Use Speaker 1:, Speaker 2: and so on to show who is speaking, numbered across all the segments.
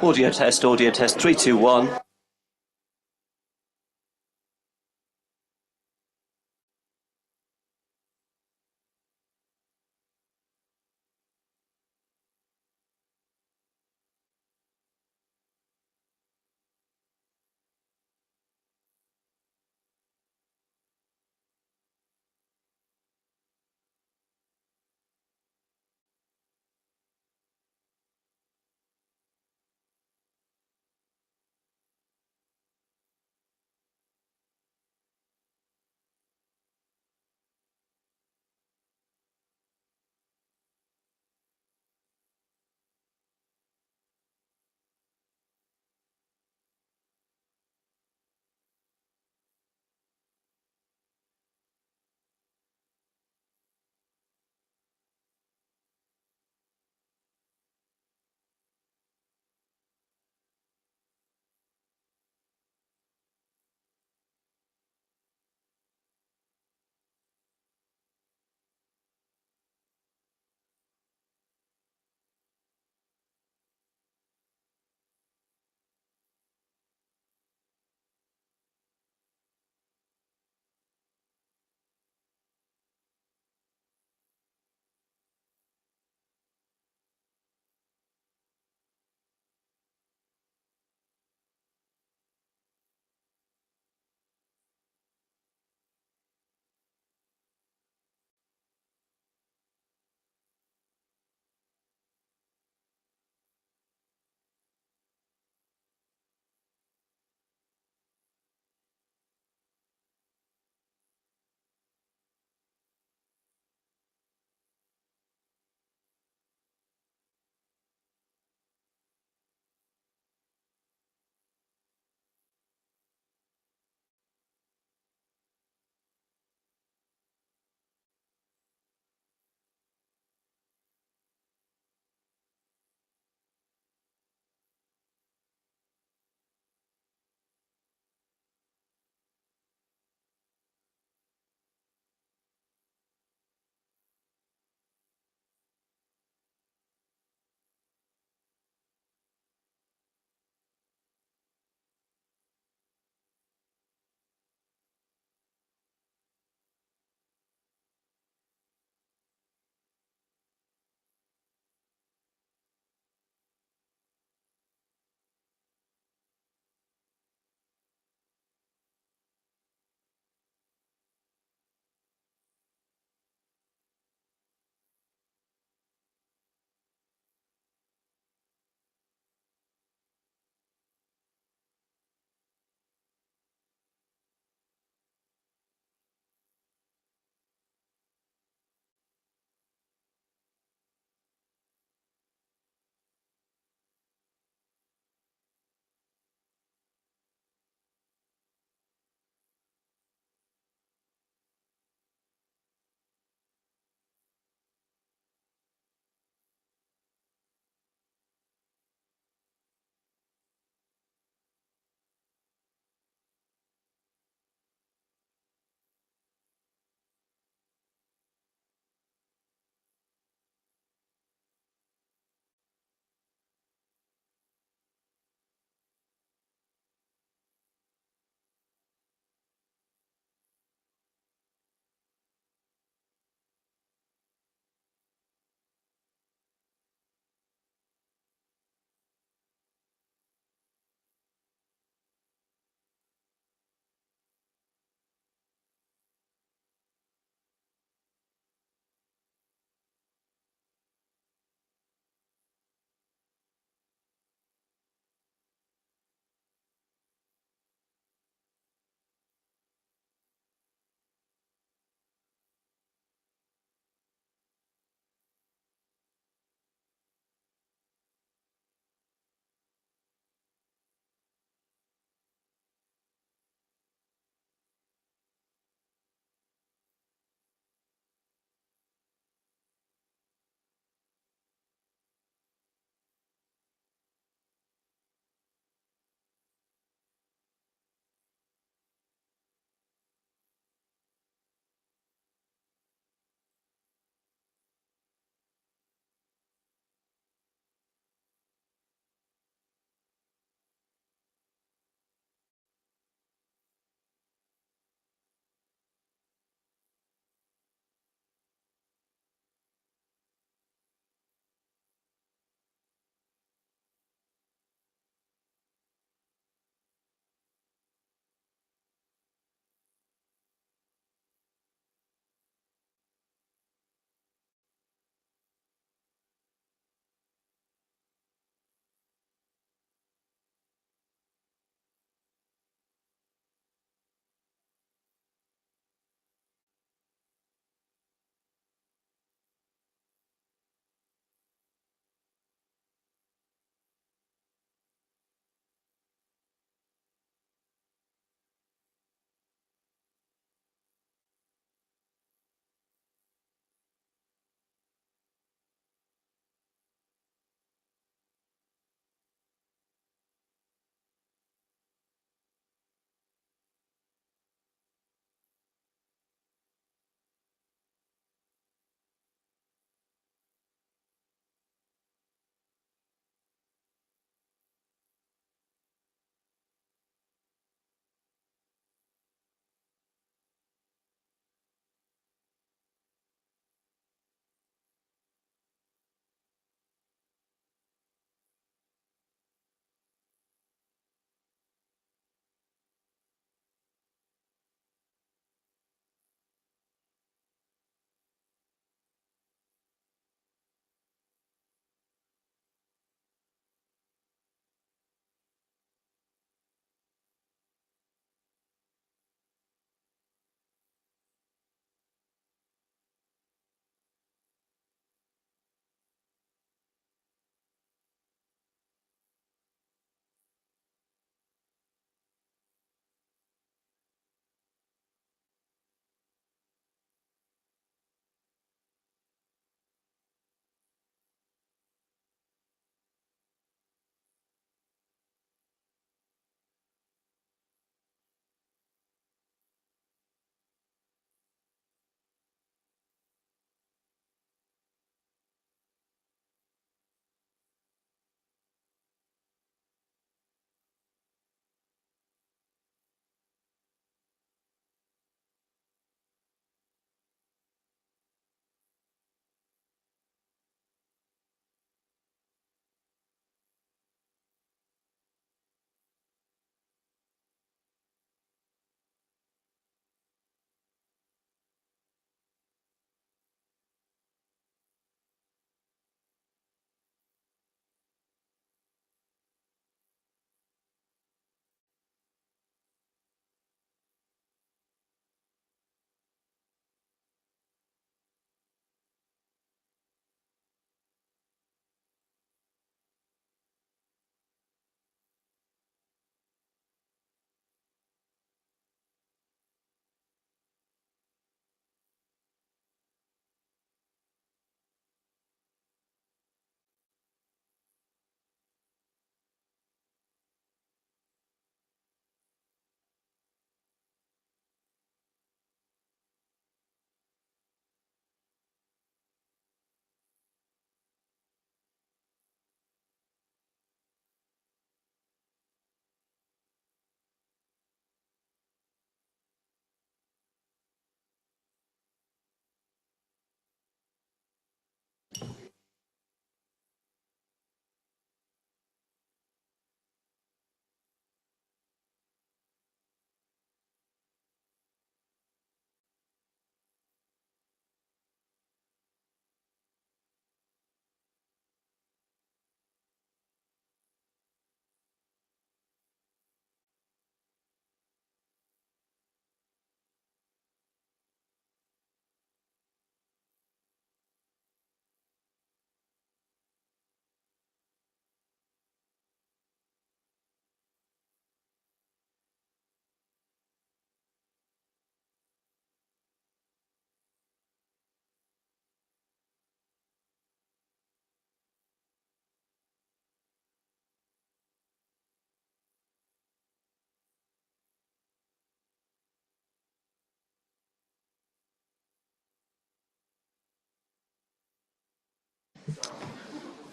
Speaker 1: Audio test 3, 2, 1.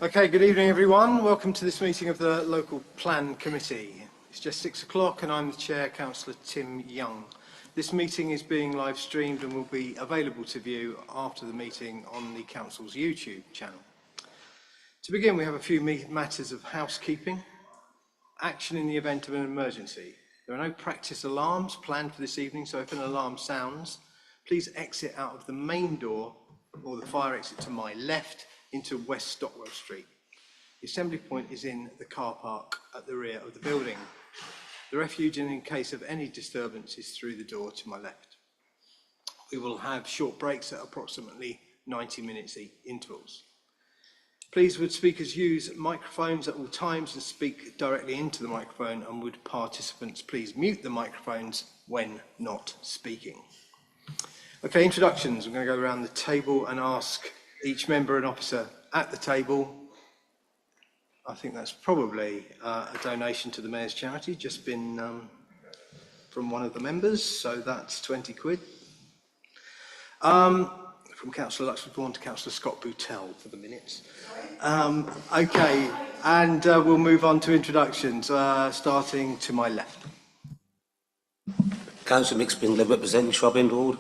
Speaker 2: Okay, good evening everyone. Welcome to this meeting of the Local Plan Committee. It's just 6 o'clock and I'm the Chair, Councillor Tim Young. This meeting is being live streamed and will be available to view after the meeting on the Council's YouTube channel. To begin, we have a few matters of housekeeping. Action in the event of an emergency. There are no practice alarms planned for this evening, so if an alarm sounds, please exit out of the main door or the fire exit to my left into West Stockwell Street. The assembly point is in the car park at the rear of the building. The refuge in case of any disturbance is through the door to my left. We will have short breaks at approximately 90 minutes intervals. Please would speakers use microphones at all times and speak directly into the microphone, and would participants please mute the microphones when not speaking. Okay, introductions. I'm going to go around the table and ask each member and officer at the table. I think that's probably a donation to the Mayor's charity, just been from one of the members, so that's 20 quid. From Councillor Luxford-Vaughan to Councillor Scott Boutell for the minutes. Okay, and we'll move on to introductions, starting to my left.
Speaker 3: Councillor Mick Spindler, representing Shrub End Ward.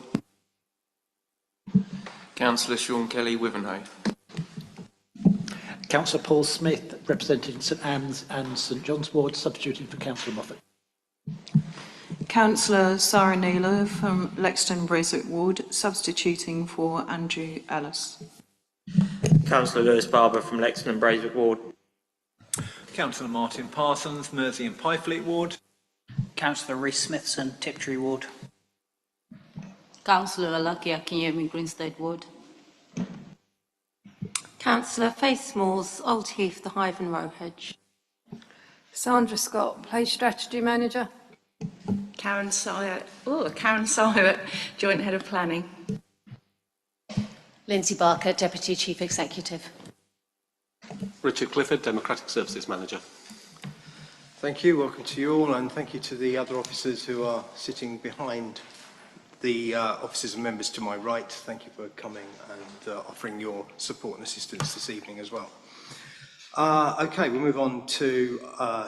Speaker 4: Councillor Sean Kelly, Wivenhoe.
Speaker 5: Councillor Paul Smith, representing St Anne's and St John's Ward, substituting for Councillor Moffat.
Speaker 6: Councillor Sarah Naylor from Lexington Braithwaite Ward, substituting for Andrew Ellis.
Speaker 7: Councillor Lewis Barber from Lexington Braithwaite Ward.
Speaker 8: Councillor Martin Parsons, Mersey and Pyfleet Ward.
Speaker 9: Councillor Rhys Smithson, Tiptree Ward.
Speaker 10: Councillor Alaki Akinyemi, Greenstead Ward.
Speaker 11: Councillor Faith Smalls, Old Heath, the Hive and Rowhedge.
Speaker 12: Sandra Scott, Place Strategy Manager.
Speaker 13: Karen Syatt, Joint Head of Planning.
Speaker 10: Lindsay Barker, Deputy Chief Executive.
Speaker 14: Richard Clifford, Democratic Services Manager.
Speaker 2: Thank you, welcome to you all, and thank you to the other officers who are sitting behind the officers and members to my right. Thank you for coming and offering your support and assistance this evening as well. Okay, we'll move on to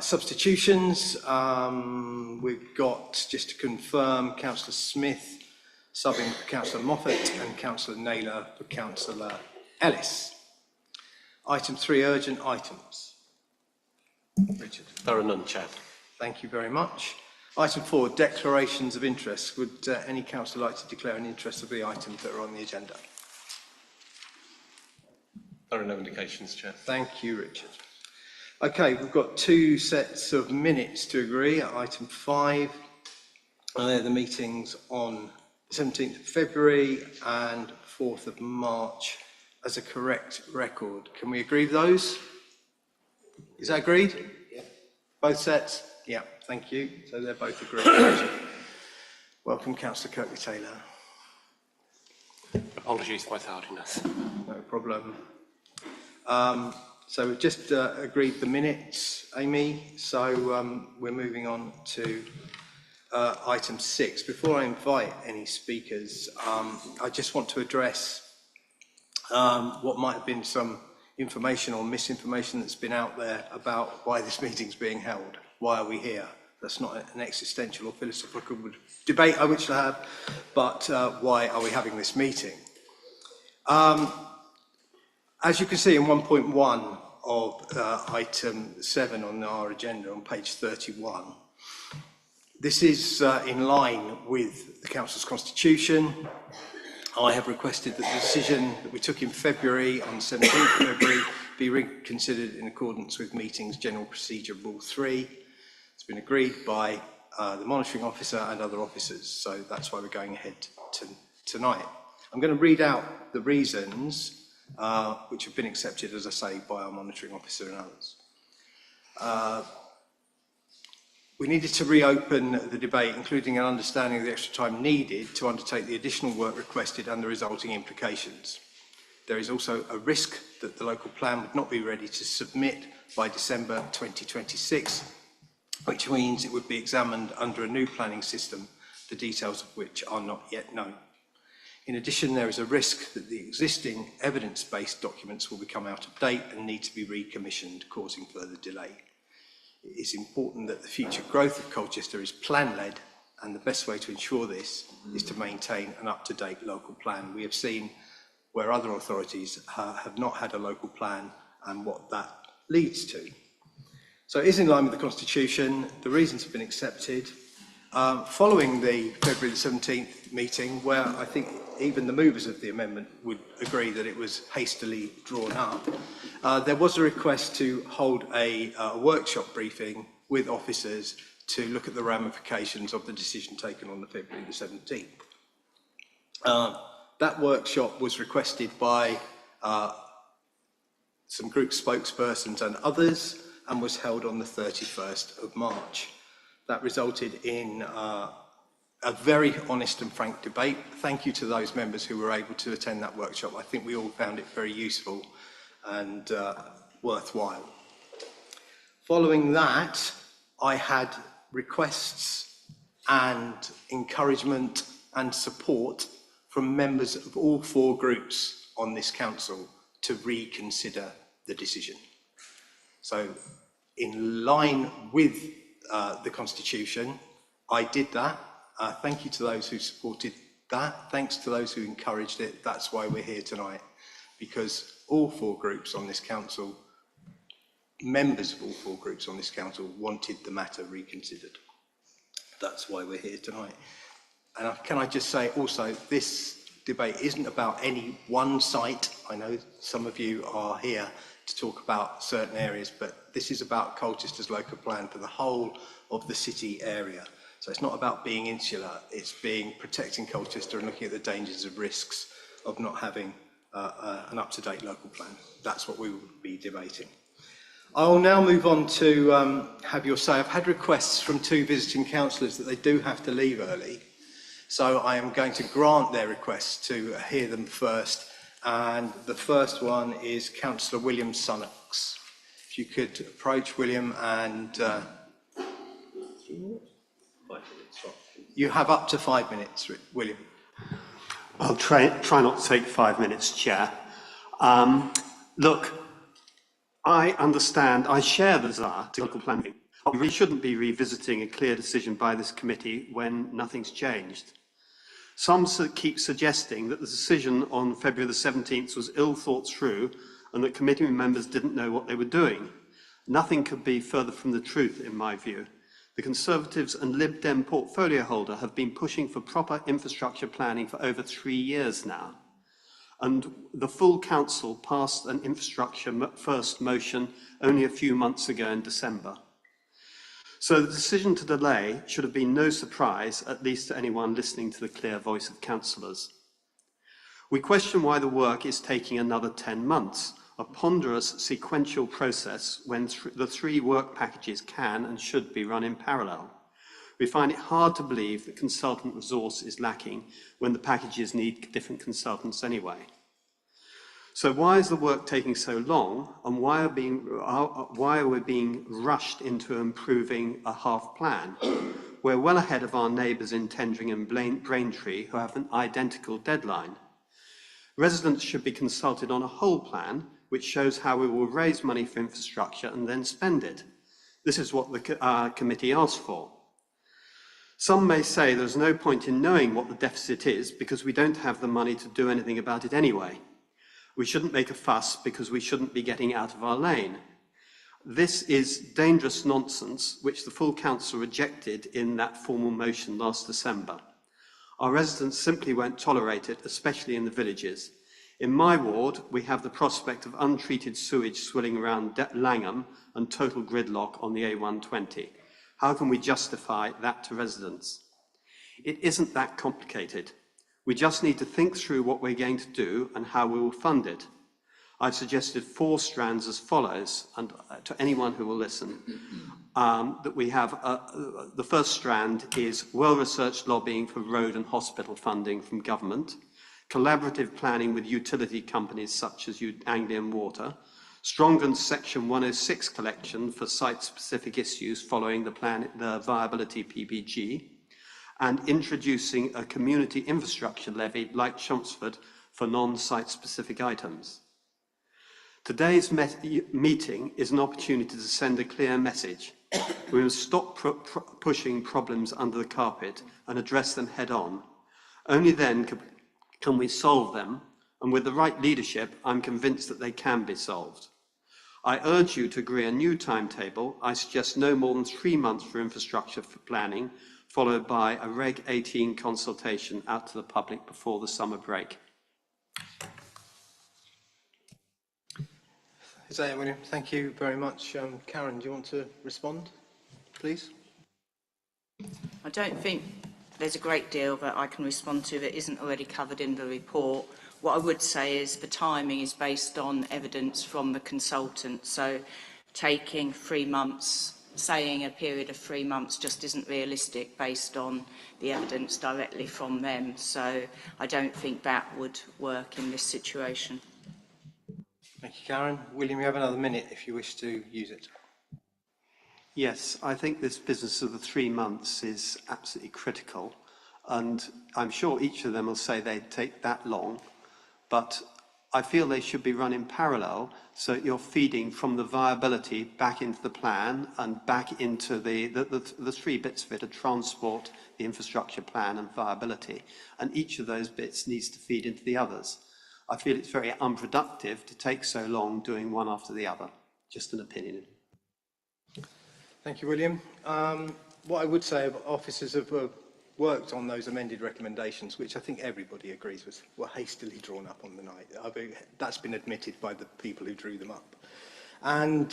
Speaker 2: substitutions. We've got, just to confirm, Councillor Smith subbing for Councillor Moffat and Councillor Naylor for Councillor Ellis. Item 3, urgent items. Richard.
Speaker 14: There are none, Chair.
Speaker 2: Thank you very much. Item 4, declarations of interest. Would any councillor like to declare an interest of the items that are on the agenda?
Speaker 14: There are no indications, Chair.
Speaker 2: Thank you, Richard. Okay, we've got 2 sets of minutes to agree. Item 5, they're the meetings on the 17th of February and 4th of March as a correct record. Can we agree with those? Is that agreed? Yeah. Both sets? Yeah, thank you. So they're both agreed. Welcome, Councillor Kirkley-Taylor.
Speaker 14: Apologies for my tardiness.
Speaker 2: No problem. So we've just agreed the minutes, Amy. So we're moving on to item 6. Before I invite any speakers, I just want to address what might have been some information or misinformation that's been out there about why this meeting's being held. Why are we here? That's not an existential or philosophical debate I wish to have, but why are we having this meeting? As you can see in 1.1 of item 7 on our agenda on page 31, this is in line with the Council's constitution. I have requested that the decision that we took in February, on 17th of February, be reconsidered in accordance with Meetings General Procedure Rule 3. It's been agreed by the monitoring officer and other officers, so that's why we're going ahead tonight. I'm going to read out the reasons which have been accepted, as I say, by our monitoring officer and others. We needed to reopen the debate, including an understanding of the extra time needed to undertake the additional work requested and the resulting implications. There is also a risk that the local plan would not be ready to submit by December 2026, which means it would be examined under a new planning system, the details of which are not yet known. In addition, there is a risk that the existing evidence-based documents will become out of date and need to be recommissioned, causing further delay. It is important that the future growth of Colchester is plan-led, and the best way to ensure this is to maintain an up-to-date local plan. We have seen where other authorities have not had a local plan and what that leads to. So it is in line with the Constitution. The reasons have been accepted. Following the February the 17th meeting, where I think even the movers of the amendment would agree that it was hastily drawn up, there was a request to hold a workshop briefing with officers to look at the ramifications of the decision taken on the February the 17th. That workshop was requested by some group spokespersons and others, and was held on the 31st of March. That resulted in a very honest and frank debate. Thank you to those members who were able to attend that workshop. I think we all found it very useful and worthwhile. Following that, I had requests and encouragement and support from members of all four groups on this council to reconsider the decision. So, in line with the Constitution, I did that. Thank you to those who supported that. Thanks to those who encouraged it. That's why we're here tonight, because all four groups on this council, members of all four groups on this council, wanted the matter reconsidered. That's why we're here tonight. And can I just say also, this debate isn't about any one site. I know some of you are here to talk about certain areas, but this is about Colchester's local plan for the whole of the city area. So it's not about being insular, it's protecting Colchester and looking at the dangers and risks of not having an up-to-date local plan. That's what we will be debating. I will now move on to have your say. I've had requests from two visiting councillors that they do have to leave early, so I am going to grant their request to hear them first. And the first one is Councillor William Sunnox. If you could approach William and you have up to 5 minutes, William.
Speaker 15: I'll try not to take 5 minutes, Chair. Look, I understand, I share the desire to local planning. We really shouldn't be revisiting a clear decision by this committee when nothing's changed. Some keep suggesting that the decision on February the 17th was ill thought through and that committee members didn't know what they were doing. Nothing could be further from the truth, in my view. The Conservatives and Lib Dem portfolio holder have been pushing for proper infrastructure planning for over 3 years now. And the full council passed an infrastructure first motion only a few months ago in December. So the decision to delay should have been no surprise, at least to anyone listening to the clear voice of councillors. We question why the work is taking another 10 months, a ponderous sequential process when the three work packages can and should be run in parallel. We find it hard to believe that consultant resource is lacking when the packages need different consultants anyway. So why is the work taking so long, and why are we being rushed into improving a half plan? We're well ahead of our neighbours in Tendring and Braintree, who have an identical deadline. Residents should be consulted on a whole plan, which shows how we will raise money for infrastructure and then spend it. This is what the committee asked for. Some may say there's no point in knowing what the deficit is because we don't have the money to do anything about it anyway. We shouldn't make a fuss because we shouldn't be getting out of our lane. This is dangerous nonsense, which the full council rejected in that formal motion last December. Our residents simply won't tolerate it, especially in the villages. In my ward, we have the prospect of untreated sewage swilling around Langham and total gridlock on the A120. How can we justify that to residents? It isn't that complicated. We just need to think through what we're going to do and how we will fund it. I've suggested 4 strands as follows, and to anyone who will listen, that we have, the first strand is well-researched lobbying for road and hospital funding from government, collaborative planning with utility companies such as Anglian Water, stronger Section 106 collection for site-specific issues following the viability PPG, and introducing a community infrastructure levy like Chelmsford for non-site specific items. Today's meeting is an opportunity to send a clear message. We must stop pushing problems under the carpet and address them head on. Only then can we solve them, and with the right leadership, I'm convinced that they can be solved. I urge you to agree a new timetable. I suggest no more than 3 months for infrastructure for planning, followed by a Reg 18 consultation out to the public before the summer break.
Speaker 2: Isaiah, William, thank you very much. Karen, do you want to respond, please?
Speaker 16: I don't think there's a great deal that I can respond to that isn't already covered in the report. What I would say is the timing is based on evidence from the consultant. So taking 3 months, saying a period of 3 months just isn't realistic based on the evidence directly from them. So I don't think that would work in this situation.
Speaker 2: Thank you, Karen. William, you have another minute if you wish to use it.
Speaker 15: Yes, I think this business of the 3 months is absolutely critical, and I'm sure each of them will say they'd take that long, but I feel they should be run in parallel so that you're feeding from the viability back into the plan and back into the 3 bits of it, a transport, the infrastructure plan and viability, and each of those bits needs to feed into the others. I feel it's very unproductive to take so long doing one after the other. Just an opinion.
Speaker 2: Thank you, William. What I would say, officers have worked on those amended recommendations, which I think everybody agrees were hastily drawn up on the night. That's been admitted by the people who drew them up. And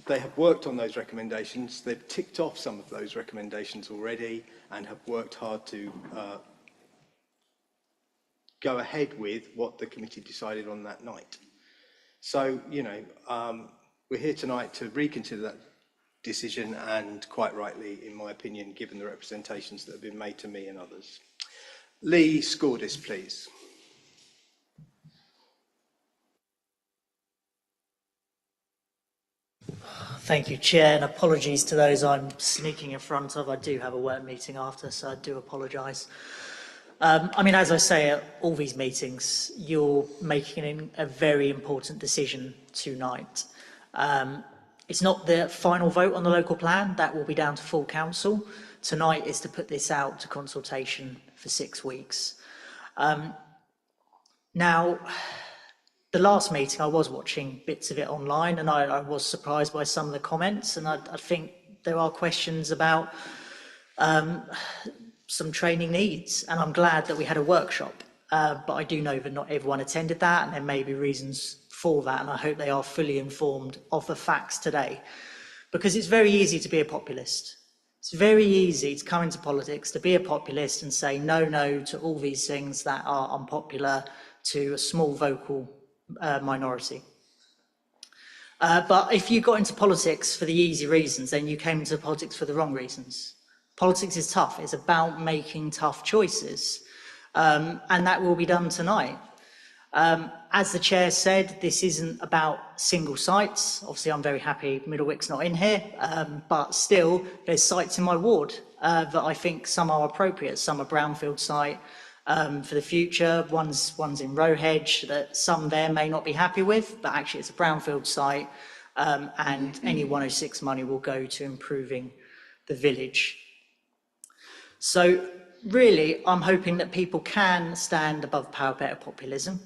Speaker 2: they have worked on those recommendations. They've ticked off some of those recommendations already and have worked hard to go ahead with what the committee decided on that night. So, you know, we're here tonight to reconsider that decision, and quite rightly, in my opinion, given the representations that have been made to me and others. Lee Scordis, please.
Speaker 17: Thank you, Chair, and apologies to those I'm sneaking in front of. I do have a work meeting after, so I do apologise. I mean, as I say at all these meetings, you're making a very important decision tonight. It's not the final vote on the local plan. That will be down to full council. Tonight is to put this out to consultation for 6 weeks. Now, the last meeting, I was watching bits of it online, and I was surprised by some of the comments, and I think there are questions about some training needs, and I'm glad that we had a workshop, but I do know that not everyone attended that, and there may be reasons for that, and I hope they are fully informed of the facts today, because it's very easy to be a populist. It's very easy to come into politics, to be a populist and say no to all these things that are unpopular to a small vocal minority. But if you got into politics for the easy reasons, then you came into politics for the wrong reasons. Politics is tough. It's about making tough choices, and that will be done tonight. As the chair said, this isn't about single sites. Obviously, I'm very happy Middlewick's not in here, but still, there's sites in my ward that I think some are appropriate. Some are brownfield site for the future. One's in Rowhedge that some there may not be happy with, but actually it's a brownfield site, and any 106 money will go to improving the village. So really, I'm hoping that people can stand above the parapet of populism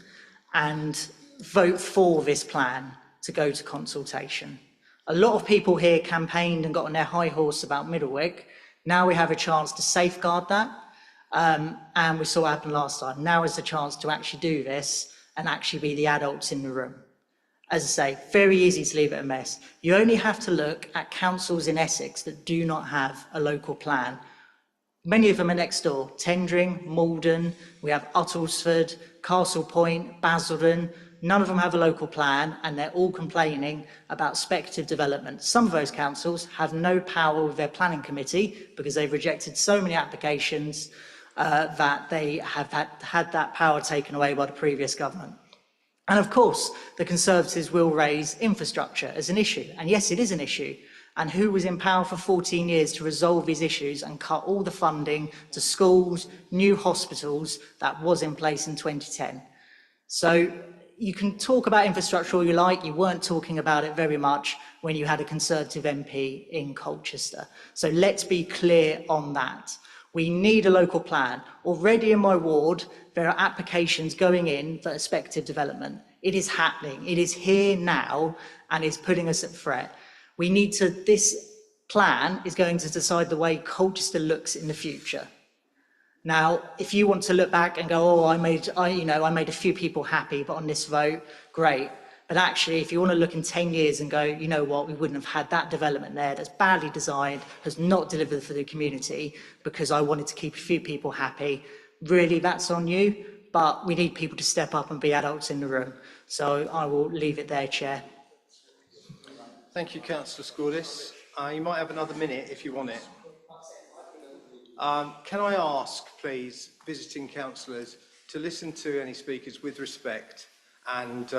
Speaker 17: and vote for this plan to go to consultation. A lot of people here campaigned and got on their high horse about Middlewick. Now we have a chance to safeguard that, and we saw what happened last time. Now is the chance to actually do this and actually be the adults in the room. As I say, very easy to leave it a mess. You only have to look at councils in Essex that do not have a local plan. Many of them are next door: Tendring, Malden, we have Uttlesford, Castle Point, Basildon. None of them have a local plan, and they're all complaining about speculative development. Some of those councils have no power with their planning committee because they've rejected so many applications that they have had that power taken away by the previous government. And of course, the Conservatives will raise infrastructure as an issue. And yes, it is an issue. And who was in power for 14 years to resolve these issues and cut all the funding to schools, new hospitals that was in place in 2010? So you can talk about infrastructure all you like, you weren't talking about it very much when you had a Conservative MP in Colchester. So let's be clear on that. We need a local plan. Already in my ward, there are applications going in for speculative development. It is happening, it is here now, and is putting us at threat. We need to, this plan is going to decide the way Colchester looks in the future. Now, if you want to look back and go, oh, I made a few people happy, but on this vote, great. But actually, if you want to look in 10 years and go, you know what, we wouldn't have had that development there that's badly designed, has not delivered for the community because I wanted to keep a few people happy, really, that's on you. But we need people to step up and be adults in the room. So I will leave it there, Chair.
Speaker 2: Thank you, Councillor Scordis. You might have another minute if you want it. Can I ask, please, visiting councillors to listen to any speakers with respect? And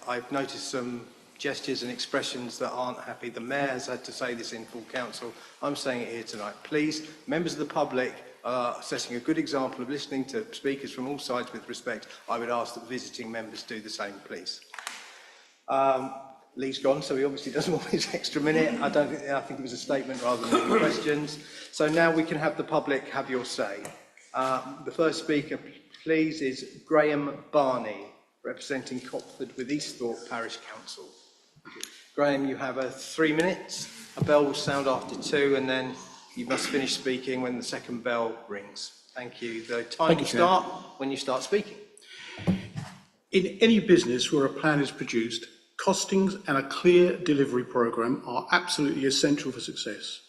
Speaker 2: I've noticed some gestures and expressions that aren't happy. The Mayor has had to say this in full council. I'm saying it here tonight. Please, members of the public are setting a good example of listening to speakers from all sides with respect. I would ask that visiting members do the same, please. Lee's gone, so he obviously doesn't want his extra minute. I think it was a statement rather than questions. So now we can have the public have your say. The first speaker, please, is Graham Barney, representing Copford with Easthorpe Parish Council. Graham, you have 3 minutes. A bell will sound after 2, and then you must finish speaking when the second bell rings. Thank you. The time will start when you start speaking.
Speaker 18: In any business where a plan is produced, costings and a clear delivery programme are absolutely essential for success.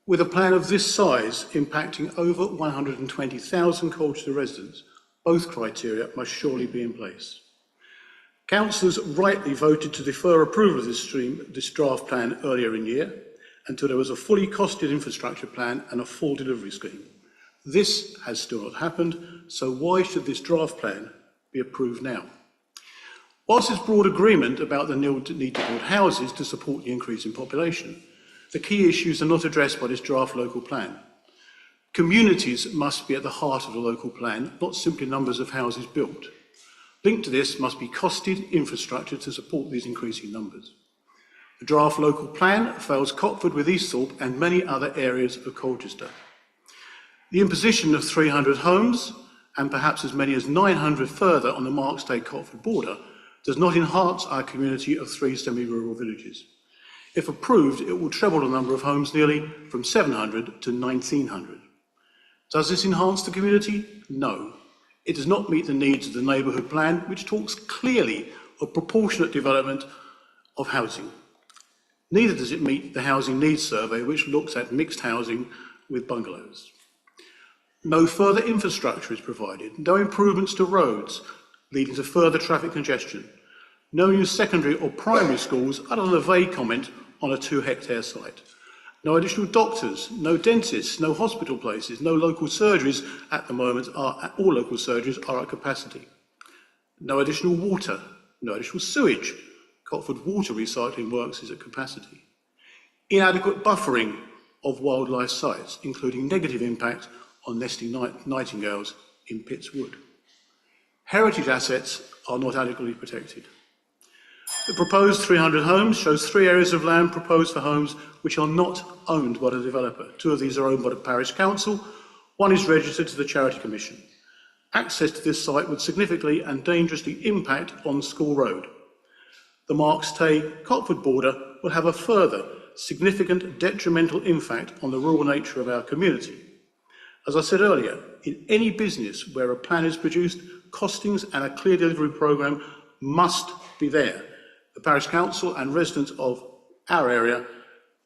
Speaker 18: With a plan of this size impacting over 120,000 Colchester residents, both criteria must surely be in place. Councillors rightly voted to defer approval of this draft plan earlier in the year until there was a fully costed infrastructure plan and a full delivery scheme. This has still not happened, so why should this draft plan be approved now? Whilst there's broad agreement about the need to build houses to support the increase in population, the key issues are not addressed by this draft local plan. Communities must be at the heart of the local plan, not simply numbers of houses built. Linked to this must be costed infrastructure to support these increasing numbers. The draft local plan fails Copford with Easthorpe and many other areas of Colchester. The imposition of 300 homes, and perhaps as many as 900 further on the Markstade-Copford border, does not enhance our community of 3 semi-rural villages. If approved, it will treble the number of homes nearly from 700 to 1,900. Does this enhance the community? No. It does not meet the needs of the neighbourhood plan, which talks clearly of proportionate development of housing. Neither does it meet the housing needs survey, which looks at mixed housing with bungalows. No further infrastructure is provided, no improvements to roads, leading to further traffic congestion. No new secondary or primary schools, other than a vague comment on a 2-hectare site. No additional doctors, no dentists, no hospital places, no local surgeries at the moment. All local surgeries are at capacity. No additional water, no additional sewage. Copford water recycling works is at capacity. Inadequate buffering of wildlife sites, including negative impact on nesting nightingales in Pitts Wood. Heritage assets are not adequately protected. The proposed 300 homes shows 3 areas of land proposed for homes which are not owned by the developer. 2 of these are owned by the parish council. 1 is registered to the Charity Commission. Access to this site would significantly and dangerously impact on School Road. The Markstade-Copford border will have a further significant detrimental impact on the rural nature of our community. As I said earlier, in any business where a plan is produced, costings and a clear delivery programme must be there. The Parish Council and residents of our area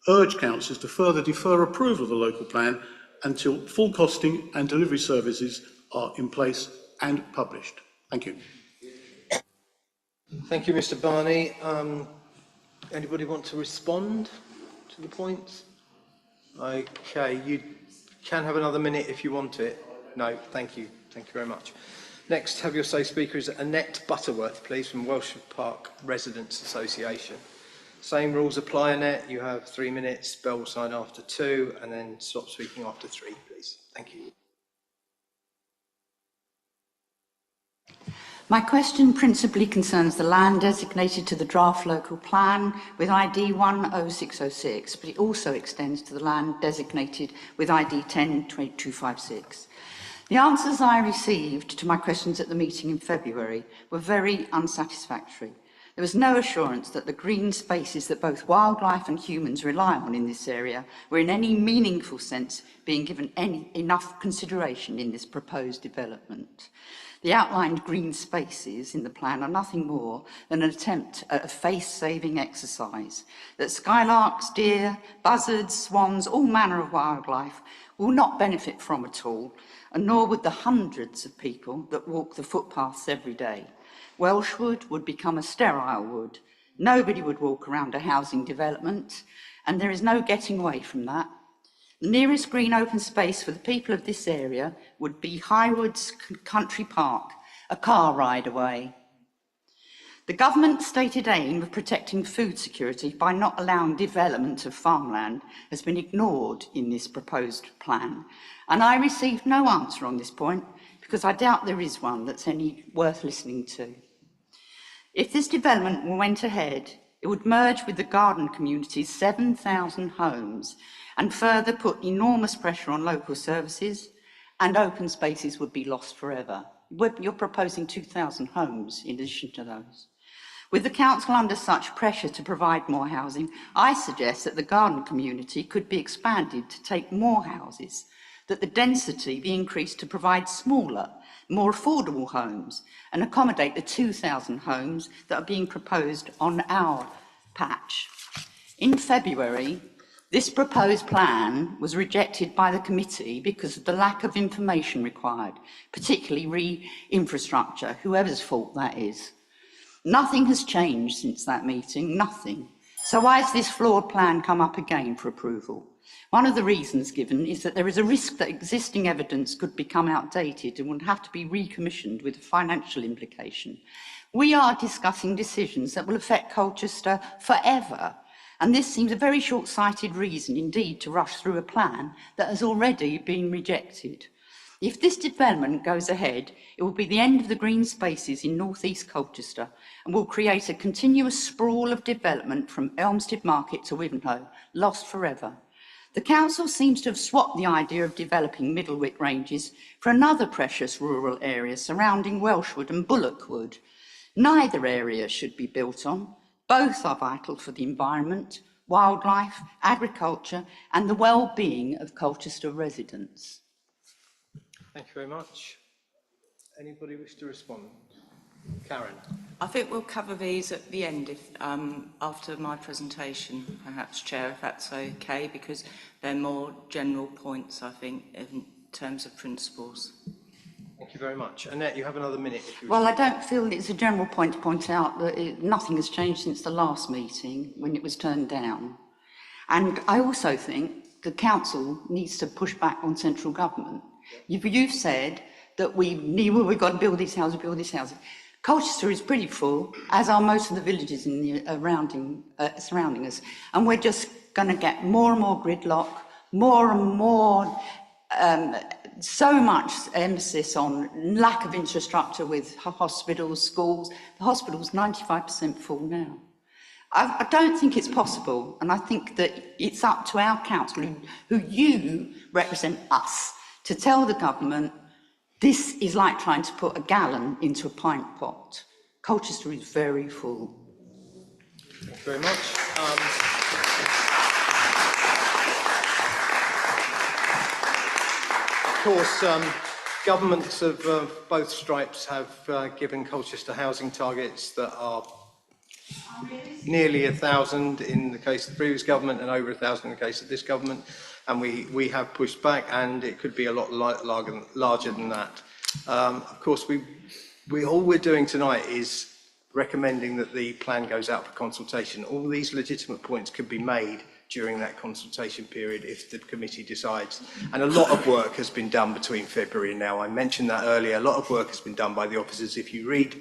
Speaker 18: urge councillors to further defer approval of the local plan until full costing and delivery services are in place and published. Thank you.
Speaker 2: Thank you, Mr. Barney. Anybody want to respond to the points? Okay, you can have another minute if you want it. No, thank you. Thank you very much. Next, have your say speaker is Annette Butterworth, please, from Welsh Park Residents Association. Same rules apply, Annette. You have 3 minutes, bell will sign after 2, and then stop speaking after 3, please. Thank you.
Speaker 19: My question principally concerns the land designated to the draft local plan with ID 10606, but it also extends to the land designated with ID 10256. The answers I received to my questions at the meeting in February were very unsatisfactory. There was no assurance that the green spaces that both wildlife and humans rely on in this area were in any meaningful sense being given enough consideration in this proposed development. The outlined green spaces in the plan are nothing more than an attempt at a face-saving exercise that skylarks, deer, buzzards, swans, all manner of wildlife will not benefit from at all, and nor would the hundreds of people that walk the footpaths every day. Welshwood would become a sterile wood. Nobody would walk around a housing development, and there is no getting away from that. The nearest green open space for the people of this area would be Highwoods Country Park, a car ride away. The government's stated aim of protecting food security by not allowing development of farmland has been ignored in this proposed plan, and I received no answer on this point because I doubt there is one that's any worth listening to. If this development went ahead, it would merge with the garden community's 7,000 homes and further put enormous pressure on local services, and open spaces would be lost forever. You're proposing 2,000 homes in addition to those. With the council under such pressure to provide more housing, I suggest that the garden community could be expanded to take more houses, that the density be increased to provide smaller, more affordable homes and accommodate the 2,000 homes that are being proposed on our patch. In February, this proposed plan was rejected by the committee because of the lack of information required, particularly re-infrastructure, whoever's fault that is. Nothing has changed since that meeting, nothing. So why has this flawed plan come up again for approval? One of the reasons given is that there is a risk that existing evidence could become outdated and would have to be recommissioned with a financial implication. We are discussing decisions that will affect Colchester forever, and this seems a very short-sighted reason indeed to rush through a plan that has already been rejected. If this development goes ahead, it will be the end of the green spaces in North East Colchester and will create a continuous sprawl of development from Elmstead Market to Wivenhoe, lost forever. The council seems to have swapped the idea of developing Middlewick ranges for another precious rural area surrounding Welshwood and Bullockwood. Neither area should be built on. Both are vital for the environment, wildlife, agriculture and the well-being of Colchester residents.
Speaker 2: Thank you very much. Anybody wish to respond? Karen.
Speaker 16: I think we'll cover these at the end, if, after my presentation, perhaps, Chair, if that's okay, because they're more general points, I think, in terms of principles.
Speaker 2: Thank you very much. Annette, you have another minute. If you
Speaker 19: Well, I don't feel it's a general point to point out that nothing has changed since the last meeting when it was turned down. And I also think the council needs to push back on central government. You've said that we've got to build these houses, Colchester is pretty full, as are most of the villages in the surrounding us, and we're just going to get more and more gridlock, more and more, so much emphasis on lack of infrastructure with hospitals, schools. The hospital's 95% full now. I don't think it's possible, and I think that it's up to our council, who you represent us, to tell the government this is like trying to put a gallon into a pint pot. Colchester is very full.
Speaker 2: Thank you very much. Of course, governments of both stripes have given Colchester housing targets that are nearly 1,000 in the case of the previous government and over 1,000 in the case of this government. And we have pushed back, and it could be a lot larger than that. Of course, all we're doing tonight is recommending that the plan goes out for consultation. All these legitimate points could be made during that consultation period if the committee decides. And a lot of work has been done between February and now. I mentioned that earlier. A lot of work has been done by the officers. If you read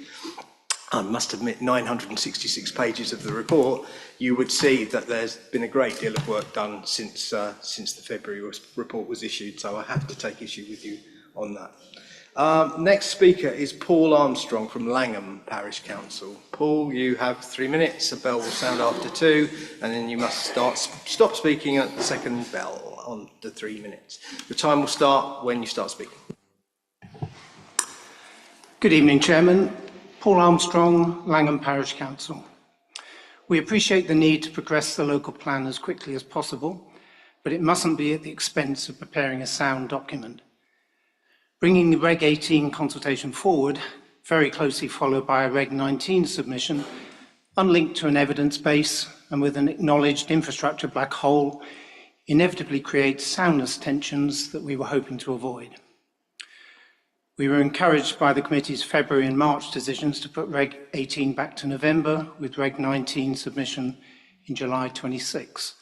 Speaker 2: I must admit, 966 pages of the report, you would see that there's been a great deal of work done since the February report was issued, so I have to take issue with you on that. Next speaker is Paul Armstrong from Langham Parish Council. Paul, you have 3 minutes. A bell will sound after 2, and then you must stop speaking at the second bell on the 3 minutes. The time will start when you start speaking.
Speaker 20: Good evening, Chairman. Paul Armstrong, Langham Parish Council. We appreciate the need to progress the local plan as quickly as possible, but it mustn't be at the expense of preparing a sound document. Bringing the Reg 18 consultation forward, very closely followed by a Reg 19 submission, unlinked to an evidence base and with an acknowledged infrastructure black hole, inevitably creates soundness tensions that we were hoping to avoid. We were encouraged by the committee's February and March decisions to put Reg 18 back to November, with Reg 19 submission in July 26.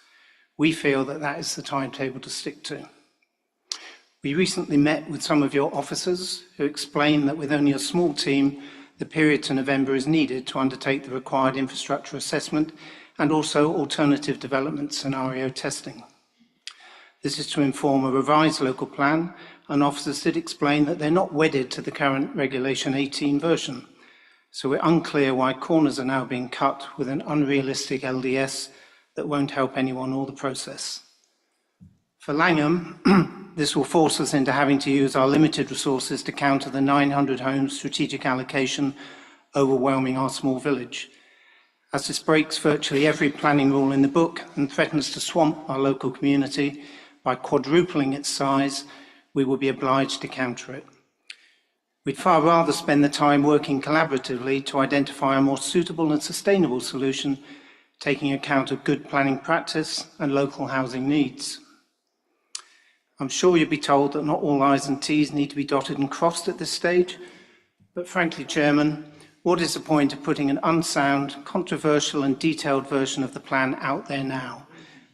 Speaker 20: We feel that that is the timetable to stick to. We recently met with some of your officers who explained that with only a small team, the period to November is needed to undertake the required infrastructure assessment and also alternative development scenario testing. This is to inform a revised local plan, and officers did explain that they're not wedded to the current Regulation 18 version. So we're unclear why corners are now being cut with an unrealistic LDS that won't help anyone or the process. For Langham, this will force us into having to use our limited resources to counter the 900 home strategic allocation overwhelming our small village. As this breaks virtually every planning rule in the book and threatens to swamp our local community by quadrupling its size, we will be obliged to counter it. We'd far rather spend the time working collaboratively to identify a more suitable and sustainable solution, taking account of good planning practice and local housing needs. I'm sure you'll be told that not all I's and T's need to be dotted and crossed at this stage, but frankly, Chairman, what is the point of putting an unsound, controversial and detailed version of the plan out there now,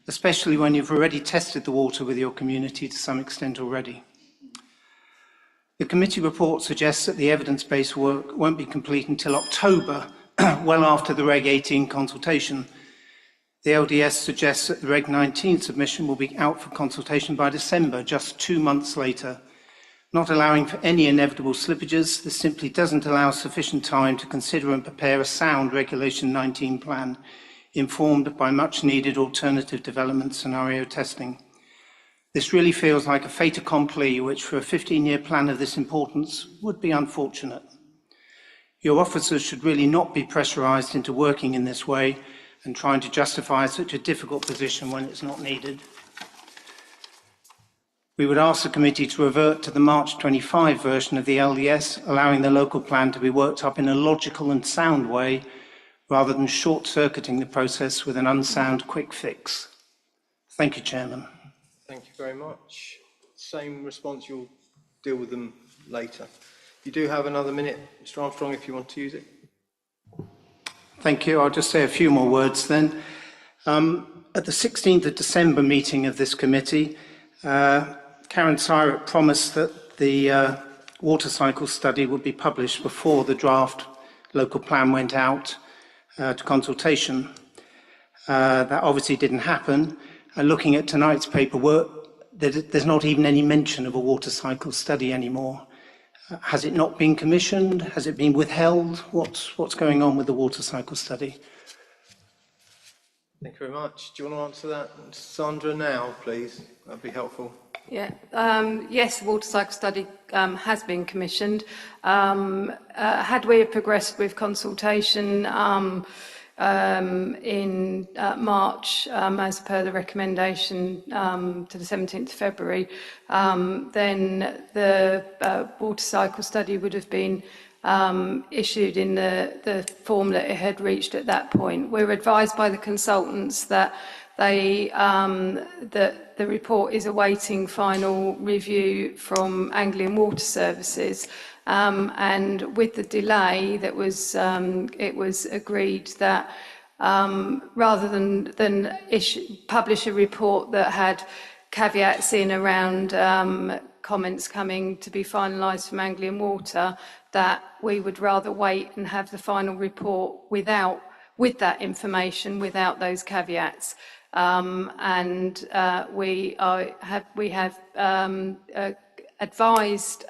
Speaker 20: especially when you've already tested the water with your community to some extent already? The committee report suggests that the evidence-based work won't be complete until October, well after the Reg 18 consultation. The LDS suggests that the Reg 19 submission will be out for consultation by December, just 2 months later. Not allowing for any inevitable slippages, this simply doesn't allow sufficient time to consider and prepare a sound Regulation 19 plan, informed by much-needed alternative development scenario testing. This really feels like a fait accompli, which for a 15-year plan of this importance would be unfortunate. Your officers should really not be pressurised into working in this way and trying to justify such a difficult position when it's not needed. We would ask the committee to revert to the March 25 version of the LDS, allowing the local plan to be worked up in a logical and sound way, rather than short-circuiting the process with an unsound quick fix. Thank you, Chairman.
Speaker 2: Thank you very much. Same response, you'll deal with them later. You do have another minute, Mr. Armstrong, if you want to use it.
Speaker 20: Thank you. I'll just say a few more words then. At the 16th of December meeting of this committee, Karen Syrett promised that the water cycle study would be published before the draft local plan went out to consultation. That obviously didn't happen. Looking at tonight's paperwork, there's not even any mention of a water cycle study anymore. Has it not been commissioned? Has it been withheld? What's going on with the water cycle study?
Speaker 2: Thank you very much. Do you want to answer that, Sandra, now, please? That'd be helpful.
Speaker 12: Yeah. Yes, the water cycle study has been commissioned. Had we progressed with consultation in March, as per the recommendation to the 17th of February, then the water cycle study would have been issued in the form that it had reached at that point. We were advised by the consultants that that the report is awaiting final review from Anglian Water Services. And with the delay that was, it was agreed that rather than publish a report that had caveats in around comments coming to be finalised from Anglian Water, that we would rather wait and have the final report with that information, without those caveats. We have advised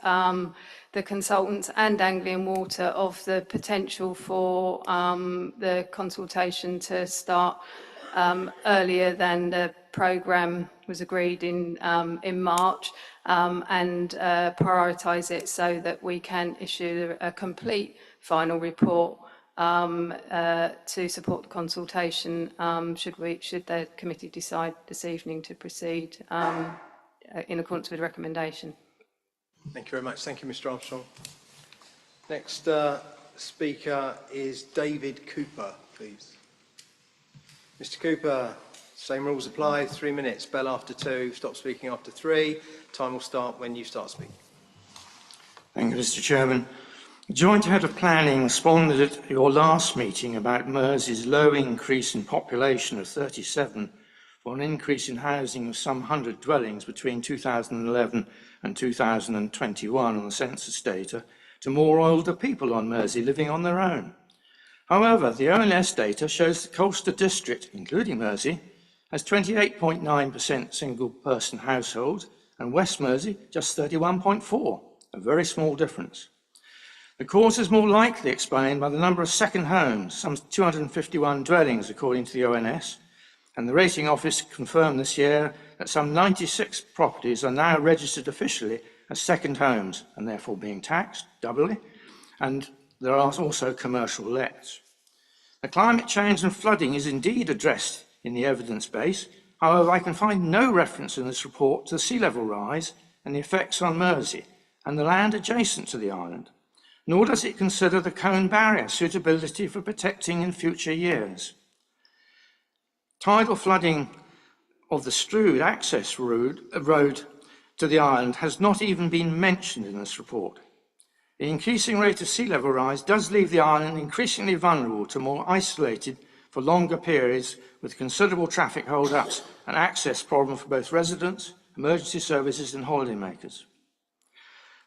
Speaker 12: the consultants and Anglian Water of the potential for the consultation to start earlier than the programme was agreed in March, and prioritise it so that we can issue a complete final report to support the consultation should the committee decide this evening to proceed in accordance with the recommendation.
Speaker 2: Thank you very much. Thank you, Mr. Armstrong. Next speaker is David Cooper, please. Mr. Cooper, same rules apply. 3 minutes. Bell after 2. Stop speaking after 3. Time will start when you start speaking.
Speaker 21: Thank you, Mr. Chairman. The Joint Head of Planning responded at your last meeting about Mersey's low increase in population of 37 for an increase in housing of some 100 dwellings between 2011 and 2021 on the census data to more older people on Mersey living on their own. However, the ONS data shows the Colchester district, including Mersey, has 28.9% single-person households and West Mersey just 31.4%, a very small difference. The cause is more likely explained by the number of second homes, some 251 dwellings according to the ONS, and the Rating Office confirmed this year that some 96 properties are now registered officially as second homes and therefore being taxed doubly, and there are also commercial lets. The climate change and flooding is indeed addressed in the evidence base. However, I can find no reference in this report to the sea level rise and the effects on Mersey and the land adjacent to the island, nor does it consider the cone barrier suitability for protecting in future years. Tidal flooding of the Strood access road to the island has not even been mentioned in this report. The increasing rate of sea level rise does leave the island increasingly vulnerable to more isolated for longer periods with considerable traffic hold-ups and access problems for both residents, emergency services and holidaymakers.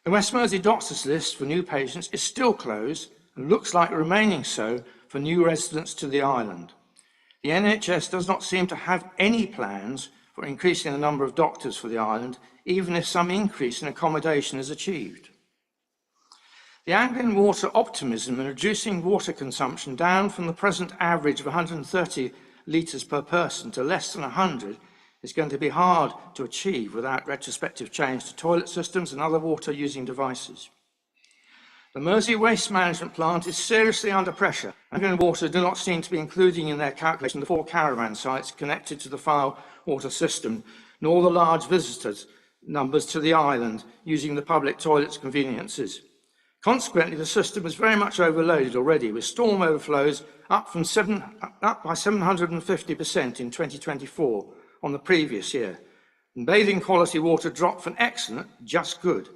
Speaker 21: The West Mersey doctors list for new patients is still closed and looks like remaining so for new residents to the island. The NHS does not seem to have any plans for increasing the number of doctors for the island, even if some increase in accommodation is achieved. The Anglian Water optimism in reducing water consumption down from the present average of 130 litres per person to less than 100 is going to be hard to achieve without retrospective change to toilet systems and other water-using devices. The Mersey Waste Management Plant is seriously under pressure. Anglian Water do not seem to be including in their calculation the 4 caravan sites connected to the Fyle water system, nor the large visitors numbers to the island using the public toilets conveniences. Consequently, the system is very much overloaded already, with storm overflows up by 750% in 2024 on the previous year, and bathing quality water dropped from excellent just good.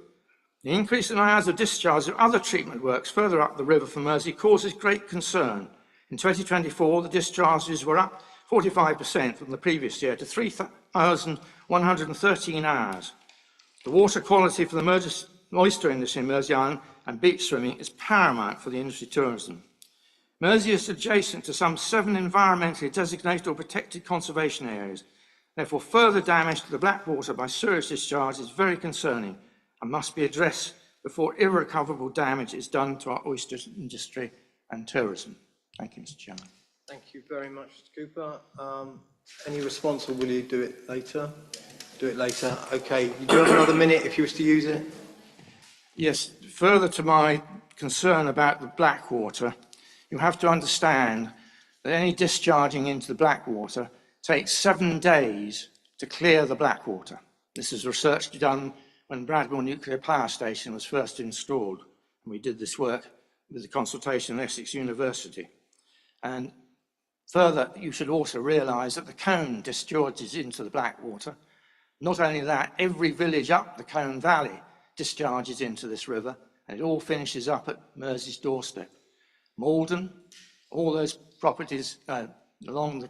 Speaker 21: The increase in hours of discharge of other treatment works further up the river from Mersey causes great concern. In 2024, the discharges were up 45% from the previous year to 3,113 hours. The water quality for the oyster industry in Mersey Island and beach swimming is paramount for the industry tourism. Mersey is adjacent to some 7 environmentally designated or protected conservation areas. Therefore, further damage to the Blackwater by sewage discharge is very concerning and must be addressed before irrecoverable damage is done to our oyster industry and tourism. Thank you, Mr. Chairman.
Speaker 2: Thank you very much, Mr. Cooper. Any response, or will you do it later? Do it later. Okay. You do have another minute if you wish to use it.
Speaker 21: Yes, further to my concern about the Blackwater, you have to understand that any discharging into the Blackwater takes 7 days to clear the Blackwater. This is research done when Bradwell Nuclear Power Station was first installed. And we did this work with the consultation of Essex University. And further, you should also realise that the Colne discharges into the Blackwater. Not only that, every village up the Colne Valley discharges into this river, and it all finishes up at Mersey's doorstep. Malden, all those properties along the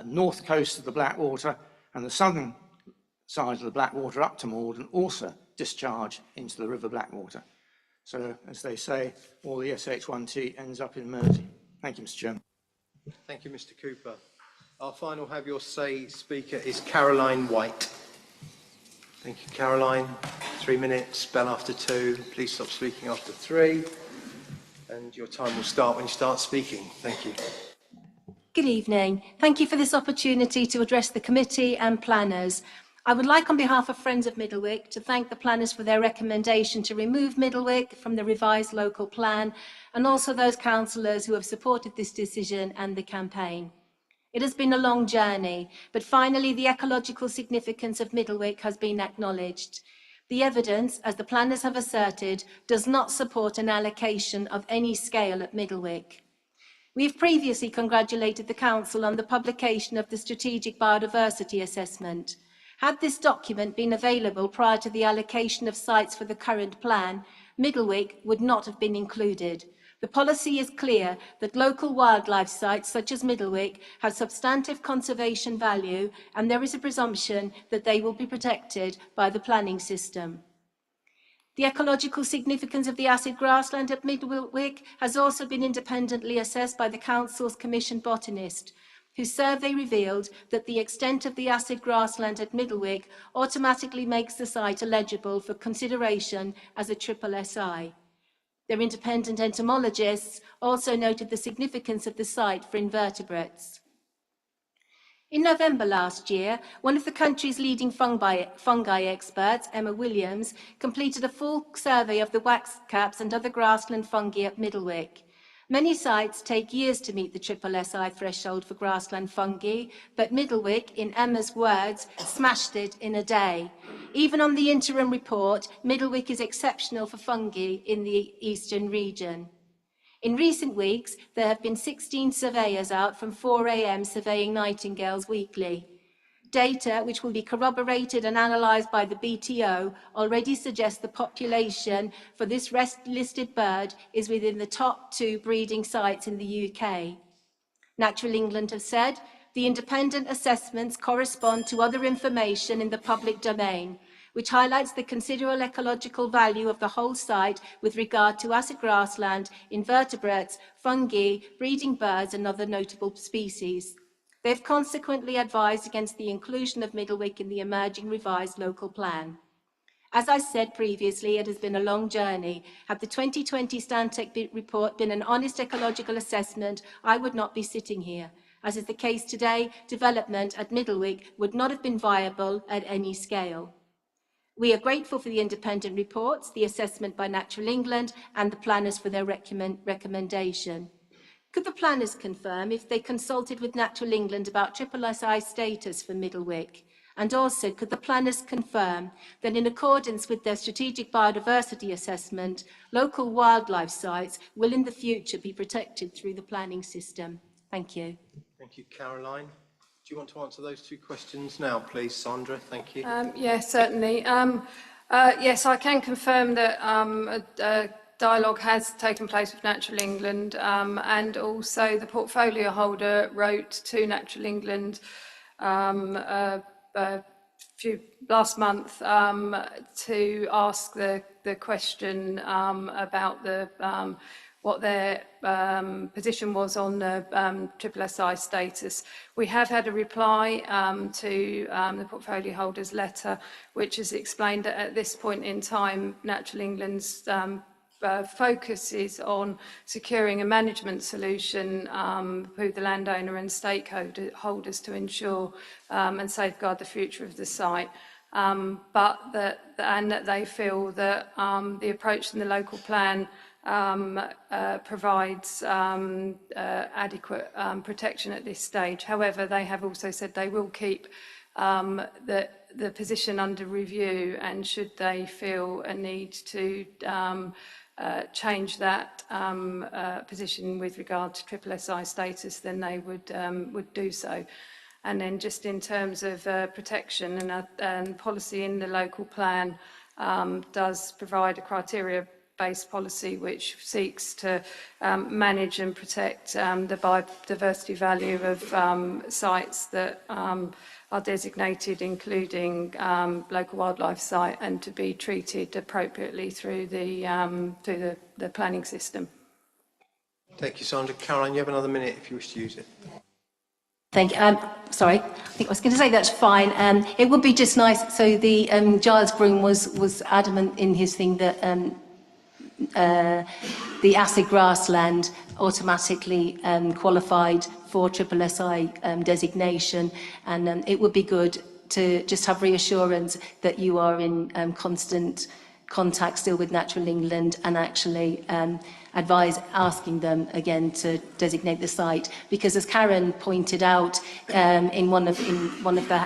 Speaker 21: north coast of the Blackwater and the southern side of the Blackwater up to Morden also discharge into the River Blackwater. So, as they say, all the SH1T ends up in Mersey. Thank you, Mr. Chairman.
Speaker 2: Thank you, Mr. Cooper. Our final have your say speaker is Caroline White. Thank you, Caroline. 3 minutes, bell after 2. Please stop speaking after 3. And your time will start when you start speaking. Thank you.
Speaker 11: Good evening. Thank you for this opportunity to address the committee and planners. I would like, on behalf of Friends of Middlewick, to thank the planners for their recommendation to remove Middlewick from the revised local plan, and also those councillors who have supported this decision and the campaign. It has been a long journey, but finally the ecological significance of Middlewick has been acknowledged. The evidence, as the planners have asserted, does not support an allocation of any scale at Middlewick. We have previously congratulated the Council on the publication of the Strategic Biodiversity Assessment. Had this document been available prior to the allocation of sites for the current plan, Middlewick would not have been included. The policy is clear that local wildlife sites such as Middlewick have substantive conservation value, and there is a presumption that they will be protected by the planning system. The ecological significance of the acid grassland at Middlewick has also been independently assessed by the Council's commissioned botanist, whose survey revealed that the extent of the acid grassland at Middlewick automatically makes the site eligible for consideration as a SSSI. Their independent entomologists also noted the significance of the site for invertebrates. In November last year, one of the country's leading fungi experts, Emma Williams, completed a full survey of the waxcaps and other grassland fungi at Middlewick. Many sites take years to meet the SSSI threshold for grassland fungi, but Middlewick, in Emma's words, smashed it in a day. Even on the interim report, Middlewick is exceptional for fungi in the eastern region. In recent weeks, there have been 16 surveyors out from 4 a.m. surveying nightingales weekly. Data, which will be corroborated and analysed by the BTO, already suggests the population for this listed bird is within the top 2 breeding sites in the UK. Natural England have said the independent assessments correspond to other information in the public domain, which highlights the considerable ecological value of the whole site with regard to acid grassland, invertebrates, fungi, breeding birds and other notable species. They have consequently advised against the inclusion of Middlewick in the emerging revised local plan. As I said previously, it has been a long journey. Had the 2020 Stantec report been an honest ecological assessment, I would not be sitting here. As is the case today, development at Middlewick would not have been viable at any scale. We are grateful for the independent reports, the assessment by Natural England and the planners for their recommendation. Could the planners confirm if they consulted with Natural England about SSSI status for Middlewick? And also, could the planners confirm that in accordance with their strategic biodiversity assessment, local wildlife sites will in the future be protected through the planning system? Thank you.
Speaker 2: Thank you, Caroline. Do you want to answer those 2 questions now, please, Sandra? Thank you.
Speaker 12: Yes, certainly. Yes, I can confirm that a dialogue has taken place with Natural England, and also the portfolio holder wrote to Natural England last month to ask the question about what their position was on the SSSI status. We have had a reply to the portfolio holder's letter, which has explained that at this point in time, Natural England's focus is on securing a management solution with the landowner and stakeholders to ensure and safeguard the future of the site. But that they feel that the approach in the local plan provides adequate protection at this stage. However, they have also said they will keep the position under review, and should they feel a need to change that position with regard to SSSI status, then they would do so. And then just in terms of protection and policy in the local plan does provide a criteria based policy which seeks to manage and protect the biodiversity value of sites that are designated, including local wildlife site, and to be treated appropriately through the planning system.
Speaker 2: Thank you, Sandra. Caroline, you have another minute if you wish to use it.
Speaker 11: Thank you. Sorry, I think I was going to say that's fine. It would be just nice. So the Giles Groom was adamant in his thing that the acid grassland automatically qualified for SSSI designation, and it would be good to just have reassurance that you are in constant contact still with Natural England, and actually asking them again to designate the site, because as Karen pointed out in one of the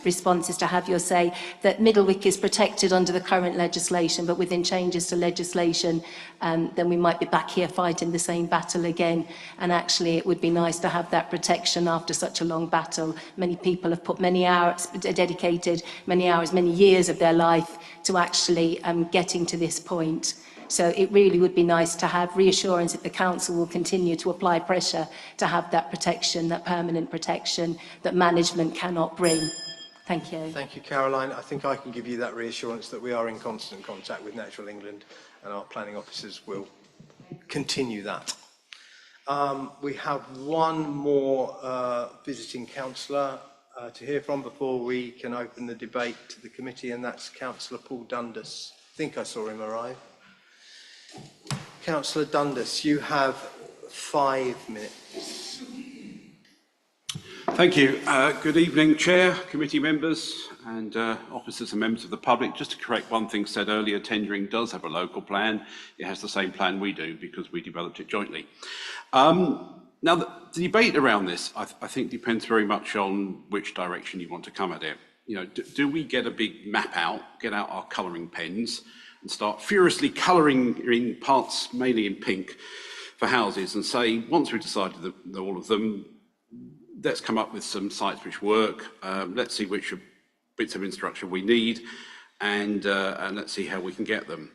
Speaker 11: responses to have your say, that Middlewick is protected under the current legislation, but within changes to legislation then we might be back here fighting the same battle again, and actually it would be nice to have that protection after such a long battle. Many people have put many hours, dedicated many hours, many years of their life to actually getting to this point. So it really would be nice to have reassurance that the council will continue to apply pressure to have that protection, that permanent protection that management cannot bring. Thank you.
Speaker 2: Thank you, Caroline. I think I can give you that reassurance that we are in constant contact with Natural England, and our planning officers will continue that. We have one more visiting councillor to hear from before we can open the debate to the committee, and that's Councillor Paul Dundas. I think I saw him arrive. Councillor Dundas, you have 5 minutes.
Speaker 1: Thank you. Good evening, Chair, committee members and officers and members of the public. Just to correct one thing said earlier, Tendring does have a local plan. It has the same plan we do because we developed it jointly. Now, the debate around this, I think, depends very much on which direction you want to come at it. You know, do we get a big map out, get out our colouring pens and start furiously colouring in parts, mainly in pink, for houses, and say, once we've decided that all of them, let's come up with some sites which work, let's see which bits of infrastructure we need, and let's see how we can get them.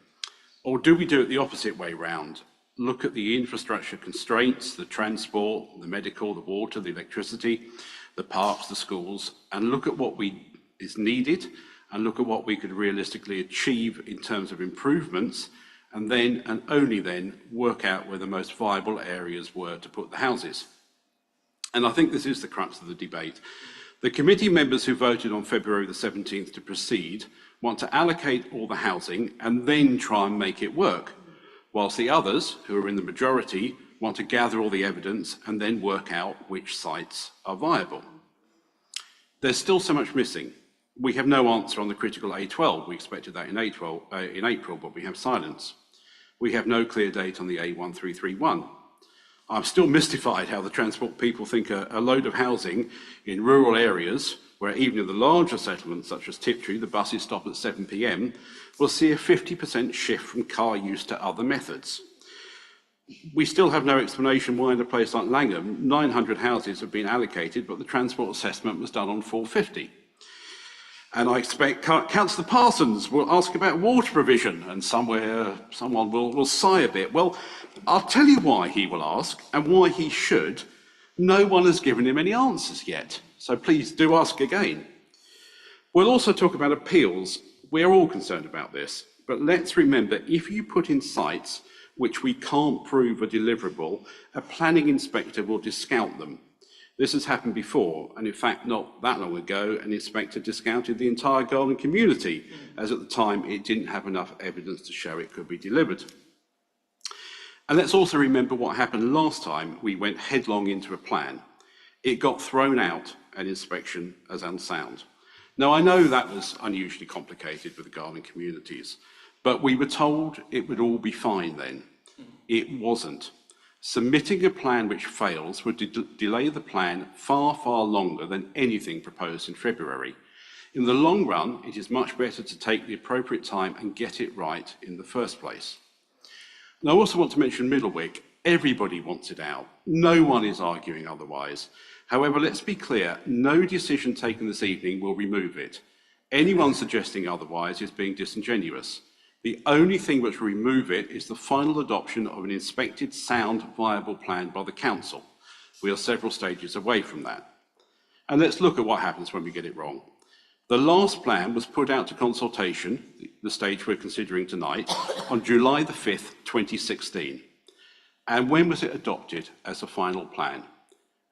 Speaker 1: Or do we do it the opposite way round? Look at the infrastructure constraints, the transport, the medical, the water, the electricity, the parks, the schools, and look at what is needed, and look at what we could realistically achieve in terms of improvements, and then, and only then, work out where the most viable areas were to put the houses. And I think this is the crux of the debate. The committee members who voted on February the 17th to proceed want to allocate all the housing and then try and make it work, whilst the others, who are in the majority, want to gather all the evidence and then work out which sites are viable. There's still so much missing. We have no answer on the critical A12. We expected that in April, but we have silence. We have no clear date on the A1331. I'm still mystified how the transport people think a load of housing in rural areas, where even in the larger settlements such as Tiptree, the buses stop at 7 p.m, will see a 50% shift from car use to other methods. We still have no explanation why in a place like Langham, 900 houses have been allocated, but the transport assessment was done on 450. And I expect Councillor Parsons will ask about water provision, and someone will sigh a bit. Well, I'll tell you why he will ask and why he should. No one has given him any answers yet, so please do ask again. We'll also talk about appeals. We're all concerned about this, but let's remember, if you put in sites which we can't prove are deliverable, a planning inspector will discount them. This has happened before, and in fact not that long ago, an inspector discounted the entire garden community, as at the time it didn't have enough evidence to show it could be delivered. And let's also remember what happened last time we went headlong into a plan. It got thrown out at inspection as unsound. Now, I know that was unusually complicated with the garden communities, but we were told it would all be fine then. It wasn't. Submitting a plan which fails would delay the plan far, far longer than anything proposed in February. In the long run, it is much better to take the appropriate time and get it right in the first place. And I also want to mention Middlewick. Everybody wants it out. No one is arguing otherwise. However, let's be clear, no decision taken this evening will remove it. Anyone suggesting otherwise is being disingenuous. The only thing which will remove it is the final adoption of an inspected sound viable plan by the council. We are several stages away from that. And let's look at what happens when we get it wrong. The last plan was put out to consultation, the stage we're considering tonight, on July the 5th, 2016. And when was it adopted as a final plan?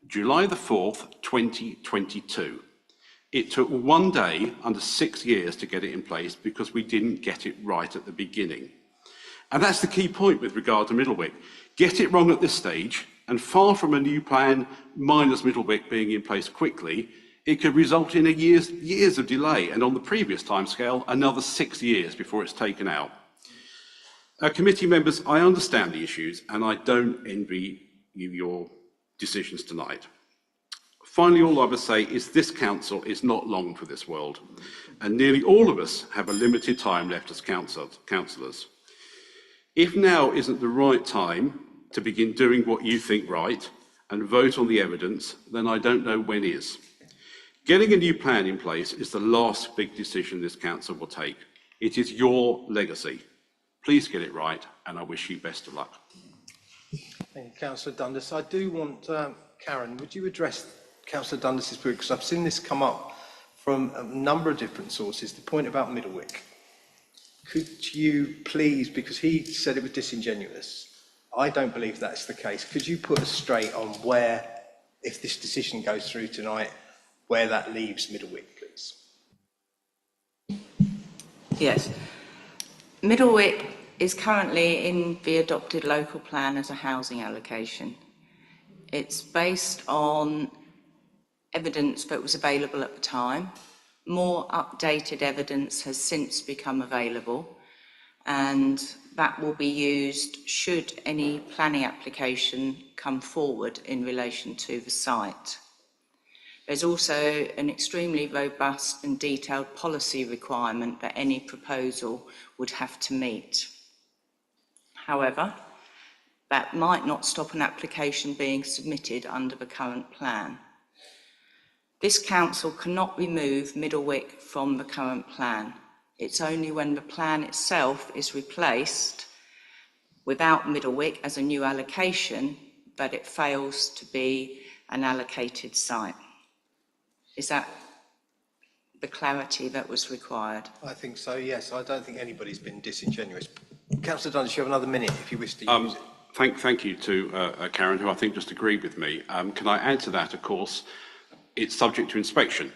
Speaker 1: July the 4th, 2022. It took 1 day under 6 years to get it in place because we didn't get it right at the beginning. And that's the key point with regard to Middlewick. Get it wrong at this stage, and far from a new plan minus Middlewick being in place quickly, it could result in years of delay, and on the previous timescale, another 6 years before it's taken out. Committee members, I understand the issues, and I don't envy you your decisions tonight. Finally, all I would say is this council is not long for this world, and nearly all of us have a limited time left as councillors. If now isn't the right time to begin doing what you think right and vote on the evidence, then I don't know when is. Getting a new plan in place is the last big decision this council will take. It is your legacy. Please get it right, and I wish you best of luck.
Speaker 2: Thank you, Councillor Dundas. I do want, Karen, would you address Councillor Dundas's point, because I've seen this come up from a number of different sources, the point about Middlewick. Could you please, because he said it was disingenuous, I don't believe that's the case. Could you put us straight on where, if this decision goes through tonight, where that leaves Middlewick, please?
Speaker 16: Yes. Middlewick is currently in the adopted local plan as a housing allocation. It's based on evidence that was available at the time. More updated evidence has since become available, and that will be used should any planning application come forward in relation to the site. There's also an extremely robust and detailed policy requirement that any proposal would have to meet. However, that might not stop an application being submitted under the current plan. This council cannot remove Middlewick from the current plan. It's only when the plan itself is replaced without Middlewick as a new allocation that it fails to be an allocated site. Is that the clarity that was required?
Speaker 2: I think so, yes. I don't think anybody's been disingenuous. Councillor Dundas, you have another minute if you wish to use it.
Speaker 1: Thank you to Karen, who I think just agreed with me. Can I add to that, of course, it's subject to inspection.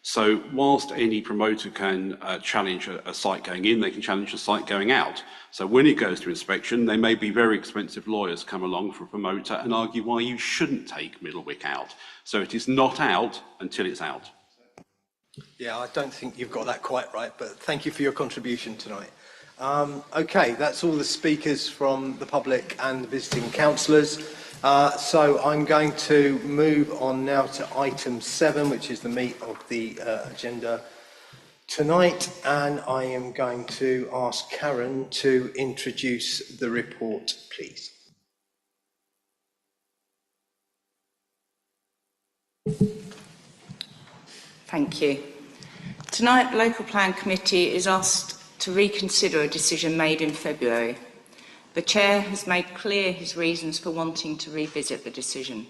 Speaker 1: So whilst any promoter can challenge a site going in, they can challenge a site going out. So when it goes to inspection, there may be very expensive lawyers come along for a promoter and argue why you shouldn't take Middlewick out. So it is not out until it's out.
Speaker 2: Yeah, I don't think you've got that quite right, but thank you for your contribution tonight. Okay, that's all the speakers from the public and the visiting councillors. So I'm going to move on now to item 7, which is the meat of the agenda tonight, and I am going to ask Karen to introduce the report, please.
Speaker 16: Thank you. Tonight, the Local Plan Committee is asked to reconsider a decision made in February. The Chair has made clear his reasons for wanting to revisit the decision.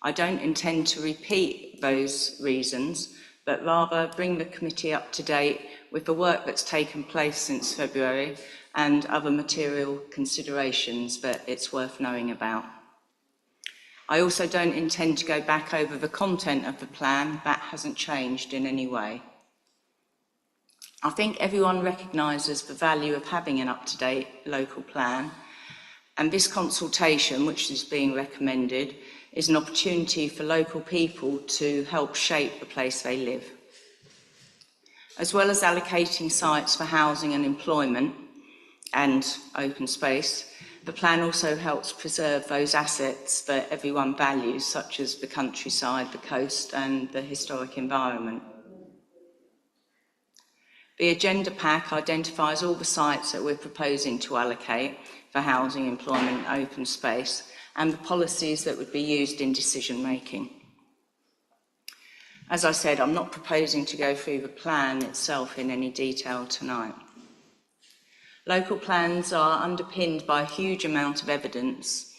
Speaker 16: I don't intend to repeat those reasons, but rather bring the committee up to date with the work that's taken place since February and other material considerations that it's worth knowing about. I also don't intend to go back over the content of the plan. That hasn't changed in any way. I think everyone recognises the value of having an up-to-date local plan, and this consultation, which is being recommended, is an opportunity for local people to help shape the place they live. As well as allocating sites for housing and employment and open space, the plan also helps preserve those assets that everyone values, such as the countryside, the coast, and the historic environment. The agenda pack identifies all the sites that we're proposing to allocate for housing, employment, and open space, and the policies that would be used in decision making. As I said, I'm not proposing to go through the plan itself in any detail tonight. Local plans are underpinned by a huge amount of evidence,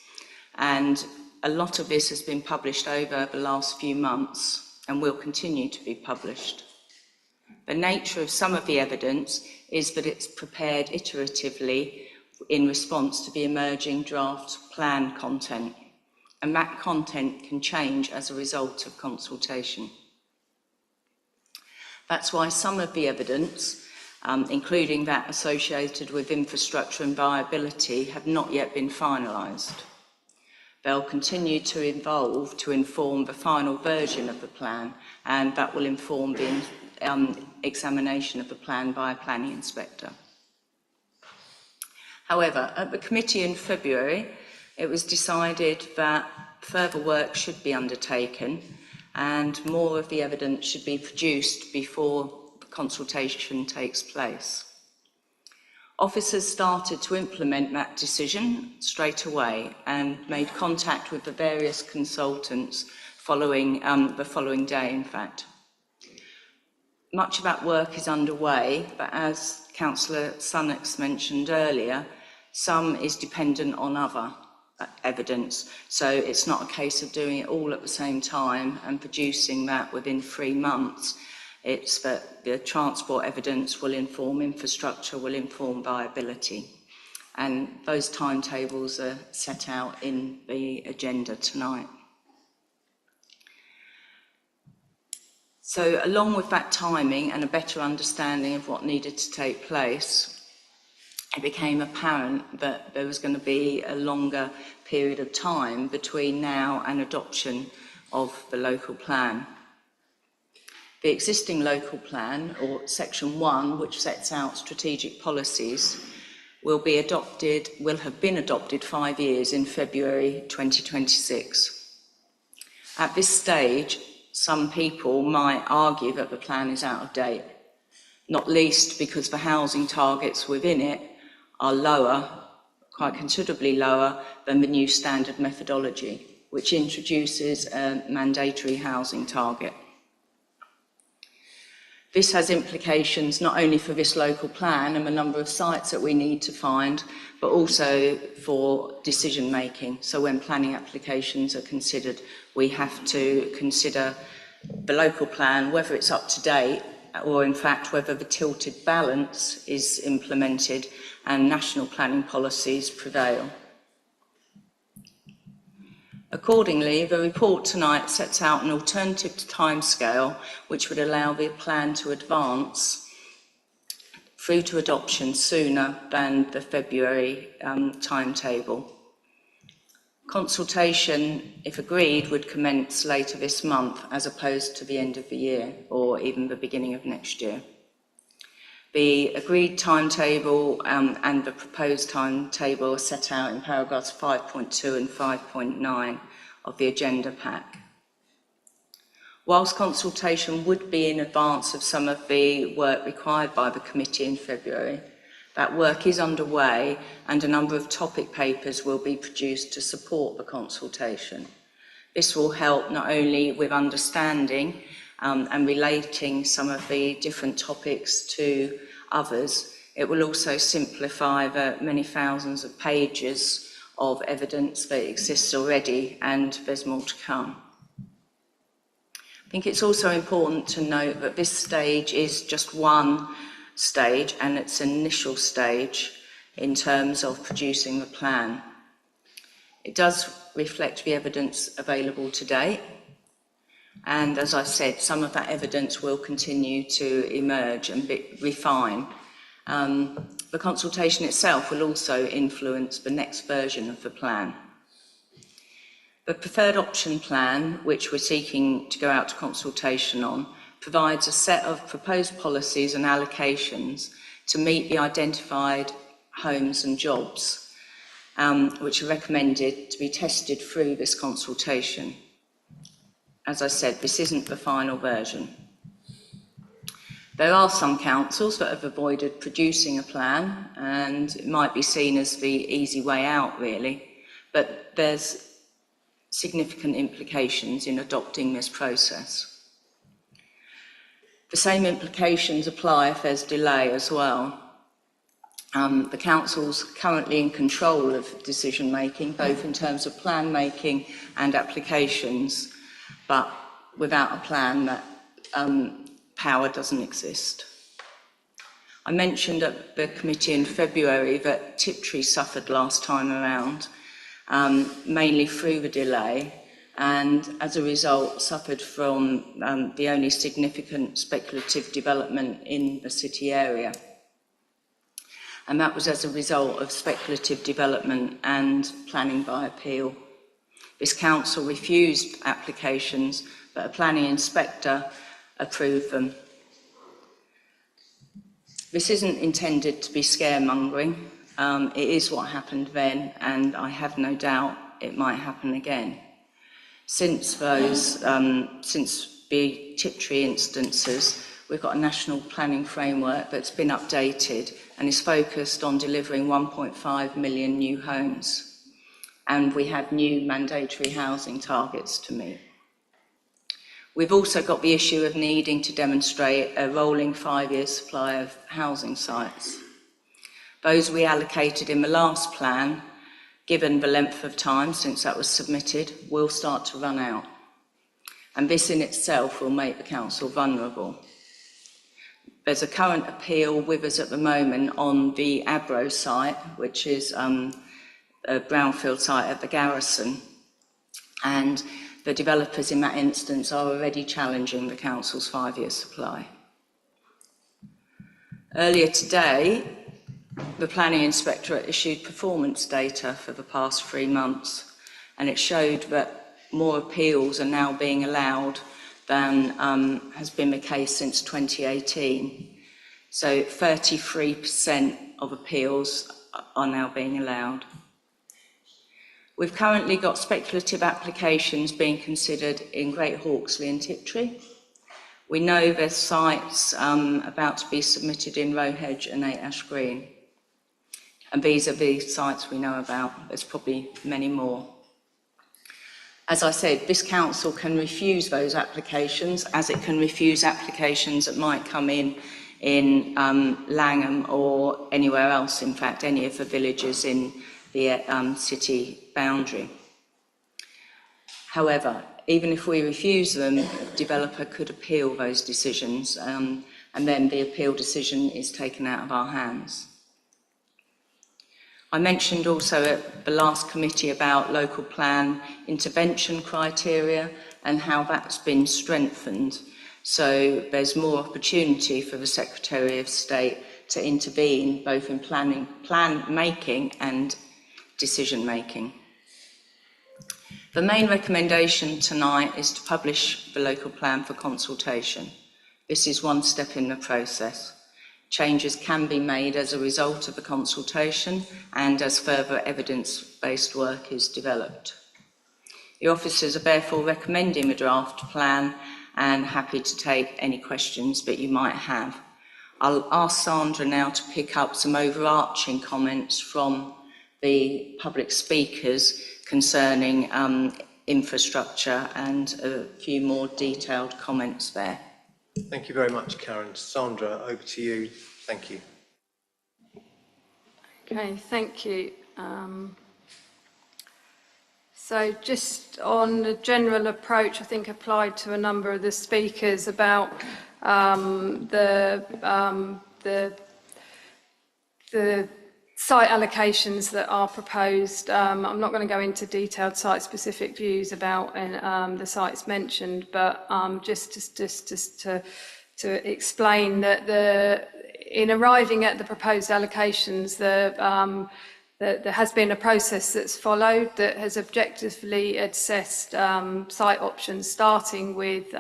Speaker 16: and a lot of this has been published over the last few months and will continue to be published. The nature of some of the evidence is that it's prepared iteratively in response to the emerging draft plan content, and that content can change as a result of consultation. That's why some of the evidence, including that associated with infrastructure and viability, have not yet been finalised. They'll continue to evolve to inform the final version of the plan, and that will inform the examination of the plan by a planning inspector. However, at the committee in February, it was decided that further work should be undertaken and more of the evidence should be produced before the consultation takes place. Officers started to implement that decision straight away and made contact with the various consultants following the following day, in fact. Much of that work is underway, but as Councillor Sunnox mentioned earlier, some is dependent on other evidence, so it's not a case of doing it all at the same time and producing that within 3 months. It's that the transport evidence will inform infrastructure, will inform viability, and those timetables are set out in the agenda tonight. So along with that timing and a better understanding of what needed to take place, it became apparent that there was going to be a longer period of time between now and adoption of the local plan. The existing local plan, or Section 1, which sets out strategic policies, will have been adopted 5 years in February 2026. At this stage, some people might argue that the plan is out of date, not least because the housing targets within it are lower, quite considerably lower than the new standard methodology, which introduces a mandatory housing target. This has implications not only for this local plan and the number of sites that we need to find, but also for decision making. So when planning applications are considered, we have to consider the local plan, whether it's up to date, or in fact whether the tilted balance is implemented and national planning policies prevail. Accordingly, the report tonight sets out an alternative timescale which would allow the plan to advance through to adoption sooner than the February timetable. Consultation, if agreed, would commence later this month as opposed to the end of the year or even the beginning of next year. The agreed timetable and the proposed timetable are set out in paragraphs 5.2 and 5.9 of the agenda pack. Whilst consultation would be in advance of some of the work required by the committee in February, that work is underway and a number of topic papers will be produced to support the consultation. This will help not only with understanding and relating some of the different topics to others, it will also simplify the many thousands of pages of evidence that exists already, and there's more to come. I think it's also important to note that this stage is just one stage, and it's an initial stage in terms of producing the plan. It does reflect the evidence available to date, and as I said, some of that evidence will continue to emerge and refine. The consultation itself will also influence the next version of the plan. The preferred option plan, which we're seeking to go out to consultation on, provides a set of proposed policies and allocations to meet the identified homes and jobs, which are recommended to be tested through this consultation. As I said, this isn't the final version. There are some councils that have avoided producing a plan, and it might be seen as the easy way out, really, but there's significant implications in adopting this process. The same implications apply if there's delay as well. The council's currently in control of decision making, both in terms of plan making and applications, but without a plan, that power doesn't exist. I mentioned at the committee in February that Tiptree suffered last time around, mainly through the delay, and as a result suffered from the only significant speculative development in the city area. And that was as a result of speculative development and planning by appeal. This council refused applications, but a planning inspector approved them. This isn't intended to be scaremongering. It is what happened then, and I have no doubt it might happen again. Since the Tiptree instances, we've got a national planning framework that's been updated and is focused on delivering 1.5 million new homes. And we have new mandatory housing targets to meet. We've also got the issue of needing to demonstrate a rolling 5-year supply of housing sites. Those we allocated in the last plan, given the length of time since that was submitted, will start to run out. And this in itself will make the council vulnerable. There's a current appeal with us at the moment on the Abro site, which is a brownfield site at the garrison. And the developers in that instance are already challenging the council's 5-year supply. Earlier today, the planning inspectorate issued performance data for the past 3 months, and it showed that more appeals are now being allowed than has been the case since 2018. So 33% of appeals are now being allowed. We've currently got speculative applications being considered in Great Hawksley and Tiptree. We know there's sites about to be submitted in Rowhedge and 8 Ash Green. And these are the sites we know about. There's probably many more. As I said, this council can refuse those applications, as it can refuse applications that might come in Langham or anywhere else, in fact, any of the villages in the city boundary. However, even if we refuse them, the developer could appeal those decisions, and then the appeal decision is taken out of our hands. I mentioned also at the last committee about local plan intervention criteria and how that's been strengthened. So there's more opportunity for the Secretary of State to intervene both in plan making and decision making. The main recommendation tonight is to publish the local plan for consultation. This is one step in the process. Changes can be made as a result of the consultation and as further evidence-based work is developed. The officers are therefore recommending the draft plan and happy to take any questions that you might have. I'll ask Sandra now to pick up some overarching comments from the public speakers concerning infrastructure and a few more detailed comments there.
Speaker 2: Thank you very much, Karen. Sandra, over to you. Thank you.
Speaker 12: Okay, thank you. So just on the general approach, I think applied to a number of the speakers about the site allocations that are proposed. I'm not going to go into detailed site-specific views about the sites mentioned, but just to explain that in arriving at the proposed allocations, there has been a process that's followed that has objectively assessed site options, starting with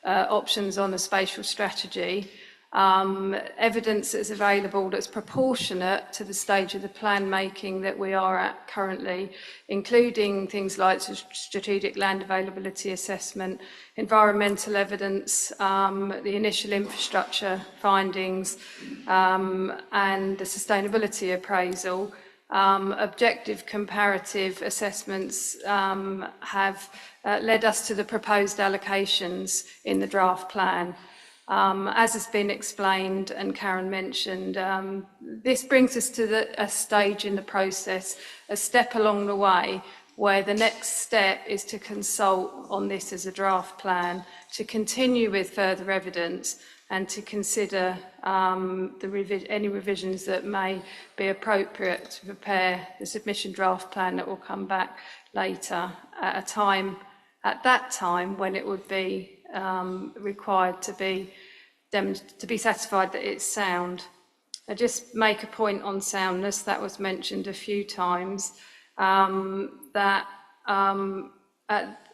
Speaker 12: options on a spatial strategy. Evidence that's available that's proportionate to the stage of the plan making that we are at currently, including things like strategic land availability assessment, environmental evidence, the initial infrastructure findings, and the sustainability appraisal. Objective comparative assessments have led us to the proposed allocations in the draft plan. As has been explained and Karen mentioned, this brings us to a stage in the process, a step along the way, where the next step is to consult on this as a draft plan, to continue with further evidence and to consider any revisions that may be appropriate to prepare the submission draft plan that will come back later at that time when it would be required to be satisfied that it's sound. I just make a point on soundness that was mentioned a few times, that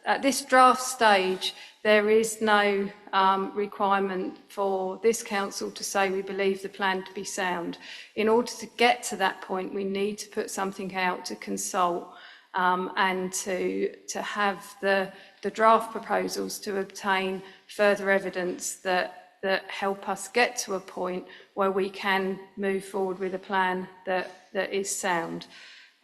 Speaker 12: at this draft stage there is no requirement for this council to say we believe the plan to be sound. In order to get to that point, we need to put something out to consult and to have the draft proposals to obtain further evidence that help us get to a point where we can move forward with a plan that is sound.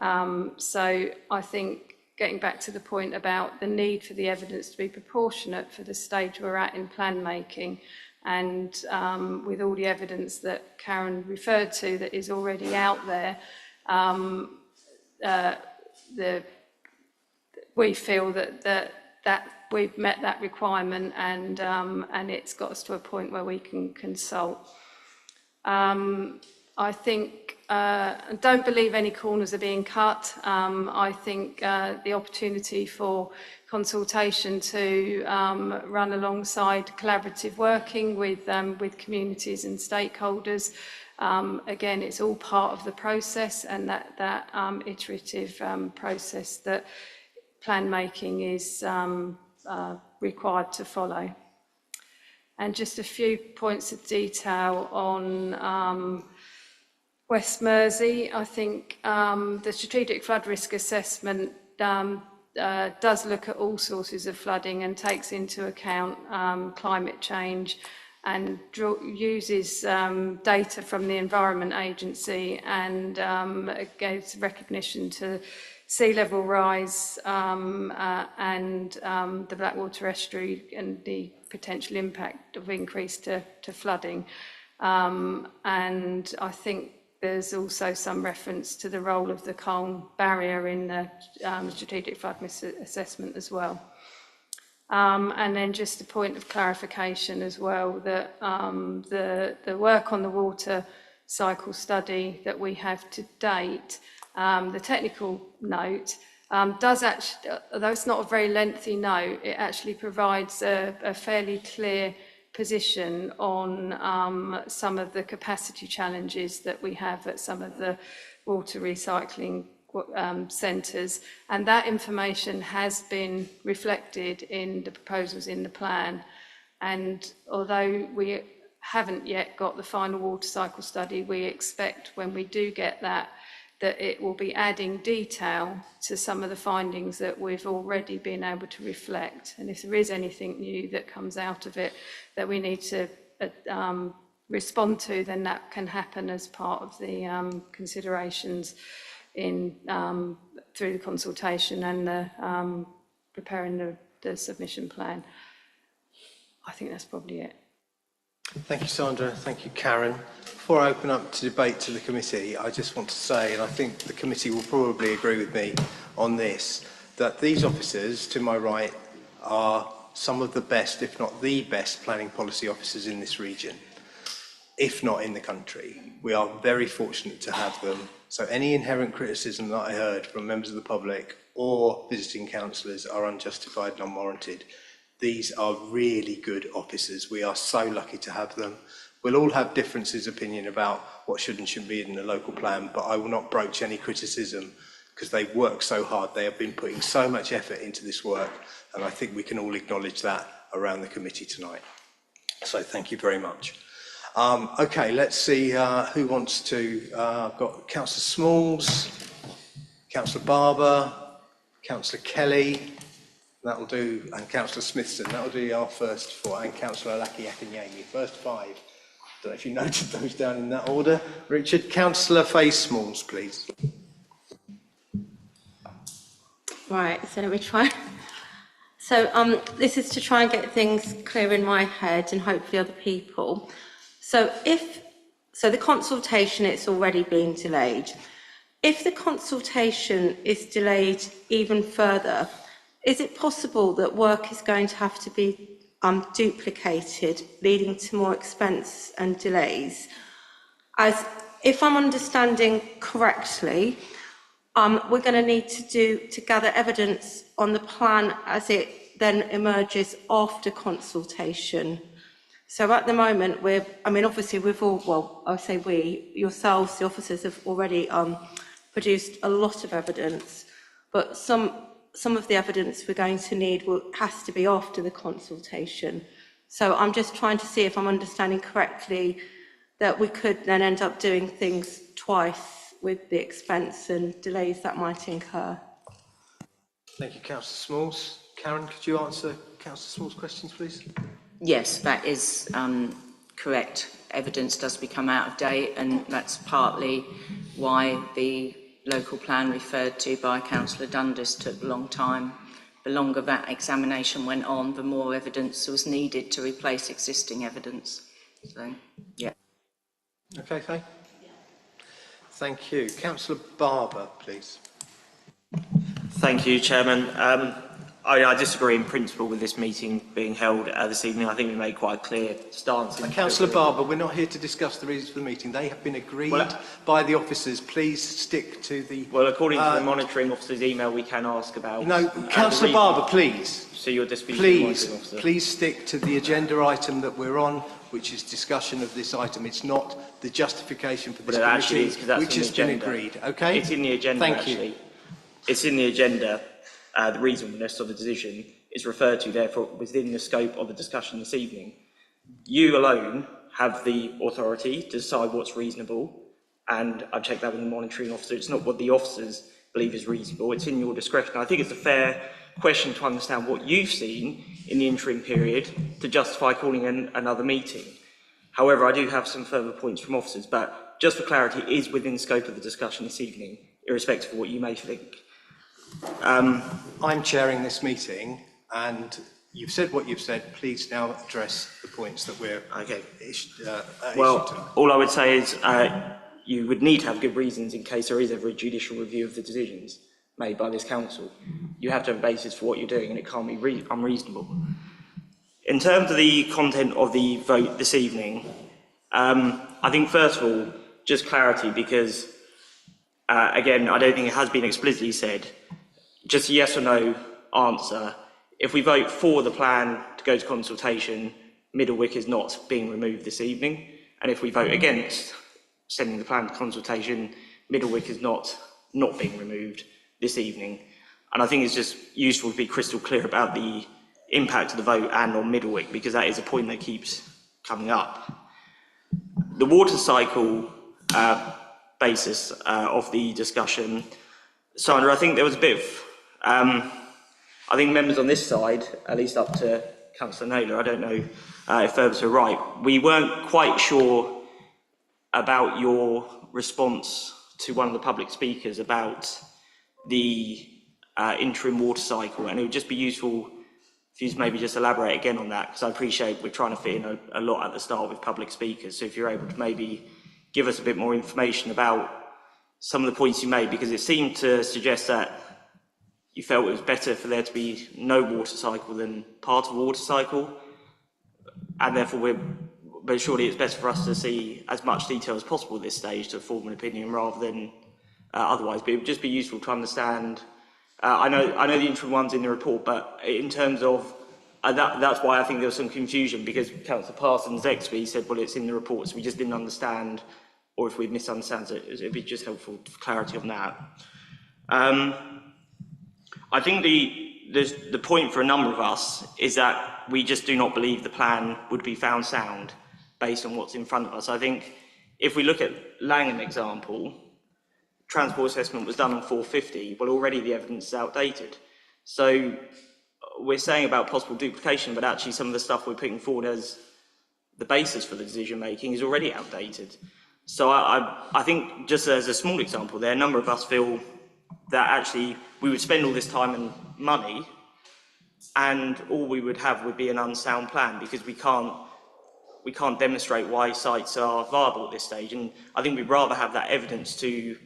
Speaker 12: So I think, getting back to the point about the need for the evidence to be proportionate for the stage we're at in plan making, and with all the evidence that Karen referred to that is already out there, we feel that we've met that requirement, and it's got us to a point where we can consult. I think, I don't believe any corners are being cut. I think the opportunity for consultation to run alongside collaborative working with communities and stakeholders, again, it's all part of the process, and that iterative process that plan making is required to follow. And just a few points of detail on West Mersey. I think the strategic flood risk assessment does look at all sources of flooding and takes into account climate change, and uses data from the Environment Agency, and gives recognition to sea level rise and the Blackwater estuary and the potential impact of increase to flooding. And I think there's also some reference to the role of the Colne barrier in the strategic flood risk assessment as well. And then just a point of clarification as well, that the work on the water cycle study that we have to date, the technical note, does actually, although it's not a very lengthy note, it actually provides a fairly clear position on some of the capacity challenges that we have at some of the water recycling centres, and that information has been reflected in the proposals in the plan. And although we haven't yet got the final water cycle study, we expect when we do get that it will be adding detail to some of the findings that we've already been able to reflect. And if there is anything new that comes out of it that we need to respond to, then that can happen as part of the considerations in through the consultation and the preparing the submission plan. I think that's probably it.
Speaker 2: Thank you, Sandra. Thank you, Karen. Before I open up to debate to the committee, I just want to say, and I think the committee will probably agree with me on this, that these officers to my right are some of the best, if not the best, planning policy officers in this region, if not in the country. We are very fortunate to have them. So any inherent criticism that I heard from members of the public or visiting councillors are unjustified and unwarranted. These are really good officers. We are so lucky to have them. We'll all have differences of opinion about what should and shouldn't be in the local plan, but I will not broach any criticism because they've worked so hard. They have been putting so much effort into this work, and I think we can all acknowledge that around the committee tonight. So thank you very much. Okay, let's see who wants to. I've got Councillor Smalls, Councillor Barber, Councillor Kelly, that'll do, and Councillor Smithson. That'll do our first four, and Councillor Laki Akinyemi. First five. Don't know if you noted those down in that order. Richard, Councillor Faye Smalls, please.
Speaker 3: Right, so let me try. So this is to try and get things clear in my head and hopefully other people. So the consultation, it's already been delayed. If the consultation is delayed even further, is it possible that work is going to have to be duplicated, leading to more expense and delays? As if I'm understanding correctly, we're going to need to gather evidence on the plan as it then emerges after consultation. So at the moment, obviously we've all, well, I say we, yourselves, the officers have already produced a lot of evidence, but some of the evidence we're going to need has to be after the consultation. So I'm just trying to see if I'm understanding correctly that we could then end up doing things twice with the expense and delays that might incur.
Speaker 2: Thank you, Councillor Smalls. Karen, could you answer Councillor Smalls' questions, please?
Speaker 16: Yes, that is correct. Evidence does become out of date, and that's partly why the local plan referred to by Councillor Dundas took a long time. The longer that examination went on, the more evidence was needed to replace existing evidence. So, yeah.
Speaker 2: Okay, thank you. Councillor Barber, please.
Speaker 7: Thank you, Chairman. I disagree in principle with this meeting being held this evening. I think we made quite a clear stance.
Speaker 2: Councillor Barber, we're not here to discuss the reasons for the meeting. They have been agreed by the officers. Please stick to the...
Speaker 7: Well, according to the monitoring officer's email, we can ask about...
Speaker 2: No, Councillor Barber, please.
Speaker 7: So you're disputing the monitoring officer?
Speaker 2: Please stick to the agenda item that we're on, which is discussion of this item. It's not the justification for this committee, which has been agreed. Okay?
Speaker 7: It's in the agenda, actually. It's in the agenda. The reasonableness of the decision is referred to, therefore, within the scope of the discussion this evening. You alone have the authority to decide what's reasonable, and I've checked that with the monitoring officer. It's not what the officers believe is reasonable. It's in your discretion. I think it's a fair question to understand what you've seen in the interim period to justify calling another meeting. However, I do have some further points from officers, but just for clarity, it is within the scope of the discussion this evening, irrespective of what you may think.
Speaker 2: I'm chairing this meeting, and you've said what you've said. Please now address the points that we're
Speaker 7: well, all I would say is you would need to have good reasons in case there is ever a judicial review of the decisions made by this council. You have to have a basis for what you're doing, and it can't be unreasonable. In terms of the content of the vote this evening, I think first of all, just clarity, because again, I don't think it has been explicitly said. Just a yes or no answer. If we vote for the plan to go to consultation, Middlewick is not being removed this evening. And if we vote against sending the plan to consultation, Middlewick is not being removed this evening. And I think it's just useful to be crystal clear about the impact of the vote and on Middlewick, because that is a point that keeps coming up. The water cycle basis of the discussion, Sandra, I think there was a bit of I think members on this side, at least up to Councillor Naylor, I don't know if others are right, we weren't quite sure about your response to one of the public speakers about the interim water cycle, and it would just be useful if you maybe just elaborate again on that, because I appreciate we're trying to fit in a lot at the start with public speakers, so if you're able to maybe give us a bit more information about some of the points you made, because it seemed to suggest that you felt it was better for there to be no water cycle than part of a water cycle, and therefore but surely it's better for us to see as much detail as possible at this stage to form an opinion rather than otherwise. But it would just be useful to understand. I know the interim one's in the report, but in terms of that's why I think there was some confusion, because Councillor Parsons XB said, well, it's in the report, so we just didn't understand, or if we'd misunderstood it, it'd be just helpful for clarity on that. I think the point for a number of us is that we just do not believe the plan would be found sound based on what's in front of us. I think if we look at Langham example, transport assessment was done on 450. Well, already the evidence is outdated. So we're saying about possible duplication, but actually some of the stuff we're putting forward as the basis for the decision making is already outdated. So I think, just as a small example there, a number of us feel that actually we would spend all this time and money and all we would have would be an unsound plan because we can't demonstrate why sites are viable at this stage. And I think we'd rather have that evidence to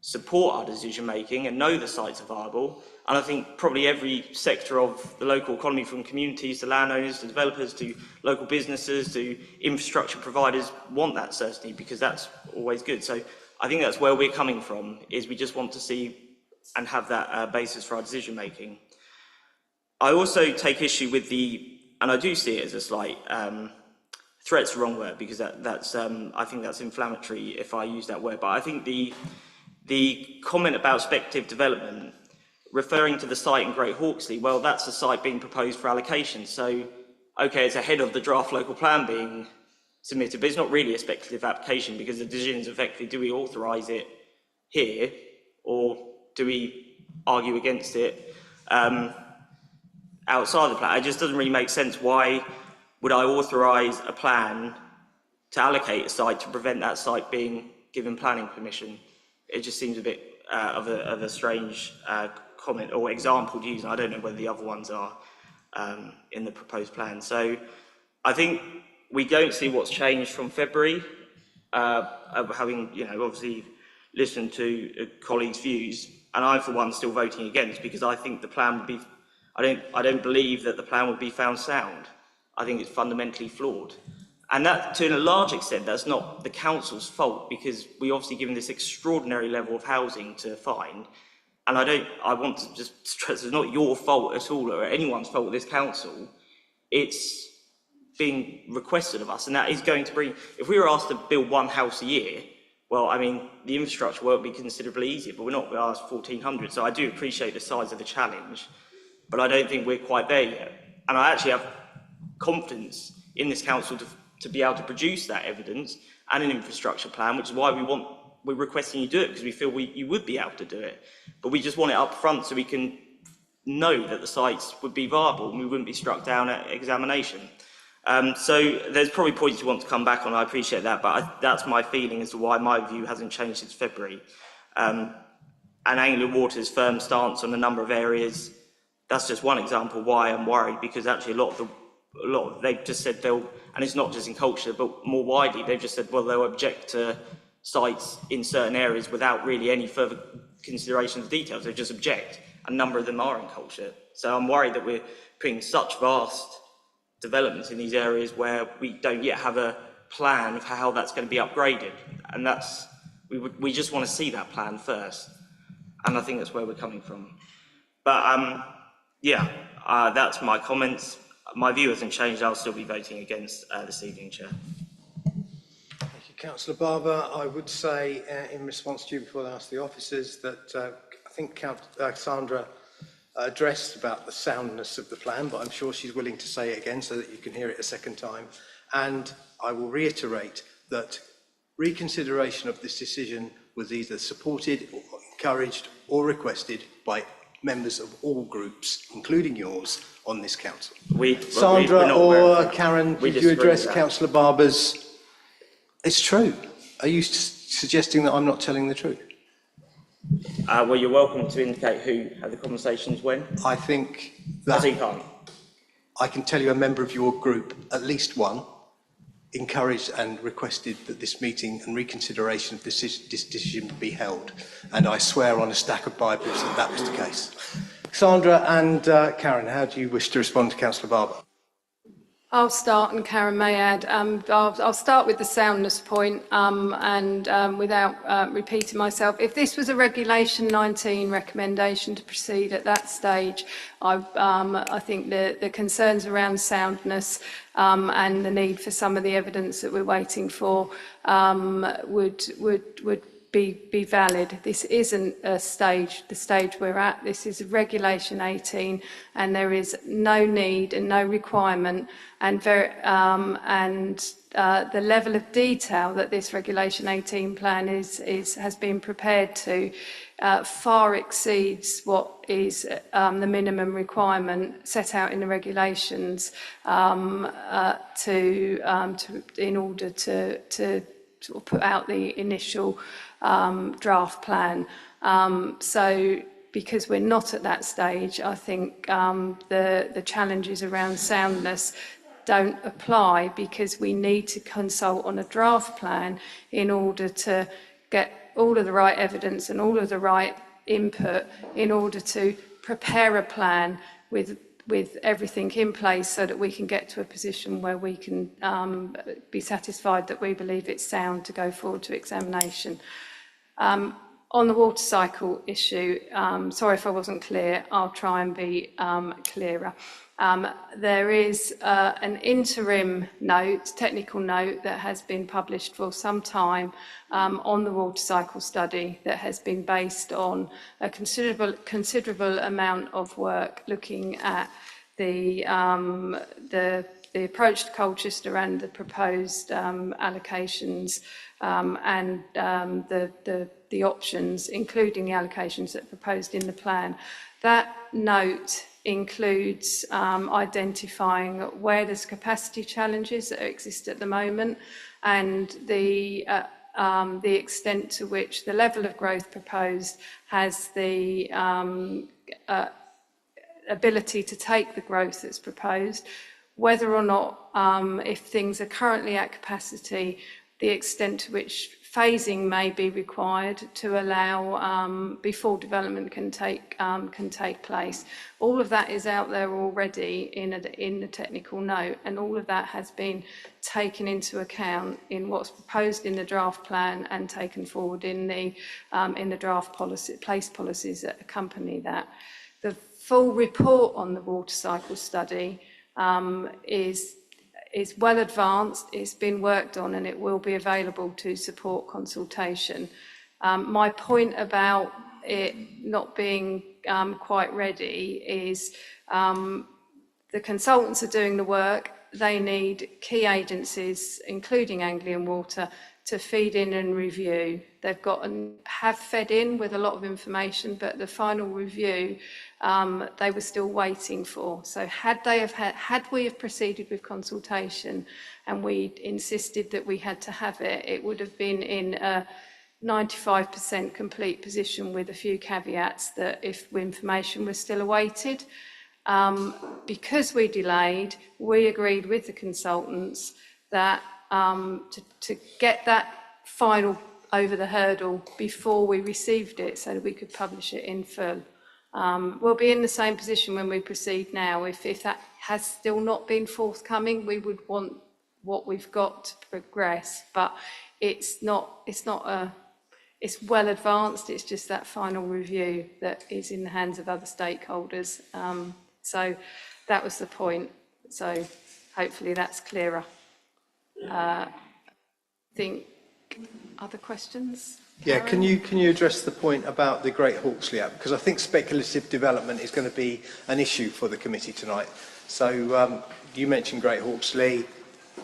Speaker 7: support our decision making and know the sites are viable. And I think probably every sector of the local economy, from communities to landowners to developers to local businesses to infrastructure providers, want that certainty because that's always good. So I think that's where we're coming from, is we just want to see and have that basis for our decision making. I also take issue with and I do see it as a slight, threat's the wrong word because that's I think that's inflammatory if I use that word, but I think the comment about speculative development, referring to the site in Great Hawksley, well, that's the site being proposed for allocation. So, okay, it's ahead of the draft local plan being submitted, but it's not really a speculative application because the decision is effectively, do we authorise it here or do we argue against it outside the plan? It just doesn't really make sense. Why would I authorise a plan to allocate a site to prevent that site being given planning permission? It just seems a bit of a strange comment or example to use. I don't know whether the other ones are in the proposed plan. So I think we don't see what's changed from February, having obviously listened to colleagues' views, and I for one still voting against because I think the plan would be. I don't believe that the plan would be found sound. I think it's fundamentally flawed. And that, to a large extent, that's not the council's fault because we obviously given this extraordinary level of housing to find. And I want to just stress it's not your fault at all or anyone's fault at this council. It's being requested of us. And that is going to bring, if we were asked to build one house a year, well, I mean, the infrastructure won't be considerably easier, but we're not, we're asked 1,400. So I do appreciate the size of the challenge, but I don't think we're quite there yet. And I actually have confidence in this council to be able to produce that evidence and an infrastructure plan, which is why we're requesting you do it, because we feel you would be able to do it. But we just want it up front so we can know that the sites would be viable and we wouldn't be struck down at examination. So there's probably points you want to come back on, I appreciate that, but that's my feeling as to why my view hasn't changed since February. And Anglia Water's firm stance on a number of areas, that's just one example why I'm worried, because actually they've just said and it's not just in culture, but more widely, they've just said, well, they'll object to sites in certain areas without really any further consideration of the details. They just object. A number of them are in culture. So I'm worried that we're putting such vast developments in these areas where we don't yet have a plan of how that's going to be upgraded. And we just want to see that plan first. And I think that's where we're coming from. But that's my comments. My view hasn't changed. I'll still be voting against this evening, Chair.
Speaker 2: Thank you, Councillor Barber. I would say, in response to you before I ask the officers, that I think Sandra addressed about the soundness of the plan, but I'm sure she's willing to say it again so that you can hear it a second time. And I will reiterate that reconsideration of this decision was either supported, or encouraged, or requested by members of all groups, including yours, on this council. Sandra or Karen, did you address Councillor Barber's? It's true. Are you suggesting that I'm not telling the truth?
Speaker 7: Well, you're welcome to indicate who had the conversations when.
Speaker 2: I think that I can tell you a member of your group, at least one, encouraged and requested that this meeting and reconsideration of this decision be held. And I swear on a stack of Bibles that that was the case. Sandra and Karen, how do you wish to respond to Councillor Barber?
Speaker 12: I'll start and Karen may add. I'll start with the soundness point and without repeating myself. If this was a Regulation 19 recommendation to proceed at that stage, I think the concerns around soundness and the need for some of the evidence that we're waiting for would be valid. This isn't the stage we're at. This is Regulation 18, and there is no need and no requirement, and the level of detail that this Regulation 18 plan has been prepared to far exceeds what is the minimum requirement set out in the regulations in order to sort of put out the initial draft plan. So because we're not at that stage, I think the challenges around soundness don't apply, because we need to consult on a draft plan in order to get all of the right evidence and all of the right input in order to prepare a plan with everything in place so that we can get to a position where we can be satisfied that we believe it's sound to go forward to examination. On the water cycle issue, sorry if I wasn't clear, I'll try and be clearer. There is an interim note, technical note, that has been published for some time on the water cycle study that has been based on a considerable amount of work looking at the approach to Colchester and the proposed allocations and the options, including the allocations that are proposed in the plan. That note includes identifying where there's capacity challenges that exist at the moment and the extent to which the level of growth proposed has the ability to take the growth that's proposed, whether or not, if things are currently at capacity, the extent to which phasing may be required to allow before development can take place. All of that is out there already in the technical note, and all of that has been taken into account in what's proposed in the draft plan and taken forward in the draft place policies that accompany that. The full report on the water cycle study is well advanced, it's been worked on, and it will be available to support consultation. My point about it not being quite ready is the consultants are doing the work. They need key agencies, including Anglian Water, to feed in and review. They've got and have fed in with a lot of information, but the final review they were still waiting for. So had we have proceeded with consultation and we insisted that we had to have it, it would have been in a 95% complete position with a few caveats that if information was still awaited. Because we delayed, we agreed with the consultants that to get that final over the hurdle before we received it so that we could publish it in full. We'll be in the same position when we proceed now. If that has still not been forthcoming, we would want what we've got to progress, but it's well advanced. It's just that final review that is in the hands of other stakeholders. So that was the point. So hopefully that's clearer. I think other questions?
Speaker 2: Yeah, can you address the point about the Great Hawksley Act? Because I think speculative development is going to be an issue for the committee tonight. So you mentioned Great Hawksley,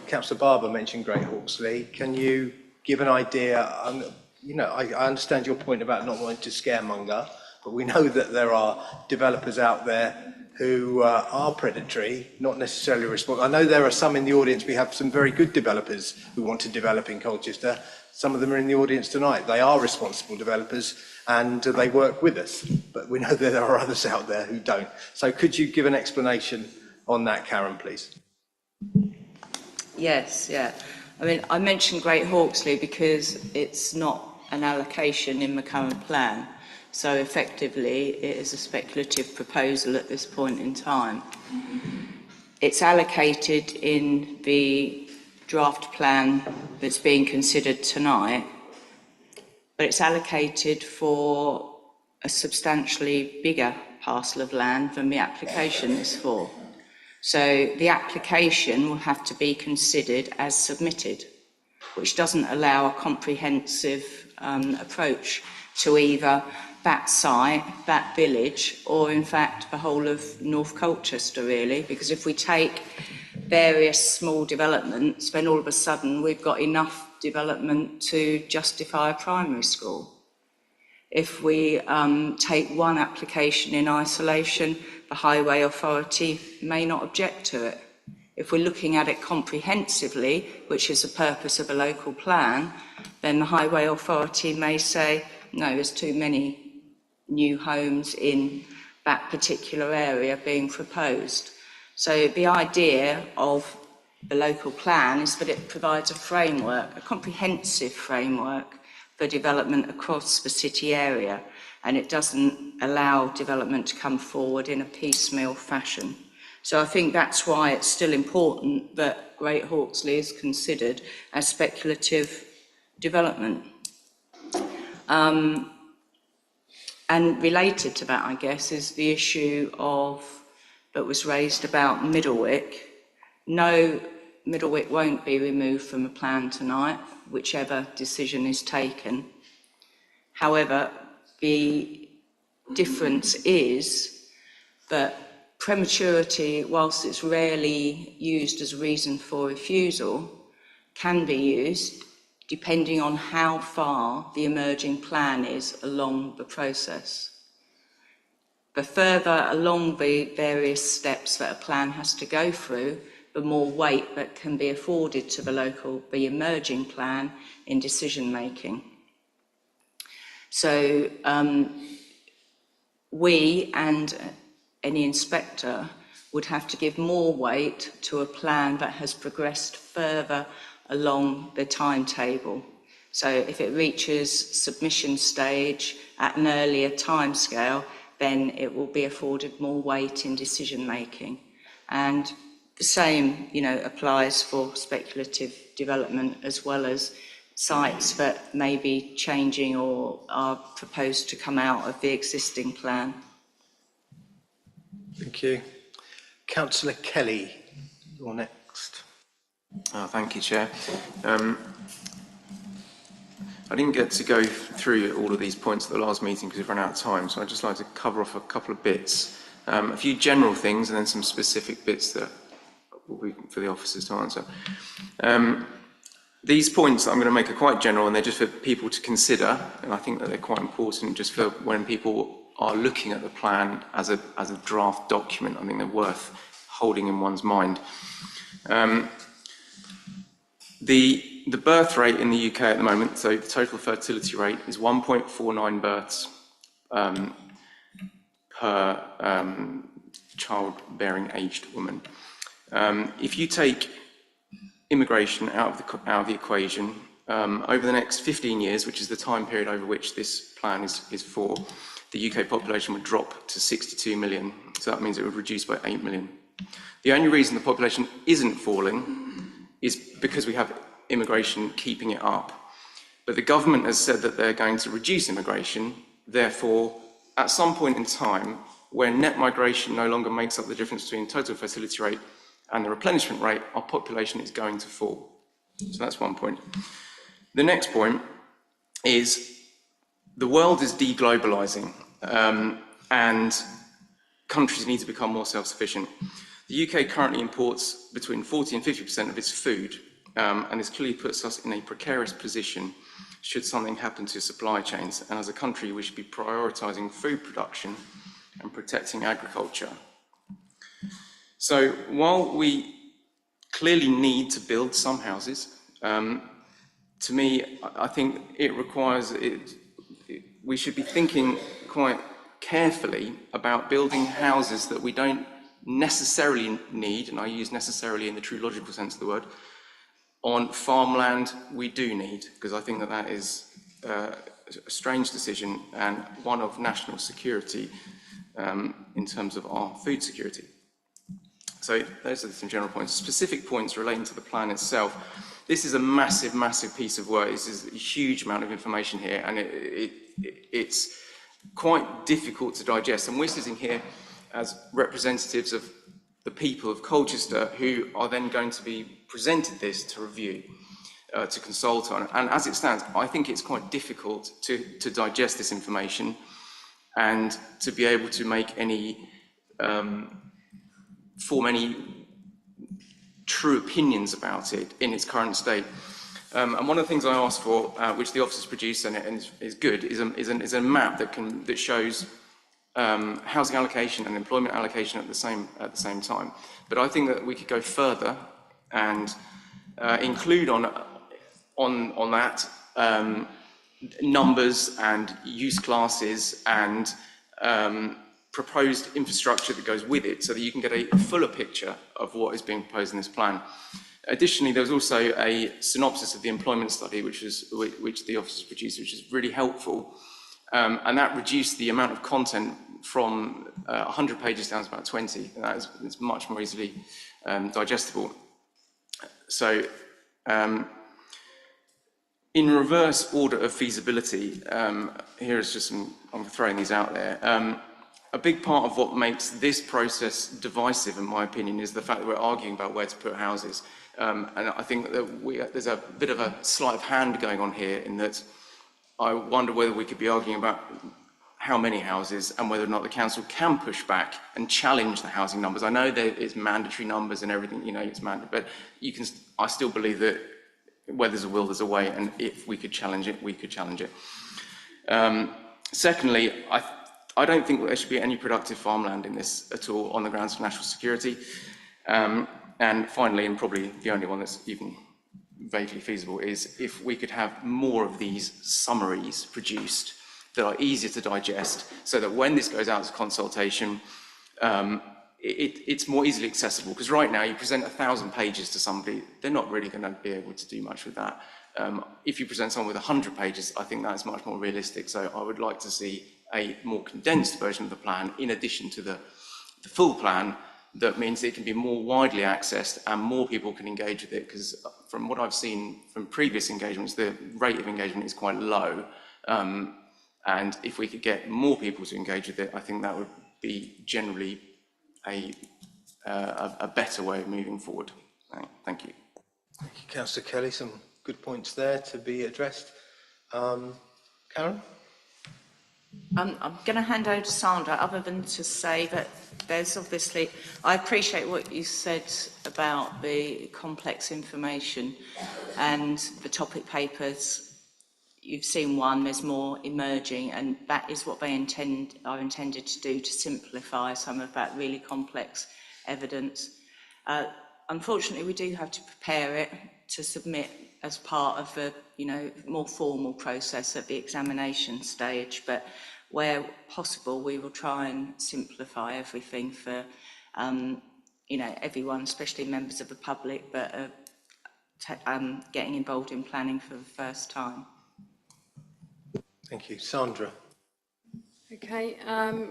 Speaker 2: Councillor Barber mentioned Great Hawksley. Can you give an idea? I understand your point about not wanting to scaremonger, but we know that there are developers out there who are predatory, not necessarily responsible. I know there are some in the audience. We have some very good developers who want to develop in Colchester. Some of them are in the audience tonight. They are responsible developers and they work with us. But we know that there are others out there who don't. So could you give an explanation on that, Karen, please?
Speaker 16: Yes, yeah. I mean, I mentioned Great Hawksley because it's not an allocation in the current plan. So effectively, it is a speculative proposal at this point in time. It's allocated in the draft plan that's being considered tonight, but it's allocated for a substantially bigger parcel of land than the application is for. So the application will have to be considered as submitted, which doesn't allow a comprehensive approach to either that site, that village, or in fact the whole of North Colchester, really, because if we take various small developments, then all of a sudden we've got enough development to justify a primary school. If we take one application in isolation, the Highway Authority may not object to it. If we're looking at it comprehensively, which is the purpose of a local plan, then the Highway Authority may say, no, there's too many new homes in that particular area being proposed. So the idea of the local plan is that it provides a framework, a comprehensive framework for development across the city area, and it doesn't allow development to come forward in a piecemeal fashion. So I think that's why it's still important that Great Hawksley is considered as speculative development. And related to that, I guess, is the issue that was raised about Middlewick. No, Middlewick won't be removed from the plan tonight, whichever decision is taken. However, the difference is that prematurity, whilst it's rarely used as a reason for refusal, can be used depending on how far the emerging plan is along the process. The further along the various steps that a plan has to go through, the more weight that can be afforded to the emerging plan in decision making. So we and any inspector would have to give more weight to a plan that has progressed further along the timetable. So if it reaches submission stage at an earlier timescale, then it will be afforded more weight in decision making. And the same, applies for speculative development as well as sites that may be changing or are proposed to come out of the existing plan.
Speaker 2: Thank you. Councillor Kelly, you're next.
Speaker 4: Thank you, Chair. I didn't get to go through all of these points at the last meeting because we've run out of time, so I'd just like to cover off a couple of bits. A few general things and then some specific bits that will be for the officers to answer. These points that I'm going to make are quite general and they're just for people to consider, and I think that they're quite important just for when people are looking at the plan as a draft document. I think they're worth holding in one's mind. The birth rate in the UK at the moment, so the total fertility rate is 1.49 births per childbearing aged woman. If you take immigration out of the equation, over the next 15 years, which is the time period over which this plan is for, the UK population would drop to 62 million. So that means it would reduce by 8 million. The only reason the population isn't falling is because we have immigration keeping it up. But the government has said that they're going to reduce immigration. Therefore, at some point in time, when net migration no longer makes up the difference between total fertility rate and the replenishment rate, our population is going to fall. So that's one point. The next point is the world is deglobalizing and countries need to become more self-sufficient. The UK currently imports between 40 and 50% of its food, and this clearly puts us in a precarious position should something happen to supply chains. And as a country, we should be prioritising food production and protecting agriculture. So while we clearly need to build some houses, to me, I think it requires, we should be thinking quite carefully about building houses that we don't necessarily need, and I use necessarily in the true logical sense of the word, on farmland we do need, because I think that that is a strange decision and one of national security in terms of our food security. So those are some general points. Specific points relating to the plan itself. This is a massive, massive piece of work. This is a huge amount of information here, and it's quite difficult to digest. And we're sitting here as representatives of the people of Colchester who are then going to be presented this to review, to consult on. And as it stands, I think it's quite difficult to digest this information and to be able to make any, form any true opinions about it in its current state. And one of the things I asked for, which the officers produced and is good, is a map that shows housing allocation and employment allocation at the same time. But I think that we could go further and include on that numbers and use classes and proposed infrastructure that goes with it so that you can get a fuller picture of what is being proposed in this plan. Additionally, there was also a synopsis of the employment study which the officers produced, which is really helpful, and that reduced the amount of content from 100 pages down to about 20, and that is much more easily digestible. So, in reverse order of feasibility, here is just some, I'm throwing these out there. A big part of what makes this process divisive, in my opinion, is the fact that we're arguing about where to put houses. And I think that there's a bit of a sleight of hand going on here, in that I wonder whether we could be arguing about how many houses and whether or not the council can push back and challenge the housing numbers. I know that it's mandatory numbers and everything, you know, it's mandatory, but I still believe that where there's a will, there's a way, and if we could challenge it, we could challenge it. Secondly, I don't think there should be any productive farmland in this at all on the grounds of national security. And finally, and probably the only one that's even vaguely feasible, is if we could have more of these summaries produced that are easier to digest, so that when this goes out to consultation, it's more easily accessible. Because right now, you present 1,000 pages to somebody, they're not really going to be able to do much with that. If you present someone with 100 pages, I think that's much more realistic. So I would like to see a more condensed version of the plan, in addition to the full plan, that means it can be more widely accessed and more people can engage with it. Because from what I've seen from previous engagements, the rate of engagement is quite low. And if we could get more people to engage with it, I think that would be generally a better way of moving forward. Thank you.
Speaker 2: Thank you, Councillor Kelly. Some good points there to be addressed. Karen?
Speaker 16: I'm going to hand over to Sandra, other than to say that there's obviously, I appreciate what you said about the complex information and the topic papers. You've seen one, there's more emerging, and that is what they are intended to do, to simplify some of that really complex evidence. Unfortunately, we do have to prepare it to submit as part of the, more formal process at the examination stage, but where possible, we will try and simplify everything for, everyone, especially members of the public, but getting involved in planning for the first time.
Speaker 2: Thank you. Sandra?
Speaker 12: Okay,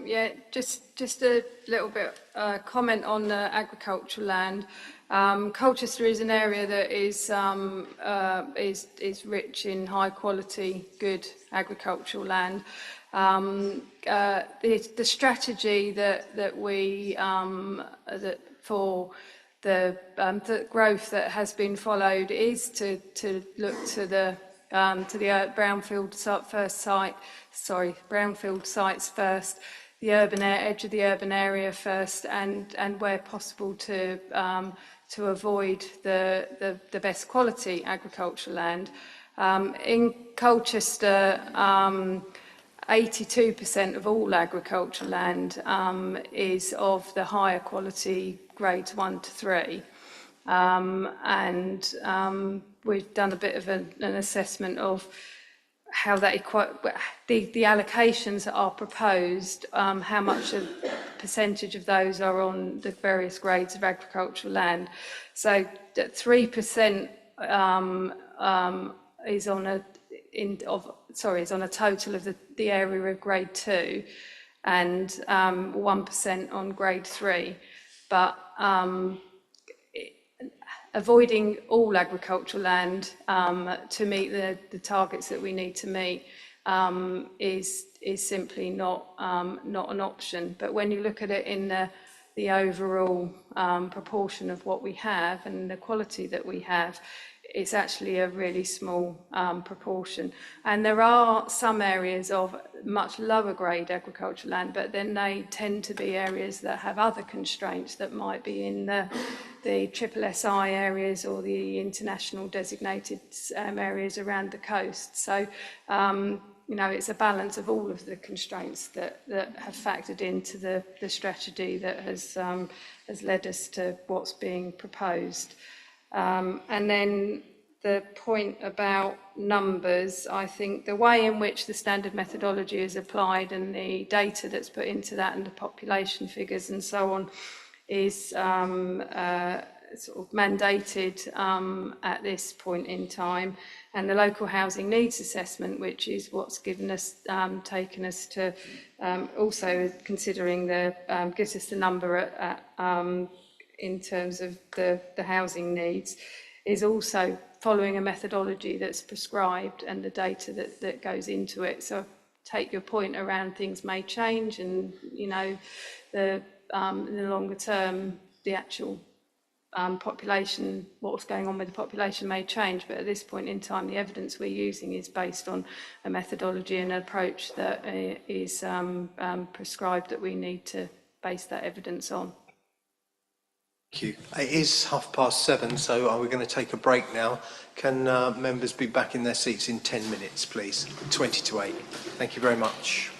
Speaker 12: yeah, just a little bit comment on the agricultural land. Colchester is an area that is rich in high quality, good agricultural land. The strategy that we for the growth that has been followed is to look to the brownfield sites first, the edge of the urban area first, and where possible to avoid the best quality agricultural land. In Colchester, 82% of all agricultural land is of the higher quality grades 1 to 3. We've done a bit of an assessment of how that the allocations that are proposed, how much of percentage of those are on the various grades of agricultural land. So that 3% is on a total of the area of grade 2, and 1% on grade 3. But avoiding all agricultural land to meet the targets that we need to meet is simply not an option. But when you look at it in the overall proportion of what we have and the quality that we have, it's actually a really small proportion. And there are some areas of much lower grade agricultural land, but then they tend to be areas that have other constraints that might be in the SSSI areas or the international designated areas around the coast. So, it's a balance of all of the constraints that have factored into the strategy that has led us to what's being proposed. And then the point about numbers, I think the way in which the standard methodology is applied and the data that's put into that and the population figures and so on is sort of mandated at this point in time. And the local housing needs assessment, which is what's given us, taken us to also considering the, gives us the number in terms of the housing needs, is also following a methodology that's prescribed and the data that goes into it. So take your point around things may change and, you know, in the longer term, the actual population, what's going on with the population may change, but at this point in time, the evidence we're using is based on a methodology and an approach that is prescribed that we need to base that evidence on.
Speaker 2: Thank you. It is 7:30, so are we going to take a break now? Can members be back in their seats in 10 minutes, please? 20 to 8. Thank you very much.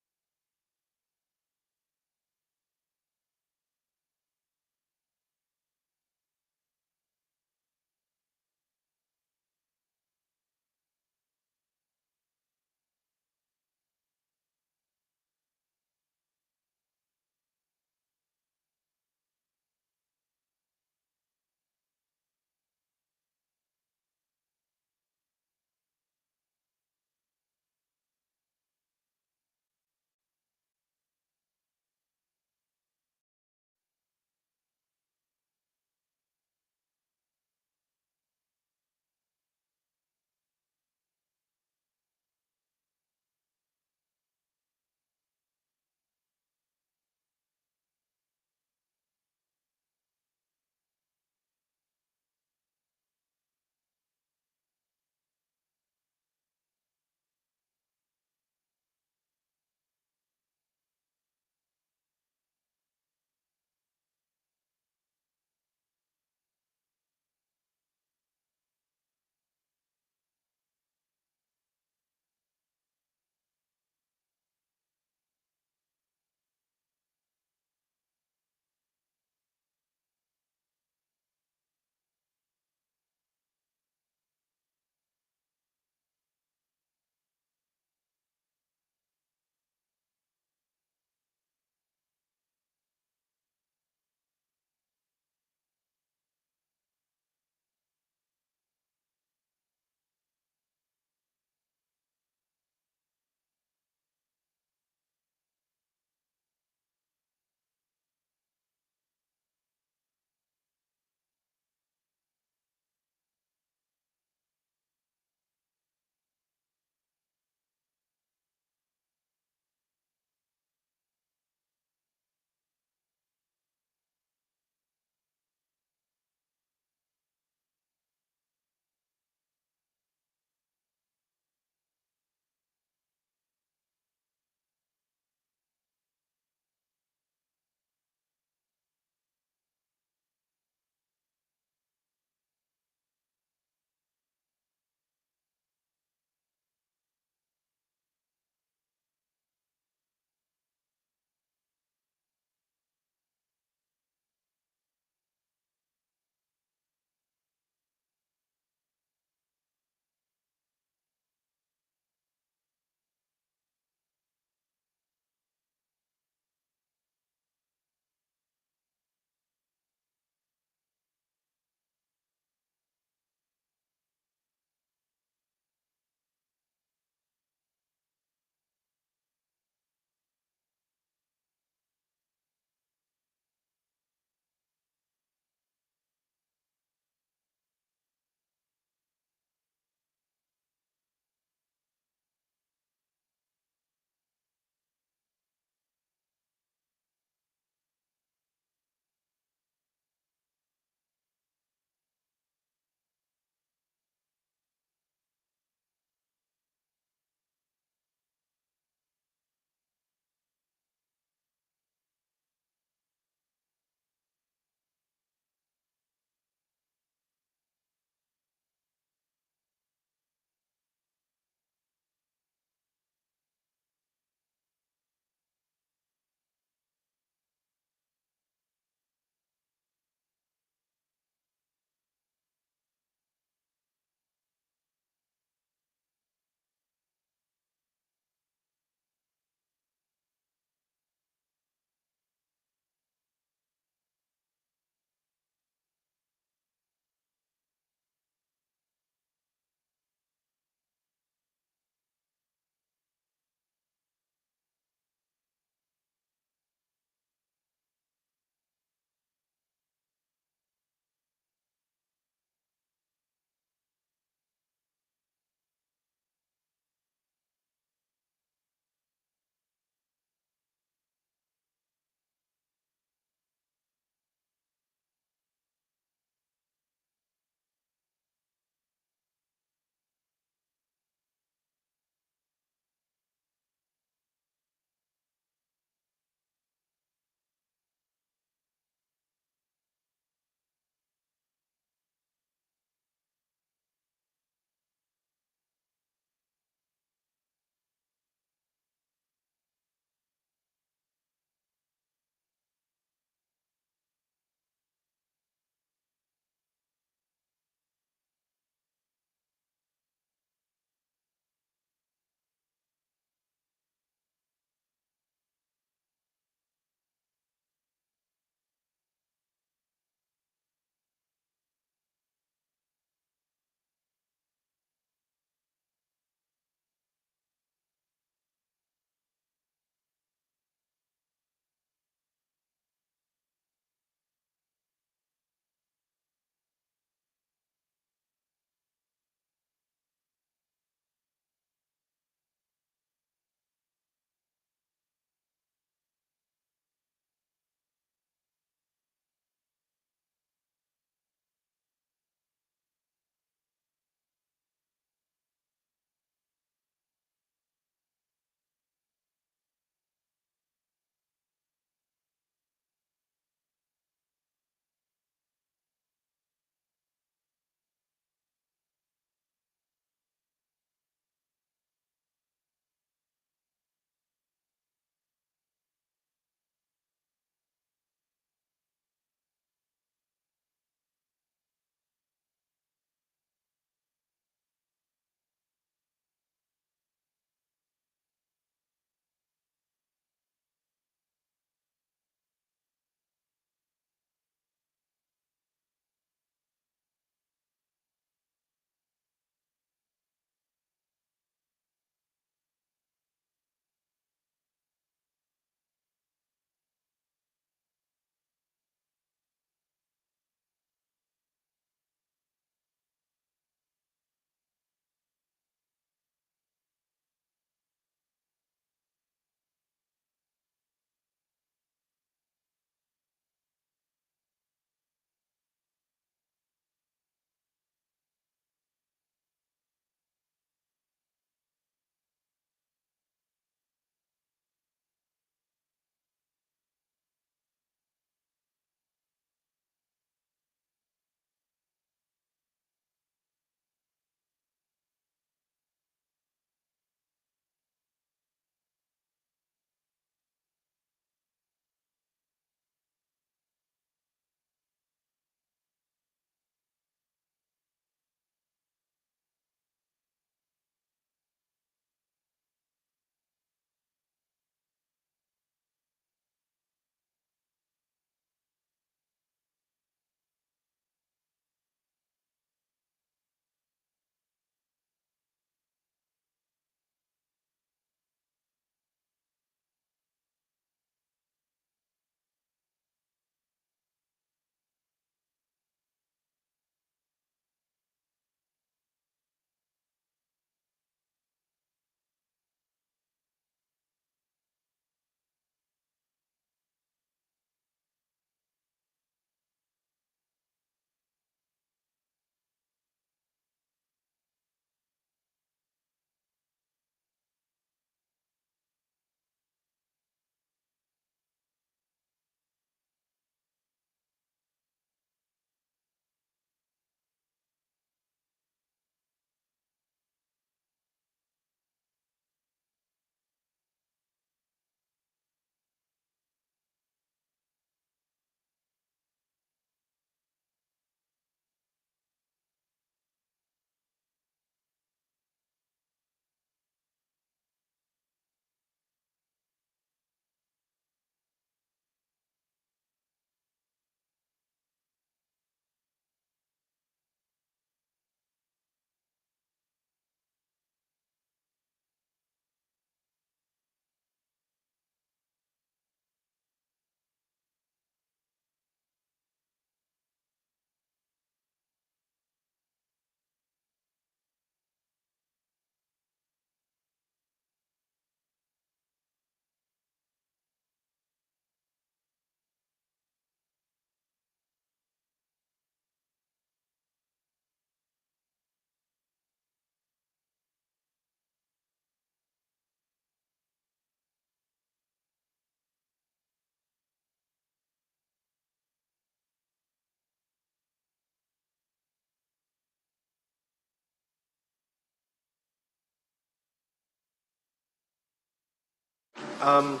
Speaker 2: I'm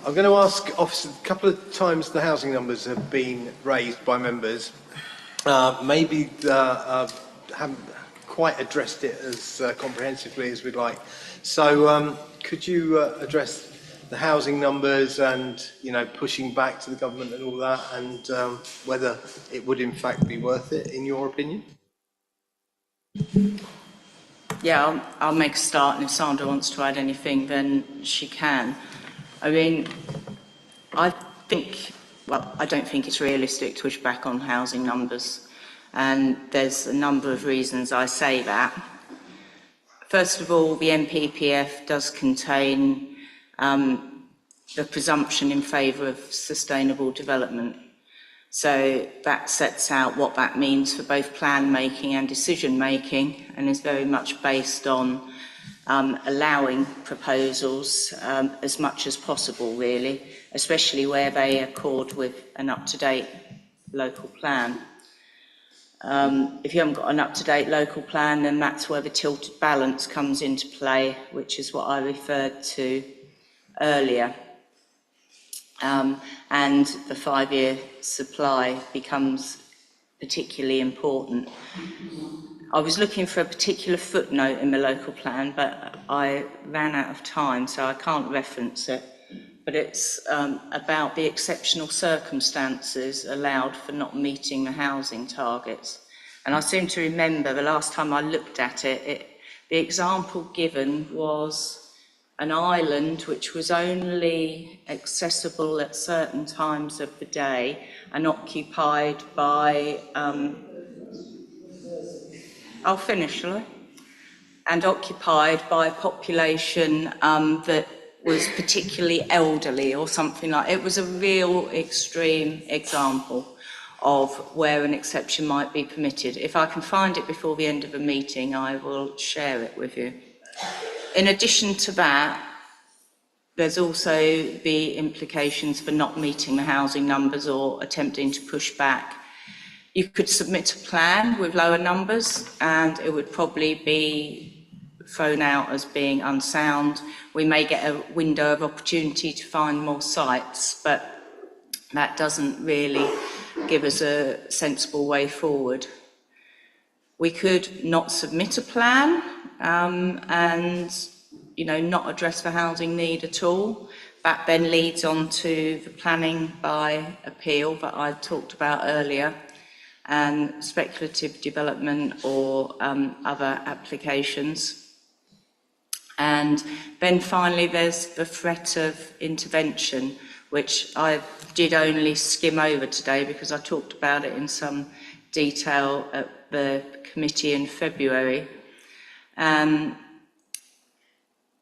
Speaker 2: going to ask officers, a couple of times the housing numbers have been raised by members. Maybe haven't quite addressed it as comprehensively as we'd like. So could you address the housing numbers and, you know, pushing back to the government and all that, and whether it would in fact be worth it, in your opinion?
Speaker 16: Yeah, I'll make a start, and if Sandra wants to add anything, then she can. I mean, I don't think it's realistic to push back on housing numbers, and there's a number of reasons I say that. First of all, the NPPF does contain the presumption in favour of sustainable development. So that sets out what that means for both plan making and decision making, and is very much based on allowing proposals as much as possible, really, especially where they accord with an up-to-date local plan. If you haven't got an up-to-date local plan, then that's where the tilted balance comes into play, which is what I referred to earlier. And the 5-year supply becomes particularly important. I was looking for a particular footnote in the local plan, but I ran out of time, so I can't reference it. But it's about the exceptional circumstances allowed for not meeting the housing targets. And I seem to remember the last time I looked at it, the example given was an island which was only accessible at certain times of the day and occupied by, I'll finish, shall I? And occupied by a population that was particularly elderly or something like. It was a real extreme example of where an exception might be permitted. If I can find it before the end of the meeting, I will share it with you. In addition to that, there's also the implications for not meeting the housing numbers or attempting to push back. You could submit a plan with lower numbers and it would probably be thrown out as being unsound. We may get a window of opportunity to find more sites, but that doesn't really give us a sensible way forward. We could not submit a plan and not address the housing need at all. That then leads on to the planning by appeal that I talked about earlier, and speculative development or other applications. And then finally there's the threat of intervention, which I did only skim over today because I talked about it in some detail at the committee in February.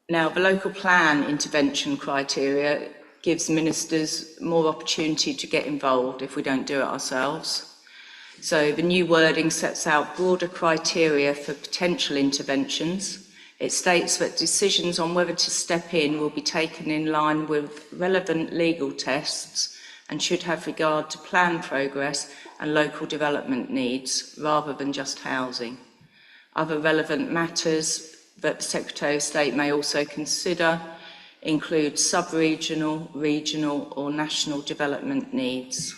Speaker 16: Now, the local plan intervention criteria gives ministers more opportunity to get involved if we don't do it ourselves. So the new wording sets out broader criteria for potential interventions. It states that decisions on whether to step in will be taken in line with relevant legal tests and should have regard to plan progress and local development needs, rather than just housing. Other relevant matters that the Secretary of State may also consider include sub-regional, regional or national development needs.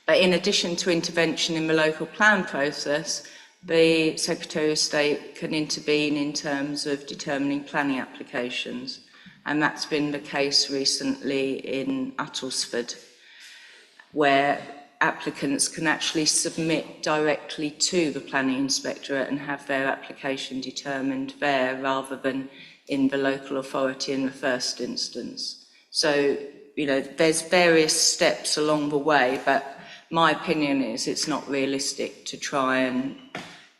Speaker 16: But in addition to intervention in the local plan process, the Secretary of State can intervene in terms of determining planning applications, and that's been the case recently in Uttlesford, where applicants can actually submit directly to the planning inspectorate and have their application determined there rather than in the local authority in the first instance. So, there's various steps along the way, but my opinion is it's not realistic to try and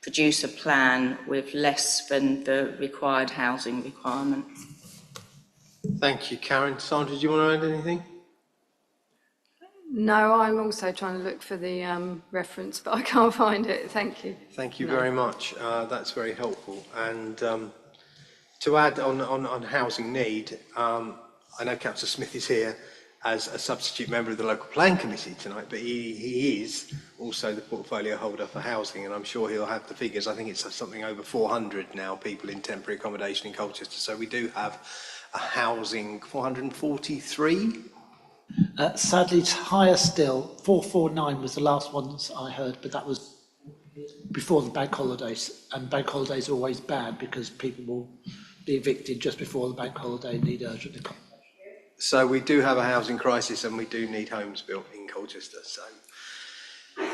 Speaker 16: produce a plan with less than the required housing requirement.
Speaker 2: Thank you, Karen. Sandra, do you want to add anything?
Speaker 12: No, I'm also trying to look for the reference, but I can't find it. Thank you.
Speaker 2: Thank you very much. That's very helpful. And to add on housing need, I know Councillor Smith is here as a substitute member of the local plan committee tonight, but he is also the portfolio holder for housing, and I'm sure he'll have the figures. I think it's something over 400 now people in temporary accommodation in Colchester. So we do have housing, 443?
Speaker 5: Sadly, it's higher still. 449 was the last ones I heard, but that was before the bank holidays. And bank holidays are always bad because people will be evicted just before the bank holiday and need urgent accommodation.
Speaker 2: So we do have a housing crisis and we do need homes built in Colchester. So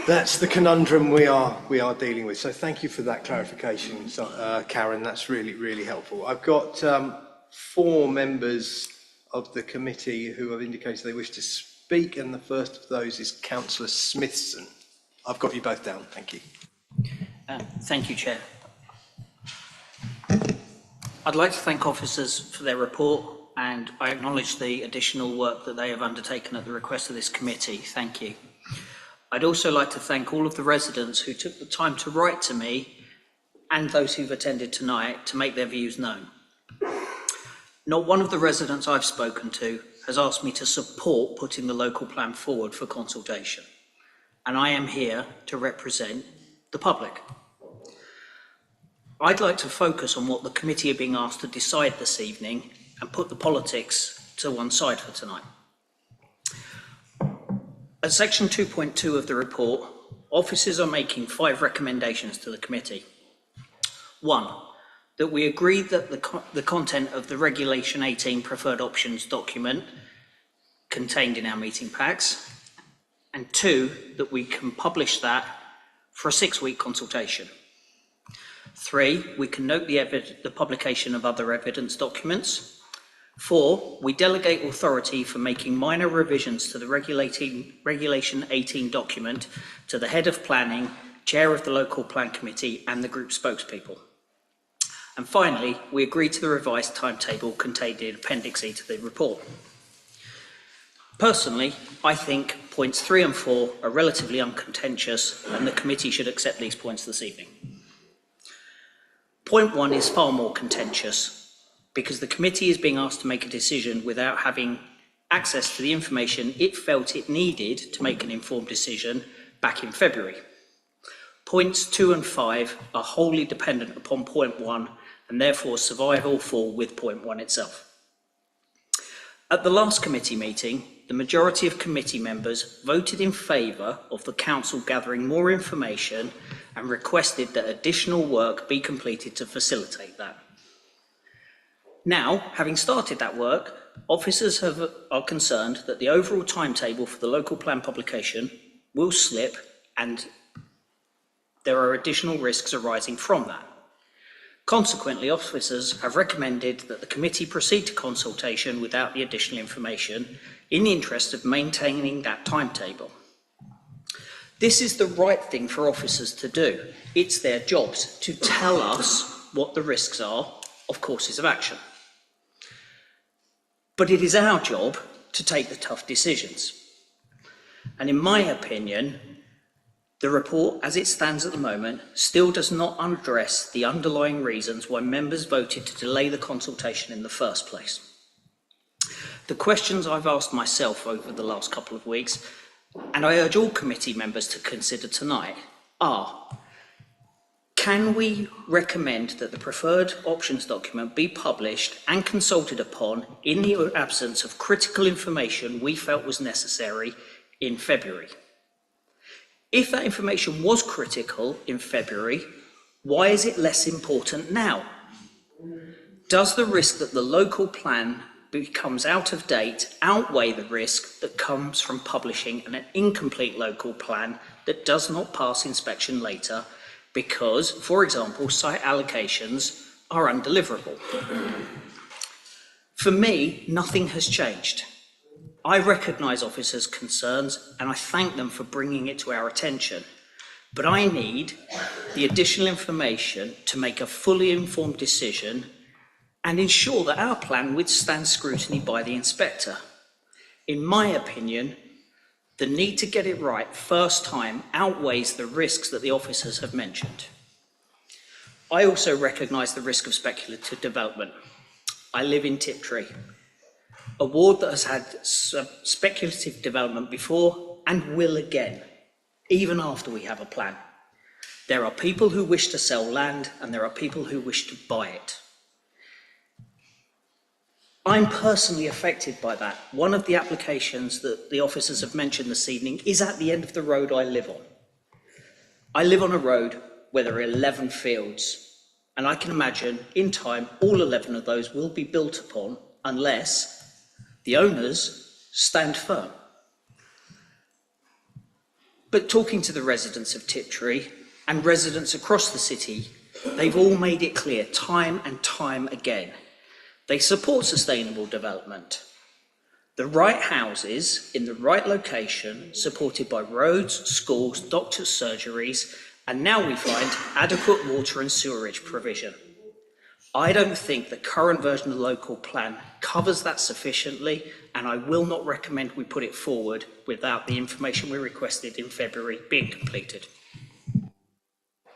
Speaker 2: that's the conundrum we are dealing with. So thank you for that clarification, Karen. That's really, really helpful. I've got 4 members of the committee who have indicated they wish to speak, and the first of those is Councillor Smithson. I've got you both down. Thank you.
Speaker 9: Thank you, Chair. I'd like to thank officers for their report, and I acknowledge the additional work that they have undertaken at the request of this committee. Thank you. I'd also like to thank all of the residents who took the time to write to me and those who've attended tonight to make their views known. Not one of the residents I've spoken to has asked me to support putting the local plan forward for consultation, and I am here to represent the public. I'd like to focus on what the committee are being asked to decide this evening and put the politics to one side for tonight. At section 2.2 of the report, officers are making 5 recommendations to the committee. 1, that we agree that the content of the Regulation 18 Preferred Options document contained in our meeting packs, and 2, that we can publish that for a 6-week consultation. 3, we can note the publication of other evidence documents. 4, we delegate authority for making minor revisions to the Regulation 18 document to the Head of Planning, Chair of the Local Plan Committee, and the group spokespeople. And finally, we agree to the revised timetable contained in Appendix E to the report. Personally, I think points 3 and 4 are relatively uncontentious, and the committee should accept these points this evening. Point 1 is far more contentious because the committee is being asked to make a decision without having access to the information it felt it needed to make an informed decision back in February. Points 2 and 5 are wholly dependent upon point 1 and therefore survive or fall with point 1 itself. At the last committee meeting, the majority of committee members voted in favour of the council gathering more information and requested that additional work be completed to facilitate that. Now, having started that work, officers are concerned that the overall timetable for the local plan publication will slip and there are additional risks arising from that. Consequently, officers have recommended that the committee proceed to consultation without the additional information in the interest of maintaining that timetable. This is the right thing for officers to do. It's their jobs to tell us what the risks are of courses of action. But it is our job to take the tough decisions. And in my opinion, the report, as it stands at the moment, still does not address the underlying reasons why members voted to delay the consultation in the first place. The questions I've asked myself over the last couple of weeks, and I urge all committee members to consider tonight, are: can we recommend that the preferred options document be published and consulted upon in the absence of critical information we felt was necessary in February? If that information was critical in February, why is it less important now? Does the risk that the local plan becomes out of date outweigh the risk that comes from publishing an incomplete local plan that does not pass inspection later because, for example, site allocations are undeliverable? For me, nothing has changed. I recognise officers' concerns and I thank them for bringing it to our attention, but I need the additional information to make a fully informed decision and ensure that our plan withstands scrutiny by the inspector. In my opinion, the need to get it right first time outweighs the risks that the officers have mentioned. I also recognise the risk of speculative development. I live in Tiptree, a ward that has had speculative development before and will again, even after we have a plan. There are people who wish to sell land and there are people who wish to buy it. I'm personally affected by that. One of the applications that the officers have mentioned this evening is at the end of the road I live on. I live on a road where there are 11 fields, and I can imagine in time all 11 of those will be built upon unless the owners stand firm. But talking to the residents of Tiptree and residents across the city, they've all made it clear time and time again. They support sustainable development. The right houses in the right location, supported by roads, schools, doctors' surgeries, and now we find adequate water and sewerage provision. I don't think the current version of the local plan covers that sufficiently, and I will not recommend we put it forward without the information we requested in February being completed.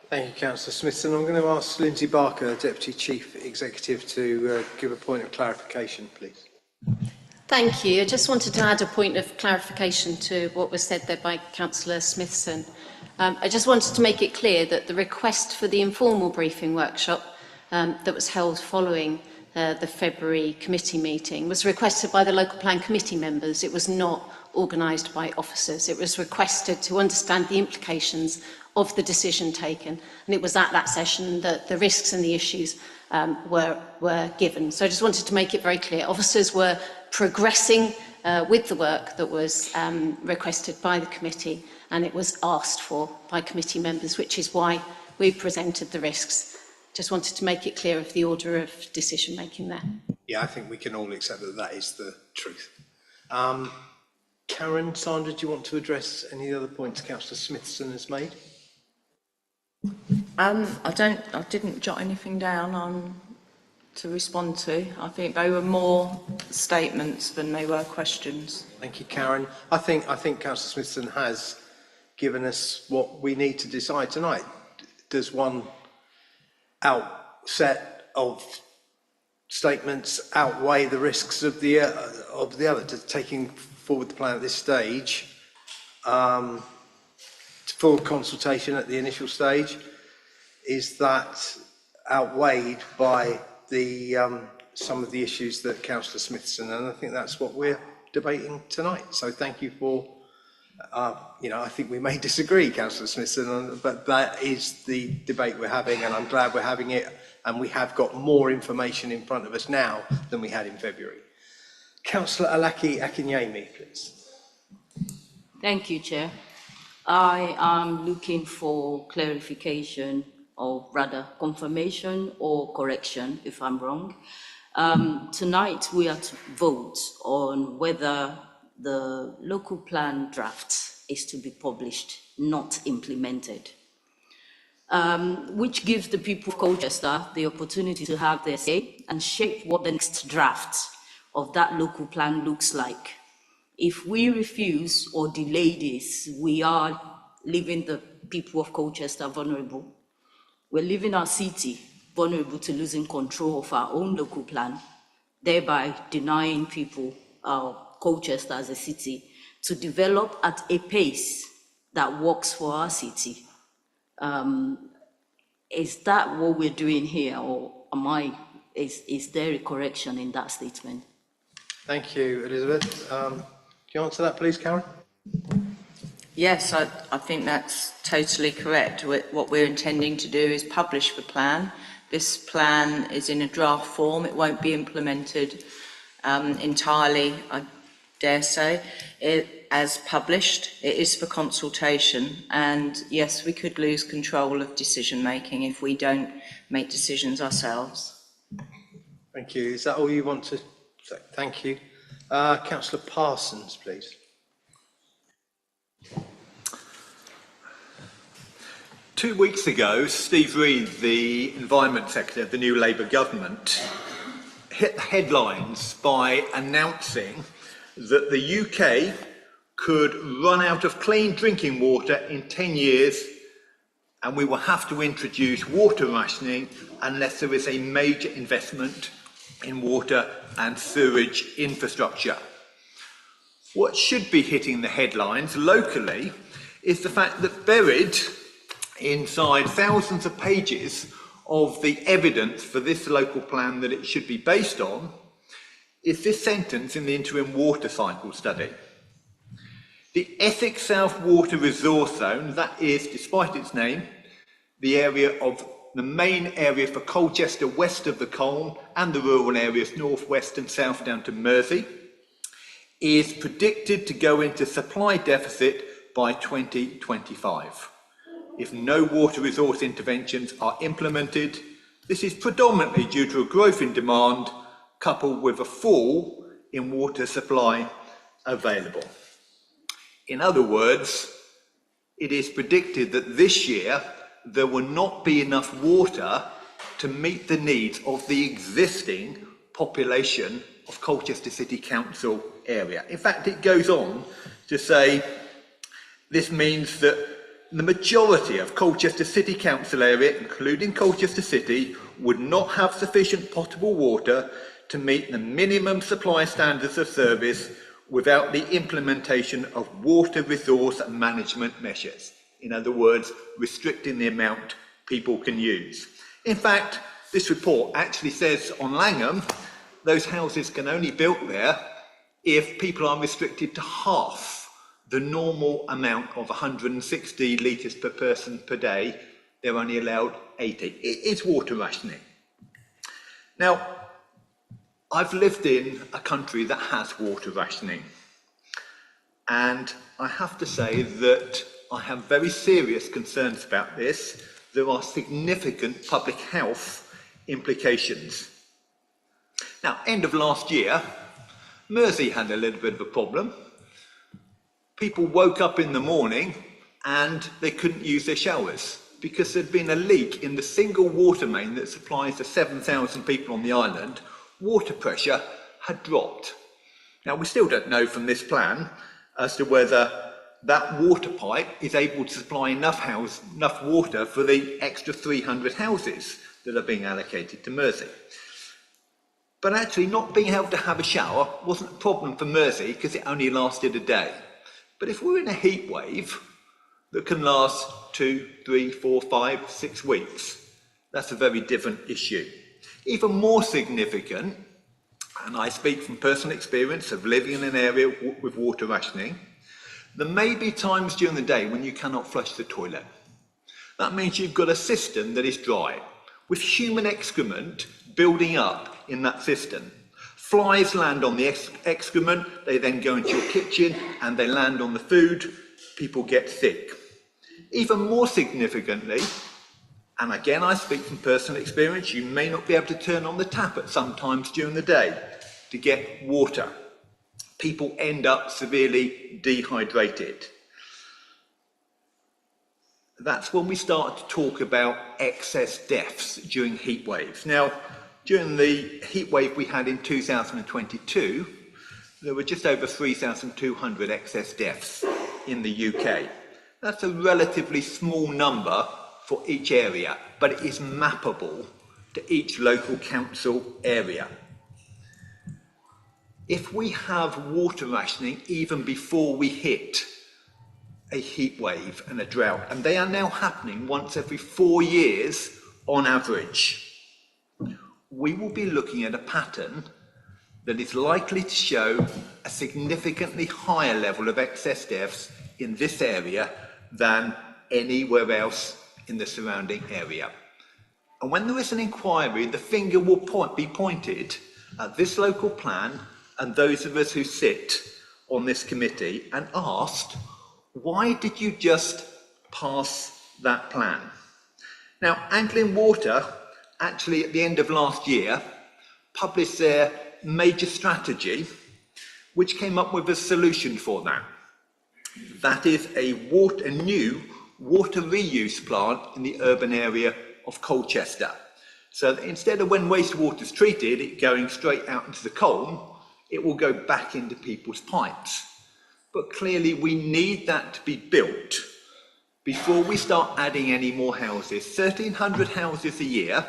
Speaker 2: Thank you, Councillor Smithson. I'm going to ask Lindsay Barker, Deputy Chief Executive, to give a point of clarification, please.
Speaker 6: Thank you. I just wanted to add a point of clarification to what was said there by Councillor Smithson. I just wanted to make it clear that the request for the informal briefing workshop that was held following the February committee meeting was requested by the local plan committee members. It was not organised by officers. It was requested to understand the implications of the decision taken, and it was at that session that the risks and the issues were given. So I just wanted to make it very clear. Officers were progressing with the work that was requested by the committee, and it was asked for by committee members, which is why we presented the risks. Just wanted to make it clear of the order of decision making there.
Speaker 2: Yeah, I think we can all accept that that is the truth. Karen, Sandra, do you want to address any other points Councillor Smithson has made?
Speaker 16: I didn't jot anything down to respond to. I think they were more statements than they were questions.
Speaker 2: Thank you, Karen. I think Councillor Smithson has given us what we need to decide tonight. Does one outset of statements outweigh the risks of the other? Taking forward the plan at this stage, full consultation at the initial stage, is that outweighed by the some of the issues that Councillor Smithson, and I think that's what we're debating tonight. So thank you for, I think we may disagree, Councillor Smithson, but that is the debate we're having, and I'm glad we're having it, and we have got more information in front of us now than we had in February. Councillor Alaki Akinyemi, please.
Speaker 22: Thank you, Chair. I am looking for clarification, or rather confirmation or correction if I'm wrong. Tonight we are to vote on whether the local plan draft is to be published, not implemented, which gives the people of Colchester the opportunity to have their say and shape what the next draft of that local plan looks like. If we refuse or delay this, we are leaving the people of Colchester vulnerable. We're leaving our city vulnerable to losing control of our own local plan, thereby denying people, Colchester as a city, to develop at a pace that works for our city. Is that what we're doing here, or is there a correction in that statement?
Speaker 2: Thank you, Elizabeth. Can you answer that, please, Karen?
Speaker 16: Yes, I think that's totally correct. What we're intending to do is publish the plan. This plan is in a draft form. It won't be implemented entirely, I dare say, as published. It is for consultation, and yes, we could lose control of decision making if we don't make decisions ourselves.
Speaker 2: Thank you. Is that all you want to say? Thank you. Councillor Parsons, please.
Speaker 8: Two weeks ago, Steve Reed, the Environment Secretary of the new Labour government, hit the headlines by announcing that the UK could run out of clean drinking water in 10 years, and we will have to introduce water rationing unless there is a major investment in water and sewage infrastructure. What should be hitting the headlines locally is the fact that buried inside thousands of pages of the evidence for this local plan that it should be based on is this sentence in the interim water cycle study. The Essex South Water Resource Zone, that is, despite its name, the main area for Colchester west of the Colne and the rural areas north, west and south down to Mersey, is predicted to go into supply deficit by 2025. If no water resource interventions are implemented, this is predominantly due to a growth in demand coupled with a fall in water supply available. In other words, it is predicted that this year there will not be enough water to meet the needs of the existing population of Colchester City Council area. In fact, it goes on to say this means that the majority of Colchester City Council area, including Colchester City, would not have sufficient potable water to meet the minimum supply standards of service without the implementation of water resource management measures. In other words, restricting the amount people can use. In fact, this report actually says on Langham, those houses can only be built there if people are restricted to half the normal amount of 160 litres per person per day. They're only allowed 80. It is water rationing. Now, I've lived in a country that has water rationing, and I have to say that I have very serious concerns about this. There are significant public health implications. Now, end of last year, Mersey had a little bit of a problem. People woke up in the morning and they couldn't use their showers because there'd been a leak in the single water main that supplies the 7,000 people on the island. Water pressure had dropped. Now, we still don't know from this plan as to whether that water pipe is able to supply enough water for the extra 300 houses that are being allocated to Mersey. But actually, not being able to have a shower wasn't a problem for Mersey because it only lasted a day. But if we're in a heat wave that can last 2, 3, 4, 5, 6 weeks, that's a very different issue. Even more significant, and I speak from personal experience of living in an area with water rationing, there may be times during the day when you cannot flush the toilet. That means you've got a cistern that is dry, with human excrement building up in that cistern. Flies land on the excrement, they then go into your kitchen and they land on the food, people get sick. Even more significantly, and again I speak from personal experience, you may not be able to turn on the tap at some times during the day to get water. People end up severely dehydrated. That's when we start to talk about excess deaths during heat waves. Now, during the heat wave we had in 2022, there were just over 3,200 excess deaths in the UK. That's a relatively small number for each area, but it is mappable to each local council area. If we have water rationing even before we hit a heat wave and a drought, and they are now happening once every 4 years on average, we will be looking at a pattern that is likely to show a significantly higher level of excess deaths in this area than anywhere else in the surrounding area. And when there is an inquiry, the finger will be pointed at this local plan and those of us who sit on this committee and asked, why did you just pass that plan? Now, Anglian Water, actually at the end of last year, published their major strategy, which came up with a solution for that. That is a new water reuse plant in the urban area of Colchester. So that instead of when wastewater is treated, it going straight out into the Colne, it will go back into people's pipes. But clearly we need that to be built before we start adding any more houses. 1,300 houses a year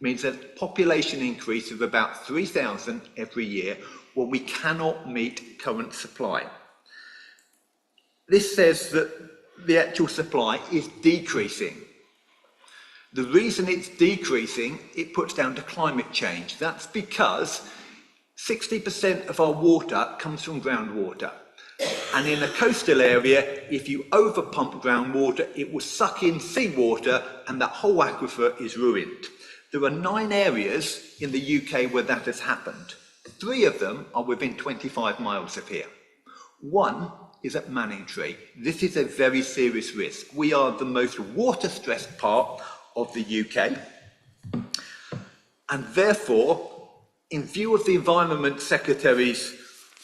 Speaker 8: means a population increase of about 3,000 every year, where we cannot meet current supply. This says that the actual supply is decreasing. The reason it's decreasing, it puts down to climate change. That's because 60% of our water comes from groundwater. And in a coastal area, if you overpump groundwater, it will suck in seawater and that whole aquifer is ruined. There are 9 areas in the UK where that has happened. 3 of them are within 25 miles of here. 1 is at Manningtree. This is a very serious risk. We are the most water-stressed part of the UK. And therefore, in view of the Environment Secretary's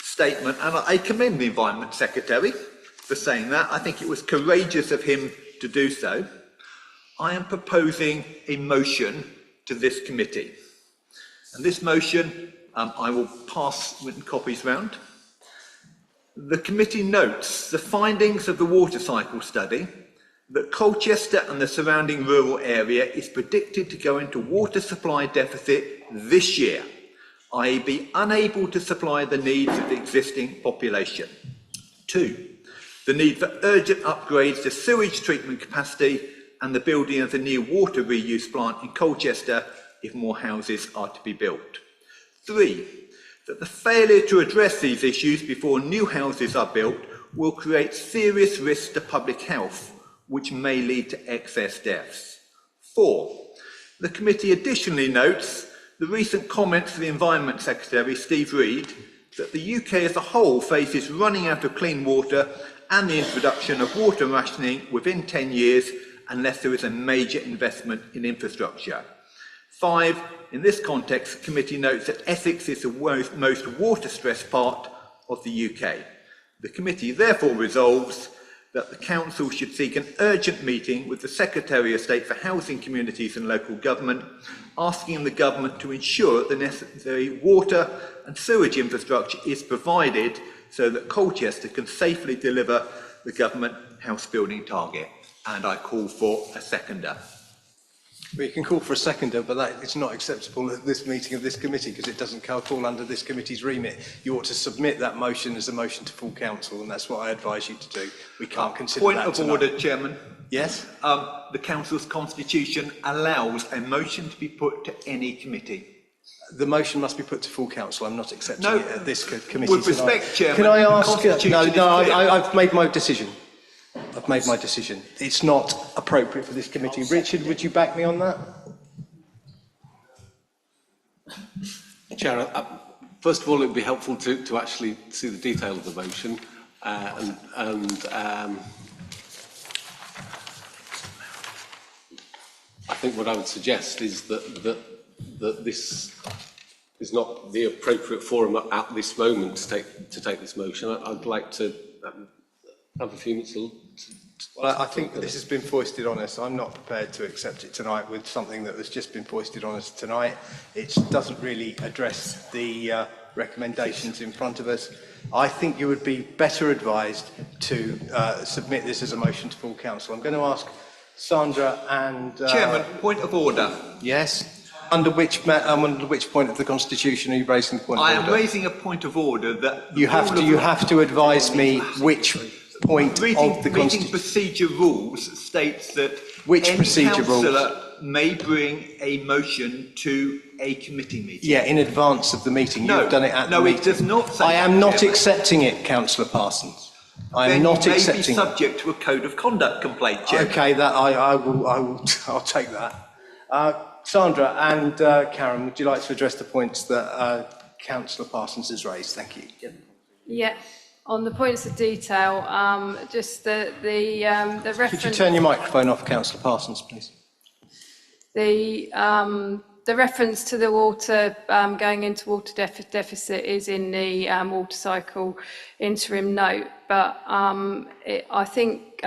Speaker 8: statement, and I commend the Environment Secretary for saying that, I think it was courageous of him to do so, I am proposing a motion to this committee. And this motion, I will pass written copies round. The committee notes the findings of the water cycle study that Colchester and the surrounding rural area is predicted to go into water supply deficit this year, i.e. be unable to supply the needs of the existing population. 2, the need for urgent upgrades to sewage treatment capacity and the building of the new water reuse plant in Colchester if more houses are to be built. 3, that the failure to address these issues before new houses are built will create serious risks to public health, which may lead to excess deaths. 4, the committee additionally notes the recent comments of the Environment Secretary, Steve Reid, that the UK as a whole faces running out of clean water and the introduction of water rationing within 10 years unless there is a major investment in infrastructure. 5, in this context, the committee notes that Essex is the most water-stressed part of the UK. The committee therefore resolves that the council should seek an urgent meeting with the Secretary of State for Housing, Communities and Local Government, asking the government to ensure that the necessary water and sewage infrastructure is provided so that Colchester can safely deliver the government house building target. And I call for a seconder.
Speaker 2: Well, you can call for a seconder, but that it's not acceptable at this meeting of this committee because it doesn't fall under this committee's remit. You ought to submit that motion as a motion to full council, and that's what I advise you to do. We can't consider
Speaker 8: Point
Speaker 2: that
Speaker 8: of
Speaker 2: tonight.
Speaker 8: order, Chairman.
Speaker 2: Yes?
Speaker 8: The council's constitution allows a motion to be put to any committee.
Speaker 2: The motion must be put to full council. I'm not accepting
Speaker 8: No,
Speaker 2: it at this committee
Speaker 8: with
Speaker 2: tonight.
Speaker 8: respect, Chairman,
Speaker 2: Can I
Speaker 8: the
Speaker 2: ask?
Speaker 8: constitution
Speaker 2: No,
Speaker 8: is clear.
Speaker 2: I've made my decision. I've made my decision. It's not appropriate for this committee. Richard, would you back me on that?
Speaker 14: Chair, first of all, it would be helpful to actually see the detail of the motion, I think what I would suggest is that this is not the appropriate forum at this moment to take this motion. I'd like to have a few minutes to
Speaker 2: Well, I think this has been foisted on us. I'm not prepared to accept it tonight with something that has just been foisted on us tonight. It doesn't really address the recommendations in front of us. I think you would be better advised to submit this as a motion to full council. I'm going to ask Sandra and...
Speaker 8: Chairman, point of order.
Speaker 2: Yes? Under which point of the Constitution are you raising the point of order?
Speaker 8: I am raising a point of order that...
Speaker 2: You have to advise me which point of the Constitution.
Speaker 8: Meeting procedure rules states that
Speaker 2: Which
Speaker 8: any
Speaker 2: procedure rules?
Speaker 8: councillor may bring a motion to a committee meeting.
Speaker 2: Yeah, in advance of the meeting.
Speaker 8: No,
Speaker 2: You've done it at the meeting.
Speaker 8: it does not say
Speaker 2: I am
Speaker 8: that,
Speaker 2: not
Speaker 8: Chairman.
Speaker 2: accepting it, Councillor Parsons. I am
Speaker 8: Then
Speaker 2: not
Speaker 8: you may
Speaker 2: accepting
Speaker 8: be
Speaker 2: it.
Speaker 8: subject to a code of conduct complaint, Chairman.
Speaker 2: Okay, that I'll take that. Sandra and Karen, would you like to address the points that Councillor Parsons has raised? Thank you.
Speaker 12: Yeah, on the points of detail, just the reference...
Speaker 2: Could you turn your microphone off, Councillor Parsons, please?
Speaker 12: The reference to the water going into water deficit is in the water cycle interim note, but I think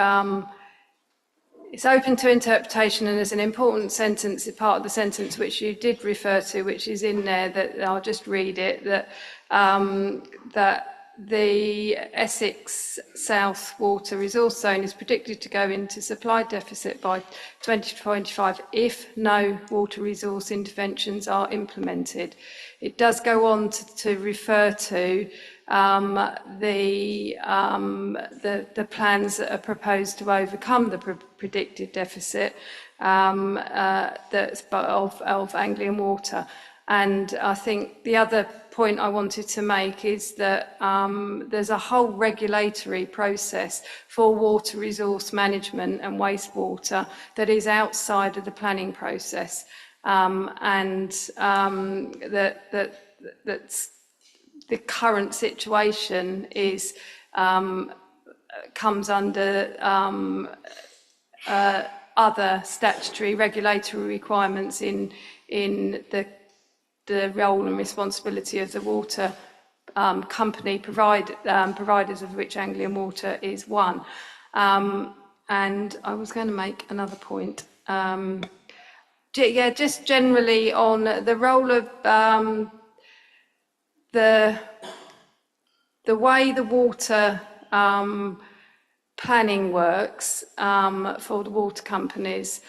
Speaker 12: it's open to interpretation, and there's an important sentence, part of the sentence which you did refer to, which is in there, that I'll just read it, that the Essex South Water Resource Zone is predicted to go into supply deficit by 2025 if no water resource interventions are implemented. It does go on to refer to the plans that are proposed to overcome the predicted deficit that's of Anglian Water. And I think the other point I wanted to make is that there's a whole regulatory process for water resource management and wastewater that is outside of the planning process, that's the current situation is comes under other statutory regulatory requirements in the role and responsibility of the water company providers, of which Anglian Water is one. And I was going to make another point. Just generally on the role of the way the water planning works for the water companies.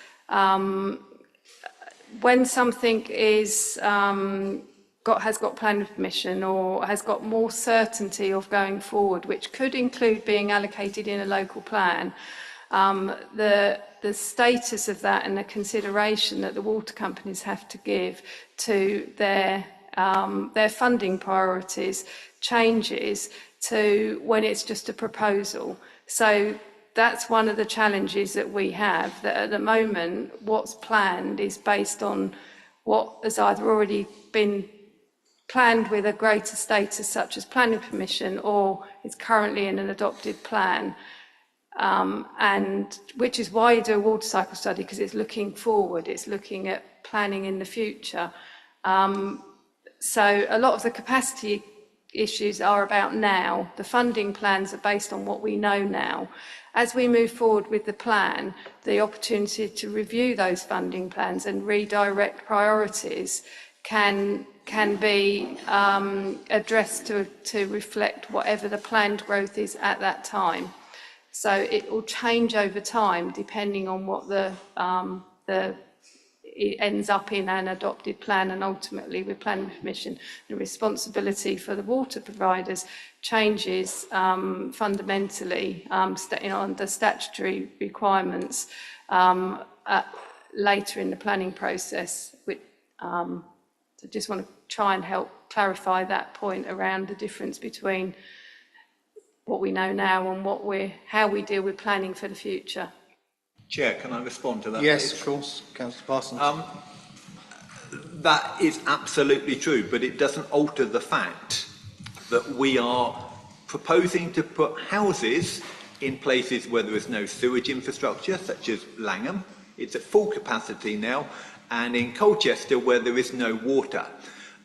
Speaker 12: When something is has got planning permission or has got more certainty of going forward, which could include being allocated in a local plan, the status of that and the consideration that the water companies have to give to their funding priorities changes to when it's just a proposal. So that's one of the challenges that we have, that at the moment what's planned is based on what has either already been planned with a greater status such as planning permission or is currently in an adopted plan. And which is why you do a water cycle study, because it's looking forward, it's looking at planning in the future. So a lot of the capacity issues are about now. The funding plans are based on what we know now. As we move forward with the plan, the opportunity to review those funding plans and redirect priorities can be addressed to reflect whatever the planned growth is at that time. So it will change over time depending on what it ends up in an adopted plan, and ultimately with planning permission, the responsibility for the water providers changes fundamentally under statutory requirements later in the planning process. I just want to try and help clarify that point around the difference between what we know now and how we deal with planning for the future.
Speaker 8: Chair, can I respond to that?
Speaker 2: Yes,
Speaker 8: please?
Speaker 2: of course. Councillor Parsons.
Speaker 8: That is absolutely true, but it doesn't alter the fact that we are proposing to put houses in places where there is no sewage infrastructure, such as Langham. It's at full capacity now, and in Colchester, where there is no water.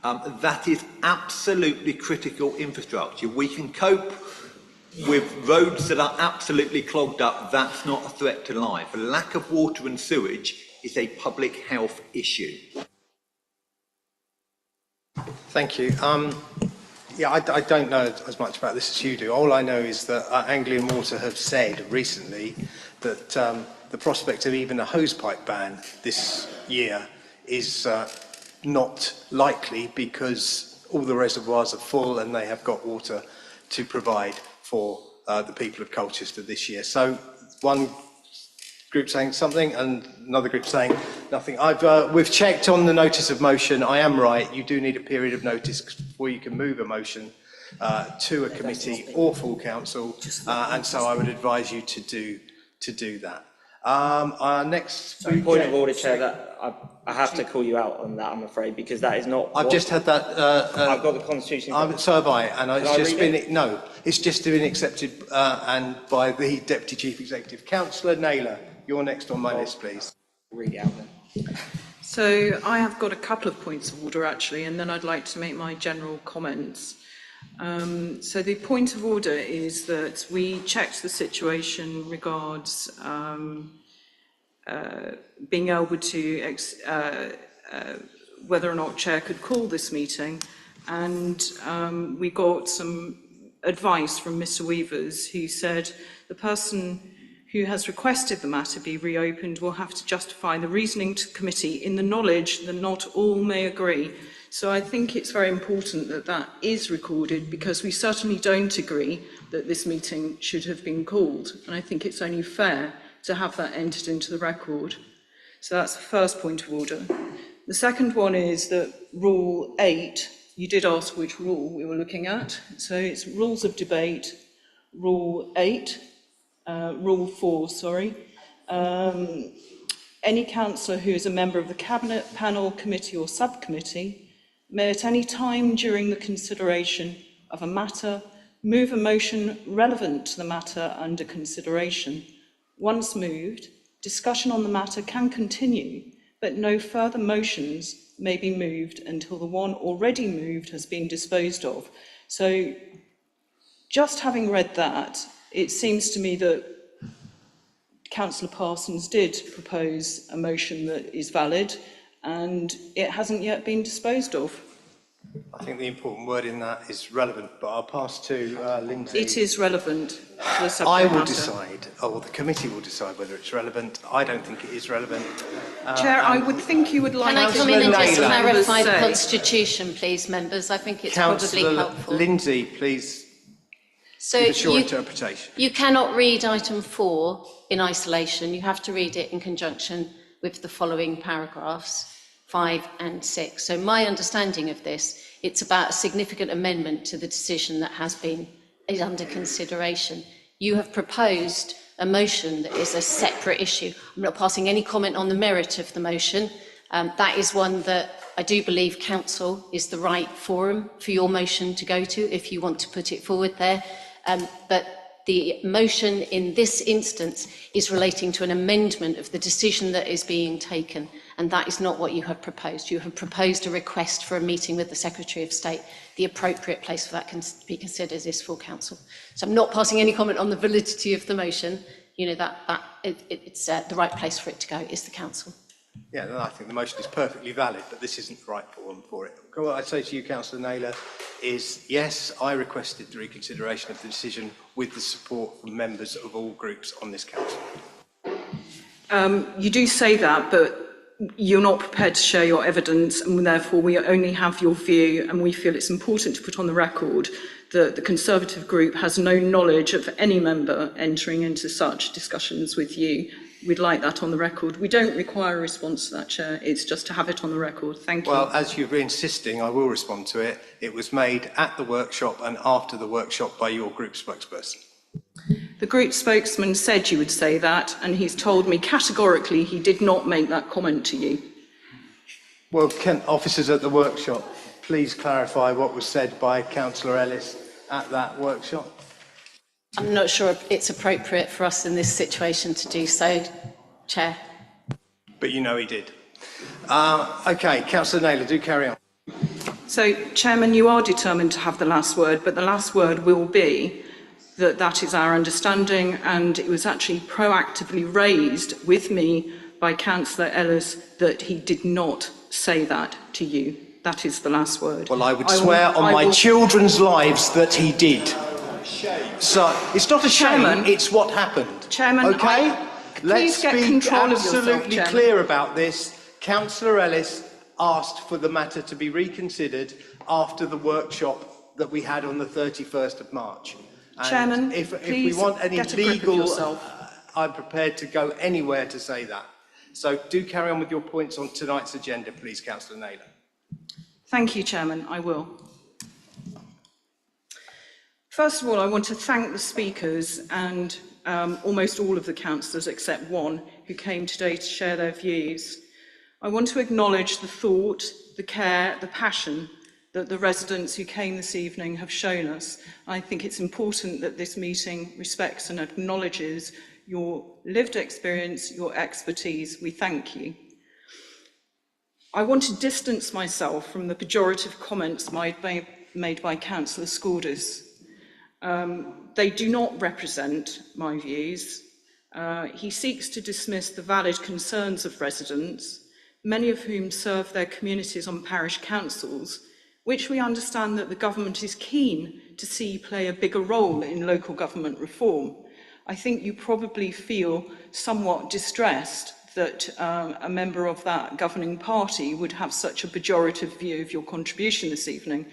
Speaker 8: That is absolutely critical infrastructure. We can cope with roads that are absolutely clogged up. That's not a threat to life. A lack of water and sewage is a public health issue.
Speaker 2: Thank you. I don't know as much about this as you do. All I know is that Anglian Water have said recently that the prospect of even a hosepipe ban this year is not likely, because all the reservoirs are full and they have got water to provide for the people of Colchester this year. So one group saying something and another group saying nothing. We've checked on the notice of motion. I am right. You do need a period of notice before you can move a motion to a committee or full council, and so I would advise you to do that. Our next
Speaker 7: point of order, Chair, that I have to call you out on that, I'm afraid, because that is not.
Speaker 2: I've just had that.
Speaker 7: I've got the Constitution.
Speaker 2: So have I, and it's just been accepted and by the Deputy Chief Executive. Councillor Naylor, you're next on my list, please.
Speaker 7: Read it out then.
Speaker 10: So I have got a couple of points of order actually, and then I'd like to make my general comments. So the point of order is that we checked the situation regards being able to whether or not Chair could call this meeting, and we got some advice from Mr. Weavers, who said the person who has requested the matter be reopened will have to justify the reasoning to the committee in the knowledge that not all may agree. So I think it's very important that that is recorded, because we certainly don't agree that this meeting should have been called, and I think it's only fair to have that entered into the record. So that's the first point of order. The second one is that Rule 8 you did ask which rule we were looking at. So it's rules of debate, rule 8, rule 4, sorry. Any councillor who is a member of the Cabinet panel, committee or subcommittee may at any time during the consideration of a matter move a motion relevant to the matter under consideration. Once moved, discussion on the matter can continue, but no further motions may be moved until the one already moved has been disposed of. So, just having read that, it seems to me that Councillor Parsons did propose a motion that is valid, and it hasn't yet been disposed of.
Speaker 2: I think the important word in that is relevant, but I'll pass to Lindsay.
Speaker 10: It is relevant to the subject
Speaker 2: I will
Speaker 10: matter.
Speaker 2: decide, or the committee will decide whether it's relevant. I don't think it is relevant.
Speaker 10: Chair, I would think you would like...
Speaker 3: Can I come in and just clarify the
Speaker 10: say.
Speaker 3: Constitution, please, members? I think it's
Speaker 2: Councillor
Speaker 3: probably helpful.
Speaker 2: Lindsay, please
Speaker 3: So
Speaker 2: give us your interpretation.
Speaker 3: You cannot read item 4 in isolation. You have to read it in conjunction with the following paragraphs, 5 and 6. So my understanding of this, it's about a significant amendment to the decision that is under consideration. You have proposed a motion that is a separate issue. I'm not passing any comment on the merit of the motion. That is one that I do believe Council is the right forum for your motion to go to if you want to put it forward there. But the motion in this instance is relating to an amendment of the decision that is being taken, and that is not what you have proposed. You have proposed a request for a meeting with the Secretary of State. The appropriate place for that can be considered is full Council. So I'm not passing any comment on the validity of the motion. You know, it's the right place for it to go is the Council.
Speaker 2: Yeah, no, I think the motion is perfectly valid, but this isn't the right forum for it. What I'd say to you, Councillor Naylor, is yes, I requested the reconsideration of the decision with the support from members of all groups on this council.
Speaker 10: You do say that, but you're not prepared to share your evidence, and therefore we only have your view, and we feel it's important to put on the record that the Conservative group has no knowledge of any member entering into such discussions with you. We'd like that on the record. We don't require a response to that, Chair. It's just to have it on the record. Thank you.
Speaker 2: Well, as you've been insisting, I will respond to it. It was made at the workshop and after the workshop by your group spokesperson.
Speaker 10: The group spokesman said you would say that, and he's told me categorically he did not make that comment to you.
Speaker 2: Well, can officers at the workshop please clarify what was said by Councillor Ellis at that workshop?
Speaker 3: I'm not sure it's appropriate for us in this situation to do so, Chair.
Speaker 2: But you know he did. OK, Councillor Naylor, do carry on.
Speaker 10: So, Chairman, you are determined to have the last word, but the last word will be that that is our understanding, and it was actually proactively raised with me by Councillor Ellis that he did not say that to you. That is the last word.
Speaker 2: Well, I would swear on my children's lives that he did. So it's not a shame,
Speaker 10: Chairman,
Speaker 2: it's what happened.
Speaker 10: Chairman,
Speaker 2: okay?
Speaker 10: Please get control of yourself,
Speaker 2: Let's be absolutely
Speaker 10: Chairman.
Speaker 2: clear about this. Councillor Ellis asked for the matter to be reconsidered after the workshop that we had on the 31st of March. And
Speaker 10: Chairman,
Speaker 2: if we
Speaker 10: please
Speaker 2: want any
Speaker 10: get a grip of
Speaker 2: legal,
Speaker 10: yourself.
Speaker 2: I'm prepared to go anywhere to say that. So do carry on with your points on tonight's agenda, please, Councillor Naylor.
Speaker 10: Thank you, Chairman. I will. First of all, I want to thank the speakers and almost all of the councillors except one who came today to share their views. I want to acknowledge the thought, the care, the passion that the residents who came this evening have shown us. I think it's important that this meeting respects and acknowledges your lived experience, your expertise. We thank you. I want to distance myself from the pejorative comments made by Councillor Scourdis. They do not represent my views. He seeks to dismiss the valid concerns of residents, many of whom serve their communities on parish councils, which we understand that the government is keen to see play a bigger role in local government reform. I think you probably feel somewhat distressed that a member of that governing party would have such a pejorative view of your contribution this evening.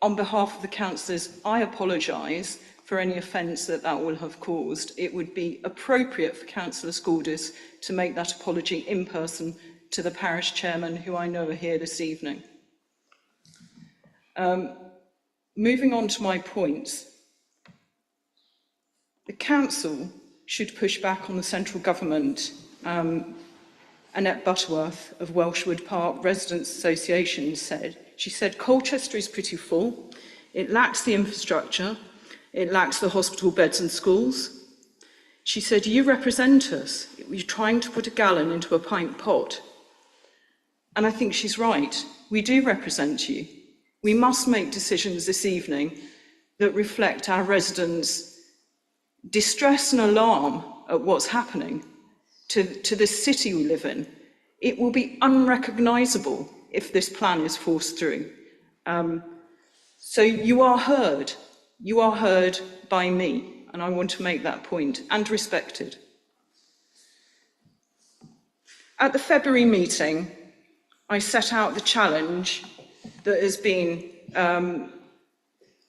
Speaker 10: On behalf of the councillors, I apologise for any offence that will have caused. It would be appropriate for Councillor Scourdis to make that apology in person to the parish chairman, who I know are here this evening. Moving on to my points. The council should push back on the central government. Annette Butterworth of Welshwood Park Residents Association she said, Colchester is pretty full. It lacks the infrastructure. It lacks the hospital beds and schools. She said, you represent us. You're trying to put a gallon into a pint pot. And I think she's right. We do represent you. We must make decisions this evening that reflect our residents' distress and alarm at what's happening to the city we live in. It will be unrecognisable if this plan is forced through. So you are heard. You are heard by me, and I want to make that point, and respected. At the February meeting, I set out the challenge that has been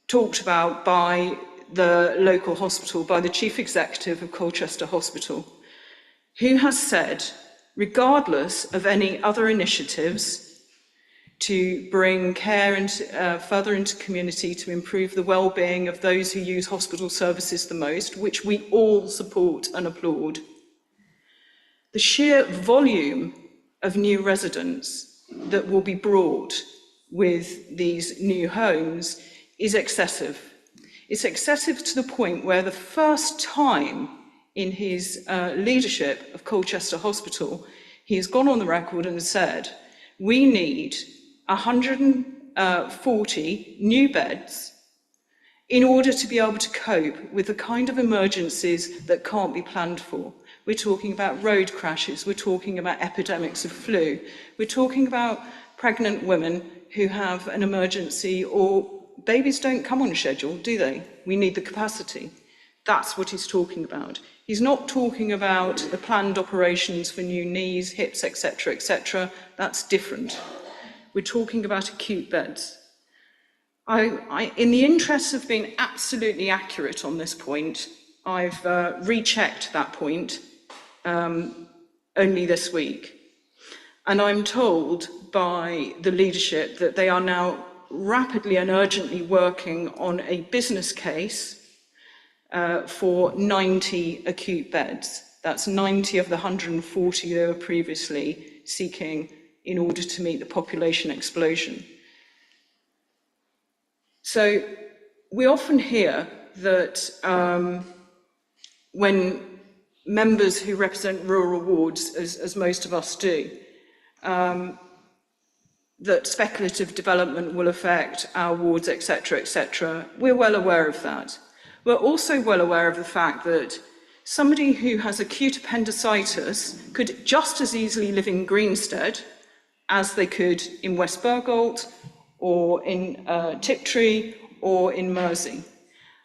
Speaker 10: talked about by the local hospital, by the Chief Executive of Colchester Hospital, who has said, regardless of any other initiatives to bring care further into community to improve the well-being of those who use hospital services the most, which we all support and applaud, the sheer volume of new residents that will be brought with these new homes is excessive. It's excessive to the point where the first time in his leadership of Colchester Hospital, he has gone on the record and said, we need 140 new beds in order to be able to cope with the kind of emergencies that can't be planned for. We're talking about road crashes, we're talking about epidemics of flu, we're talking about pregnant women who have an emergency, or babies don't come on schedule, do they? We need the capacity. That's what he's talking about. He's not talking about the planned operations for new knees, hips, etc., etc. That's different. We're talking about acute beds. In the interest of being absolutely accurate on this point, I've rechecked that point only this week. And I'm told by the leadership that they are now rapidly and urgently working on a business case for 90 acute beds. That's 90 of the 140 they were previously seeking in order to meet the population explosion. So we often hear that when members who represent rural wards, as most of us do, that speculative development will affect our wards, etc., etc. We're well aware of that. We're also well aware of the fact that somebody who has acute appendicitis could just as easily live in Greenstead as they could in West Bergolt or in Tiptree or in Mersey.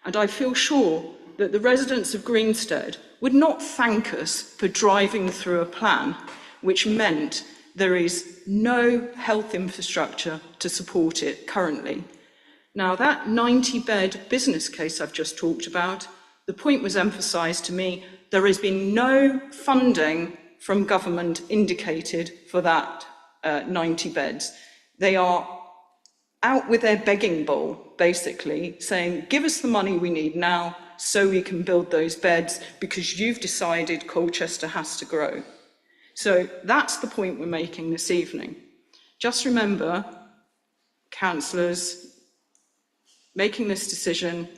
Speaker 10: And I feel sure that the residents of Greenstead would not thank us for driving through a plan which meant there is no health infrastructure to support it currently. Now, that 90-bed business case I've just talked about, the point was emphasised to me, there has been no funding from government indicated for that 90 beds. They are out with their begging bowl, basically, saying, give us the money we need now so we can build those beds because you've decided Colchester has to grow. So that's the point we're making this evening. Just remember, councillors, making this decision,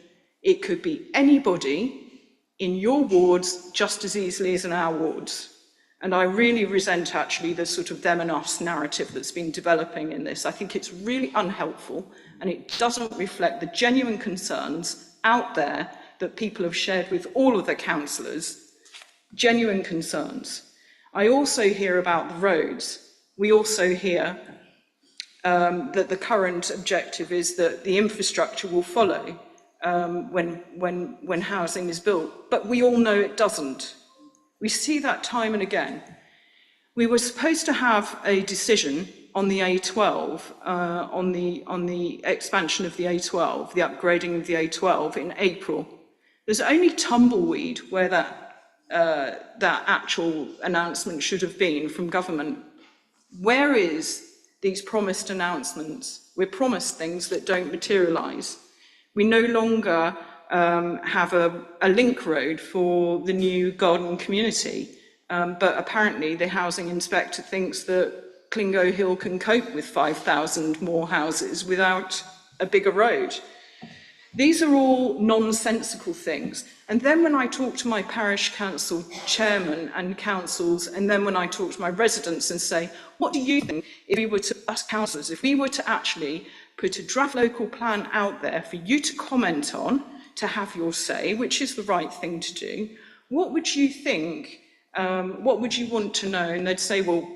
Speaker 10: it could be anybody in your wards just as easily as in our wards. And I really resent actually the sort of them and us narrative that's been developing in this. I think it's really unhelpful and it doesn't reflect the genuine concerns out there that people have shared with all of the councillors, genuine concerns. I also hear about the roads. We also hear that the current objective is that the infrastructure will follow when housing is built, but we all know it doesn't. We see that time and again. We were supposed to have a decision on the A12, on the expansion of the A12, the upgrading of the A12 in April. There's only tumbleweed where that actual announcement should have been from government. Where is these promised announcements? We're promised things that don't materialise. We no longer have a link road for the new garden community, but apparently the housing inspector thinks that Clingo Hill can cope with 5,000 more houses without a bigger road. These are all nonsensical things. And then when I talk to my parish council chairman and councils, and then when I talk to my residents and say, what do you think if we were to, us councillors, if we were to actually put a draft local plan out there for you to comment on, to have your say, which is the right thing to do, what would you think, what would you want to know? And they'd say, well,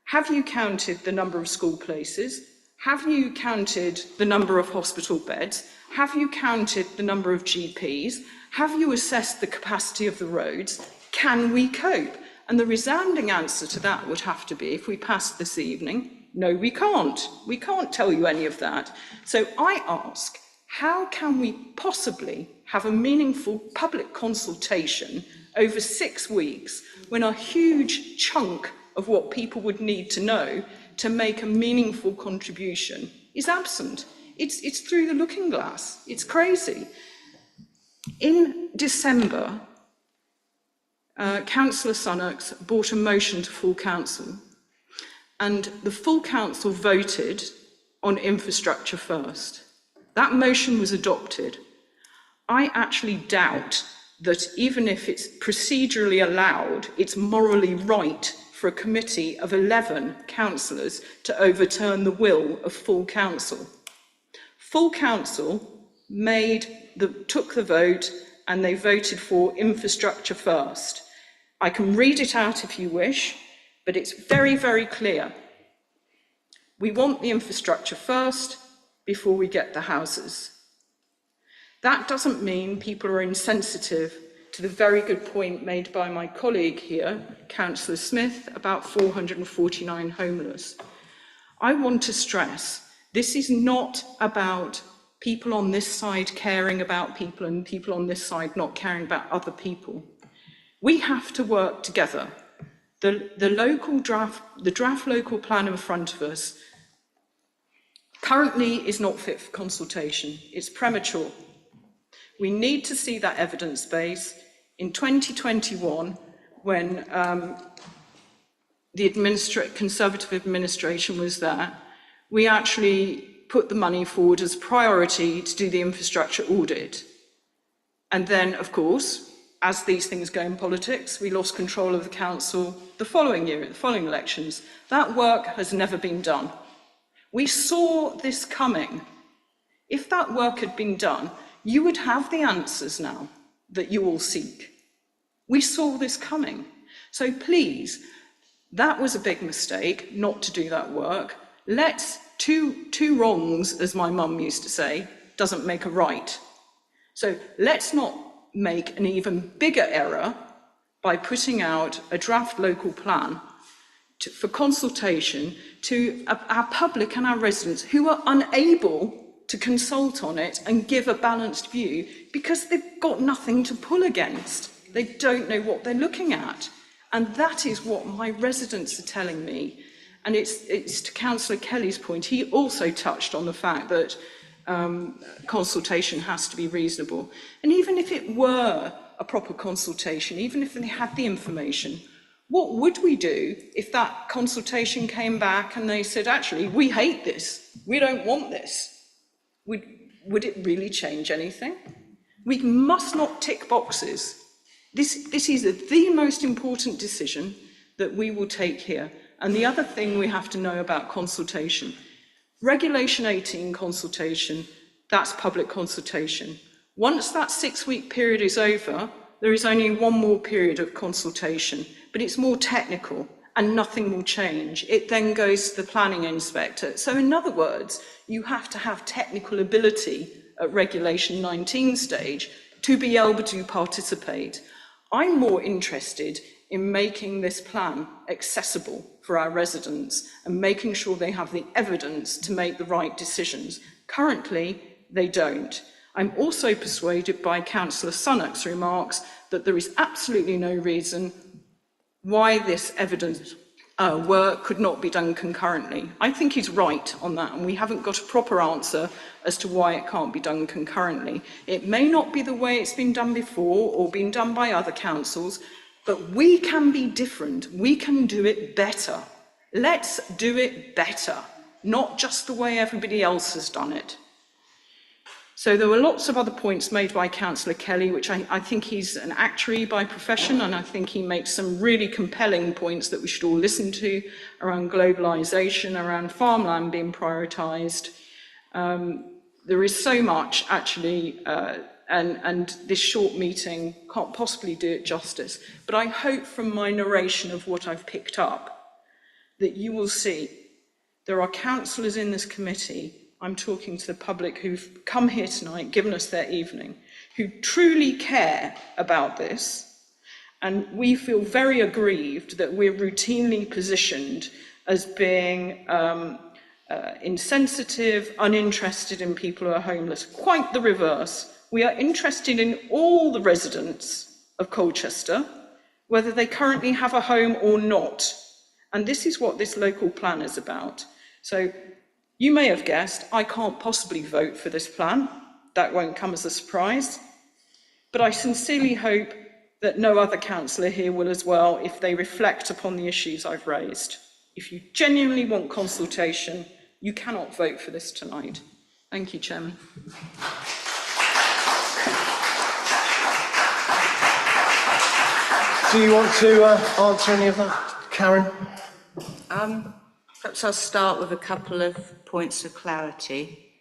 Speaker 10: have you counted the number of school places? Have you counted the number of hospital beds? Have you counted the number of GPs? Have you assessed the capacity of the roads? Can we cope? And the resounding answer to that would have to be, if we passed this evening, no, we can't. We can't tell you any of that. So I ask, how can we possibly have a meaningful public consultation over 6 weeks when a huge chunk of what people would need to know to make a meaningful contribution is absent? It's through the looking glass. It's crazy. In December, Councillor Sunnox brought a motion to full council, and the full council voted on infrastructure first. That motion was adopted. I actually doubt that even if it's procedurally allowed, it's morally right for a committee of 11 councillors to overturn the will of full council. Full council took the vote and they voted for infrastructure first. I can read it out if you wish, but it's very, very clear. We want the infrastructure first before we get the houses. That doesn't mean people are insensitive to the very good point made by my colleague here, Councillor Smith, about 449 homeless. I want to stress, this is not about people on this side caring about people and people on this side not caring about other people. We have to work together. The draft local plan in front of us currently is not fit for consultation. It's premature. We need to see that evidence base. In 2021, when the Conservative administration was there, we actually put the money forward as priority to do the infrastructure audit. And then, of course, as these things go in politics, we lost control of the council the following year, at the following elections. That work has never been done. We saw this coming. If that work had been done, you would have the answers now that you all seek. We saw this coming. So please, that was a big mistake not to do that work. Let's two wrongs, as my mum used to say, doesn't make a right. So let's not make an even bigger error by putting out a draft local plan for consultation to our public and our residents who are unable to consult on it and give a balanced view because they've got nothing to pull against. They don't know what they're looking at. And that is what my residents are telling me. And it's to Councillor Kelly's point. He also touched on the fact that consultation has to be reasonable. And even if it were a proper consultation, even if they had the information, what would we do if that consultation came back and they said, actually, we hate this, we don't want this? Would it really change anything? We must not tick boxes. This is the most important decision that we will take here. And the other thing we have to know about consultation, Regulation 18 consultation, that's public consultation. Once that 6-week period is over, there is only one more period of consultation, but it's more technical and nothing will change. It then goes to the planning inspector. So in other words, you have to have technical ability at Regulation 19 stage to be able to participate. I'm more interested in making this plan accessible for our residents and making sure they have the evidence to make the right decisions. Currently, they don't. I'm also persuaded by Councillor Sunnock's remarks that there is absolutely no reason why this evidence work could not be done concurrently. I think he's right on that, and we haven't got a proper answer as to why it can't be done concurrently. It may not be the way it's been done before or been done by other councils, but we can be different. We can do it better. Let's do it better, not just the way everybody else has done it. So there were lots of other points made by Councillor Kelly, which I think he's an actuary by profession, and I think he makes some really compelling points that we should all listen to around globalisation, around farmland being prioritised. There is so much, actually, and this short meeting can't possibly do it justice. But I hope from my narration of what I've picked up that you will see there are councillors in this committee, I'm talking to the public who've come here tonight, given us their evening, who truly care about this, and we feel very aggrieved that we're routinely positioned as being insensitive, uninterested in people who are homeless. Quite the reverse. We are interested in all the residents of Colchester, whether they currently have a home or not. And this is what this local plan is about. So you may have guessed, I can't possibly vote for this plan. That won't come as a surprise. But I sincerely hope that no other councillor here will as well, if they reflect upon the issues I've raised. If you genuinely want consultation, you cannot vote for this tonight. Thank you, Chairman.
Speaker 2: Do you want to answer any of that, Karen?
Speaker 16: Perhaps I'll start with a couple of points of clarity.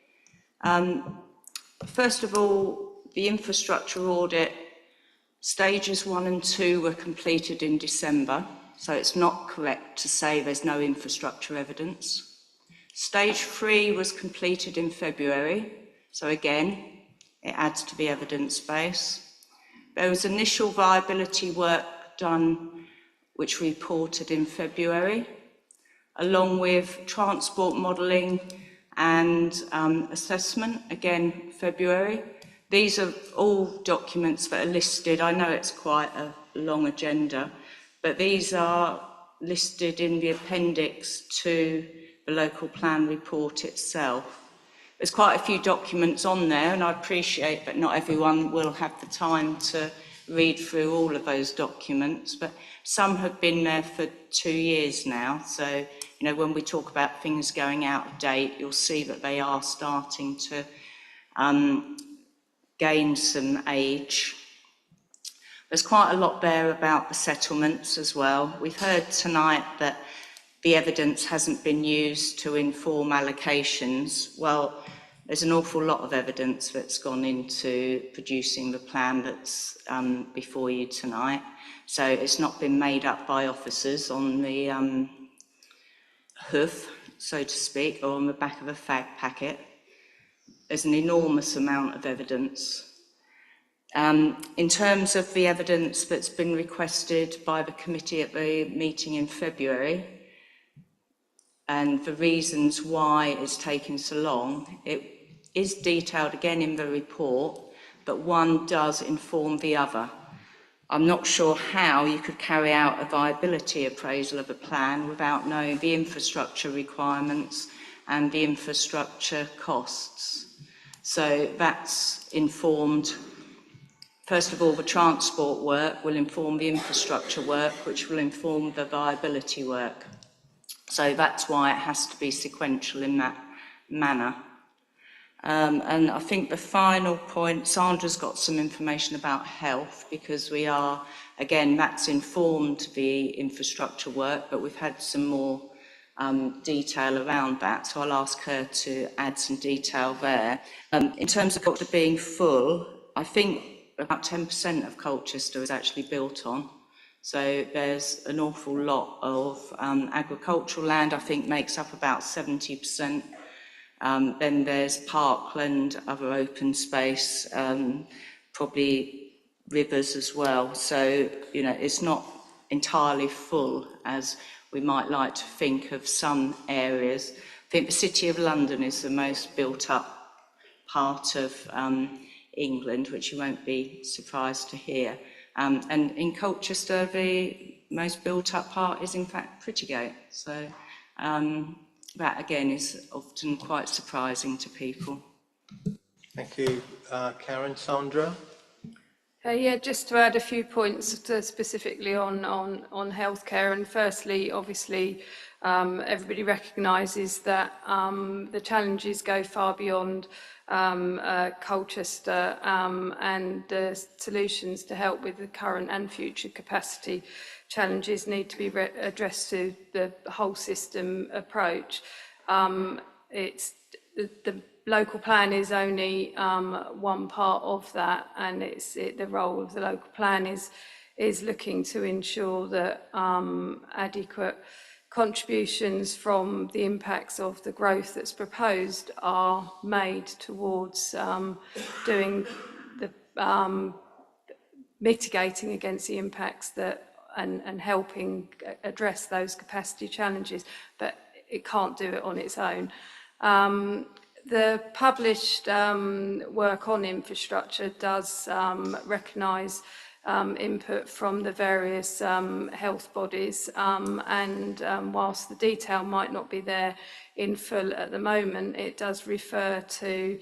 Speaker 16: First of all, the infrastructure audit, stages 1 and 2 were completed in December, so it's not correct to say there's no infrastructure evidence. Stage 3 was completed in February, so again, it adds to the evidence base. There was initial viability work done, which we reported in February, along with transport modelling and assessment, again, February. These are all documents that are listed. I know it's quite a long agenda, but these are listed in the appendix to the local plan report itself. There's quite a few documents on there, and I appreciate that not everyone will have the time to read through all of those documents, but some have been there for 2 years now. So, you know, when we talk about things going out of date, you'll see that they are starting to gain some age. There's quite a lot there about the settlements as well. We've heard tonight that the evidence hasn't been used to inform allocations. Well, there's an awful lot of evidence that's gone into producing the plan that's before you tonight. So it's not been made up by officers on the hoof, so to speak, or on the back of a fag packet. There's an enormous amount of evidence. In terms of the evidence that's been requested by the committee at the meeting in February, and the reasons why it's taken so long, it is detailed again in the report, but one does inform the other. I'm not sure how you could carry out a viability appraisal of a plan without knowing the infrastructure requirements and the infrastructure costs. So that's informed, first of all, the transport work will inform the infrastructure work, which will inform the viability work. So that's why it has to be sequential in that manner. And I think the final point, Sandra's got some information about health, because we are, again, that's informed the infrastructure work, but we've had some more detail around that, so I'll ask her to add some detail there. In terms of Colchester being full, I think about 10% of Colchester is actually built on. So there's an awful lot of agricultural land, I think makes up about 70%. Then there's parkland, other open space, probably rivers as well. So, you know, it's not entirely full as we might like to think of some areas. I think the City of London is the most built up part of England, which you won't be surprised to hear. And in Colchester, the most built-up part is in fact Prittygate. So that again is often quite surprising to people.
Speaker 2: Thank you, Karen. Sandra?
Speaker 12: Yeah, just to add a few points specifically on healthcare. And firstly, obviously, everybody recognises that the challenges go far beyond Colchester, and the solutions to help with the current and future capacity challenges need to be addressed through the whole system approach. It's the local plan is only one part of that, and the role of the local plan is looking to ensure that adequate contributions from the impacts of the growth that's proposed are made towards doing the mitigating against the impacts that and helping address those capacity challenges, but it can't do it on its own. The published work on infrastructure does recognise input from the various health bodies, and whilst the detail might not be there in full at the moment, it does refer to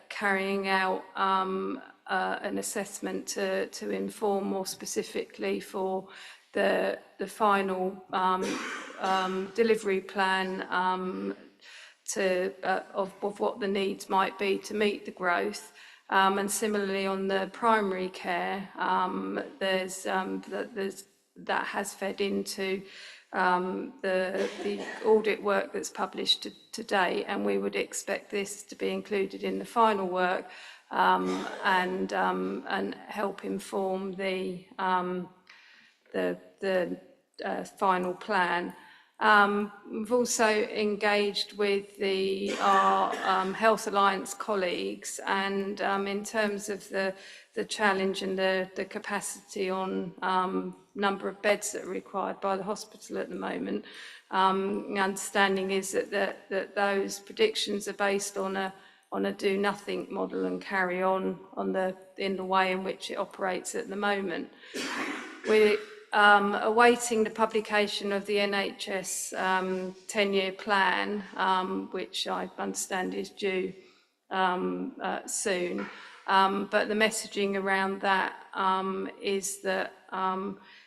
Speaker 12: carrying out an assessment to inform more specifically for the final delivery plan of what the needs might be to meet the growth. And similarly on the primary care, that has fed into the audit work that's published today, and we would expect this to be included in the final work and help inform the final plan. We've also engaged with our Health Alliance colleagues, and in terms of the challenge and the capacity on number of beds that are required by the hospital at the moment, the understanding is that those predictions are based on a do-nothing model and carry on in the way in which it operates at the moment. We're awaiting the publication of the NHS 10-year plan, which I understand is due soon. But the messaging around that is that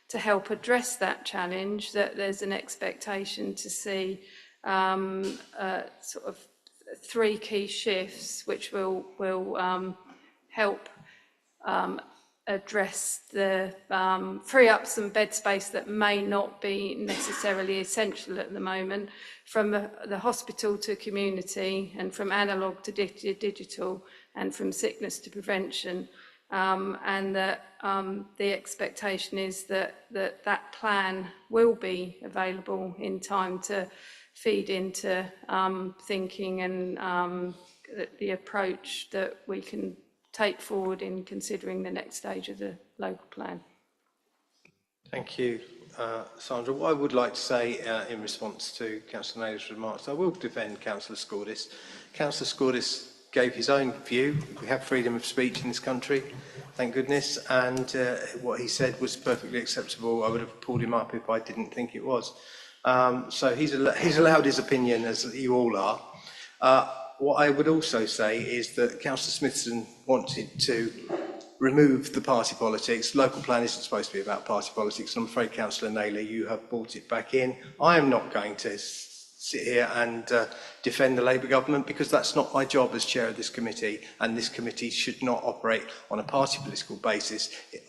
Speaker 12: to help address that challenge, that there's an expectation to see sort of 3 key shifts, which will help address free up some bed space that may not be necessarily essential at the moment, from the hospital to community, and from analogue to digital, and from sickness to prevention. And that the expectation is that plan will be available in time to feed into thinking and the approach that we can take forward in considering the next stage of the local plan.
Speaker 2: Thank you, Sandra. What I would like to say in response to Councillor Naylor's remarks, I will defend Councillor Scordis. Councillor Scordis gave his own view. We have freedom of speech in this country, thank goodness, and what he said was perfectly acceptable. I would have pulled him up if I didn't think it was. So he's allowed his opinion, as you all are. What I would also say is that Councillor Smithson wanted to remove the party politics. Local plan isn't supposed to be about party politics, and I'm afraid, Councillor Naylor, you have brought it back in. I am not going to sit here and defend the Labour government, because that's not my job as chair of this committee, and this committee should not operate on a party political basis. It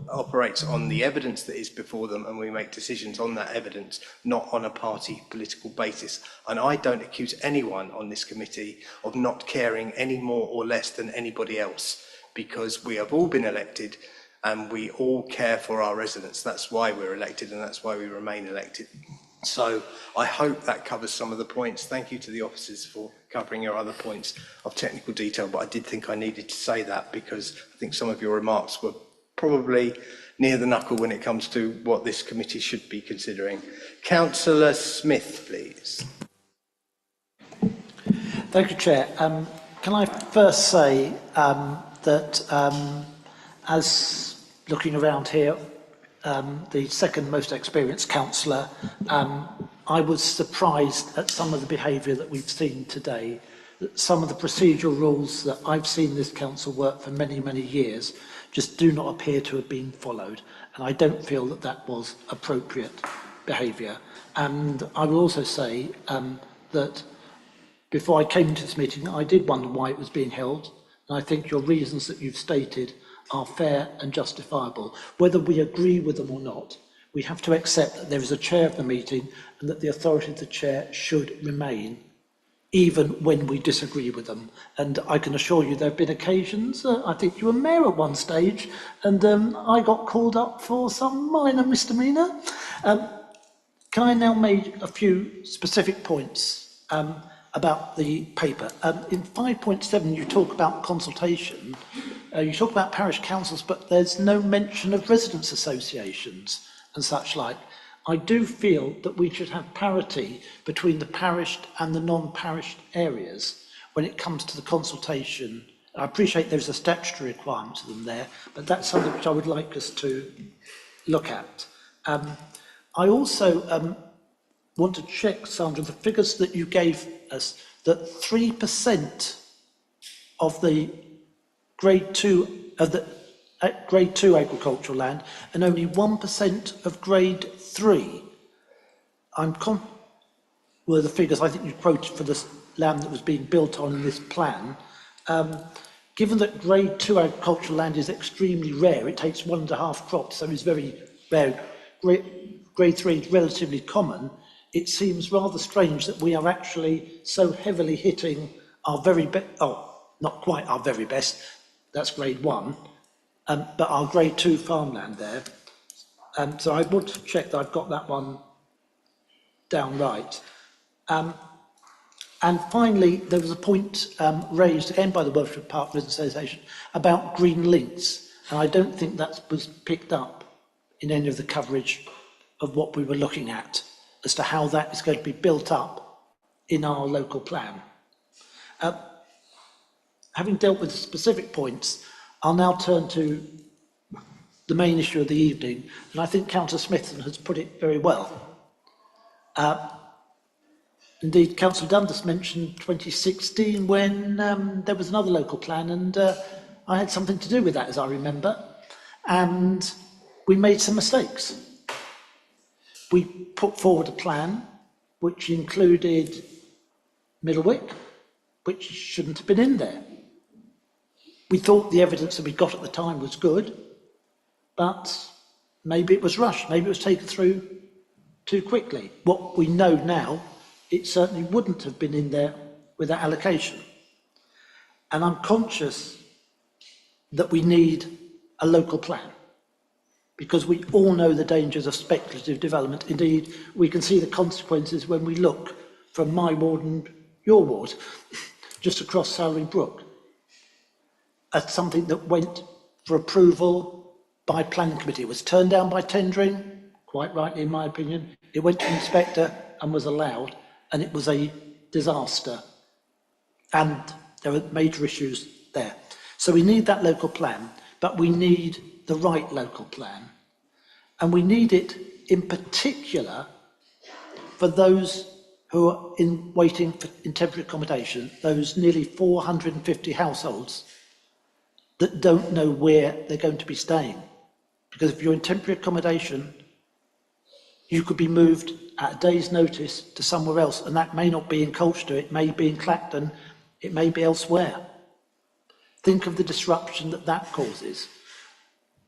Speaker 2: operates on the evidence that is before them, and we make decisions on that evidence, not on a party political basis. And I don't accuse anyone on this committee of not caring any more or less than anybody else, because we have all been elected and we all care for our residents. That's why we're elected, and that's why we remain elected. So I hope that covers some of the points. Thank you to the officers for covering your other points of technical detail, but I did think I needed to say that, because I think some of your remarks were probably near the knuckle when it comes to what this committee should be considering. Councillor Smith, please.
Speaker 5: Thank you, Chair. Can I first say that as looking around here, the second most experienced councillor, I was surprised at some of the behaviour that we've seen today. That some of the procedural rules that I've seen this council work for many, many years just do not appear to have been followed. And I don't feel that that was appropriate behaviour. And I will also say that before I came into this meeting, I did wonder why it was being held. And I think your reasons that you've stated are fair and justifiable. Whether we agree with them or not, we have to accept that there is a chair of the meeting and that the authority of the chair should remain, even when we disagree with them. And I can assure you there have been occasions, I think you were mayor at one stage, and I got called up for some minor misdemeanour. Can I now make a few specific points about the paper? In 5.7 you talk about consultation, you talk about parish councils, but there's no mention of residents' associations and such like. I do feel that we should have parity between the parished and the non-parished areas when it comes to the consultation. I appreciate there's a statutory requirement to them there, but that's something which I would like us to look at. I also want to check, Sandra, the figures that you gave us, that 3% of the grade 2 agricultural land and only 1% of grade 3. Were the figures I think you quoted for the land that was being built on in this plan. Given that grade 2 agricultural land is extremely rare, it takes 1.5 crops, so it's very rare. Grade 3 is relatively common. It seems rather strange that we are actually so heavily hitting our very best, not quite our very best, that's grade 1, but our grade 2 farmland there. So I want to check that I've got that one down right. And finally, there was a point raised again by the Welshwood Park Residents Association about green links, and I don't think that was picked up in any of the coverage of what we were looking at as to how that is going to be built up in our local plan. Having dealt with the specific points, I'll now turn to the main issue of the evening, and I think Councillor Smithson has put it very well. Indeed, Councillor Dundas mentioned 2016 when there was another local plan, and I had something to do with that, as I remember, and we made some mistakes. We put forward a plan which included Middlewick, which shouldn't have been in there. We thought the evidence that we got at the time was good, but maybe it was rushed, maybe it was taken through too quickly. What we know now, it certainly wouldn't have been in there with that allocation. And I'm conscious that we need a local plan, because we all know the dangers of speculative development. Indeed, we can see the consequences when we look from my ward and your ward, just across Surrey Brook, at something that went for approval by planning committee. It was turned down by tendering, quite rightly in my opinion. It went to inspector and was allowed, and it was a disaster. And there were major issues there. So we need that local plan, but we need the right local plan. And we need it in particular for those who are waiting in temporary accommodation, those nearly 450 households that don't know where they're going to be staying. Because if you're in temporary accommodation, you could be moved at a day's notice to somewhere else, and that may not be in Colchester, it may be in Clacton, it may be elsewhere. Think of the disruption that that causes.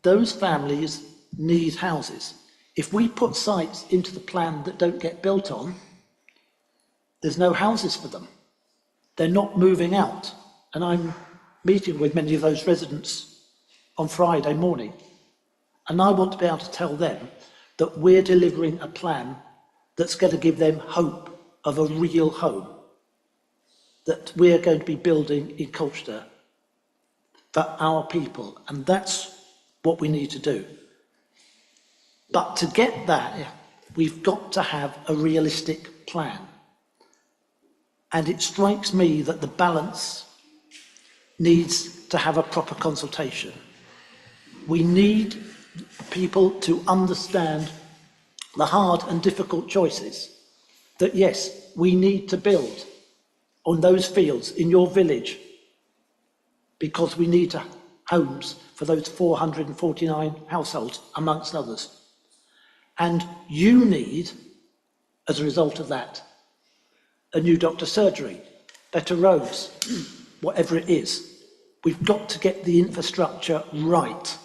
Speaker 5: Those families need houses. If we put sites into the plan that don't get built on, there's no houses for them. They're not moving out. And I'm meeting with many of those residents on Friday morning. And I want to be able to tell them that we're delivering a plan that's going to give them hope of a real home, that we're going to be building in Colchester for our people. And that's what we need to do. But to get that, we've got to have a realistic plan. And it strikes me that the balance needs to have a proper consultation. We need people to understand the hard and difficult choices. That yes, we need to build on those fields in your village because we need homes for those 449 households, amongst others. And you need, as a result of that, a new doctor's surgery, better roads, whatever it is. We've got to get the infrastructure right.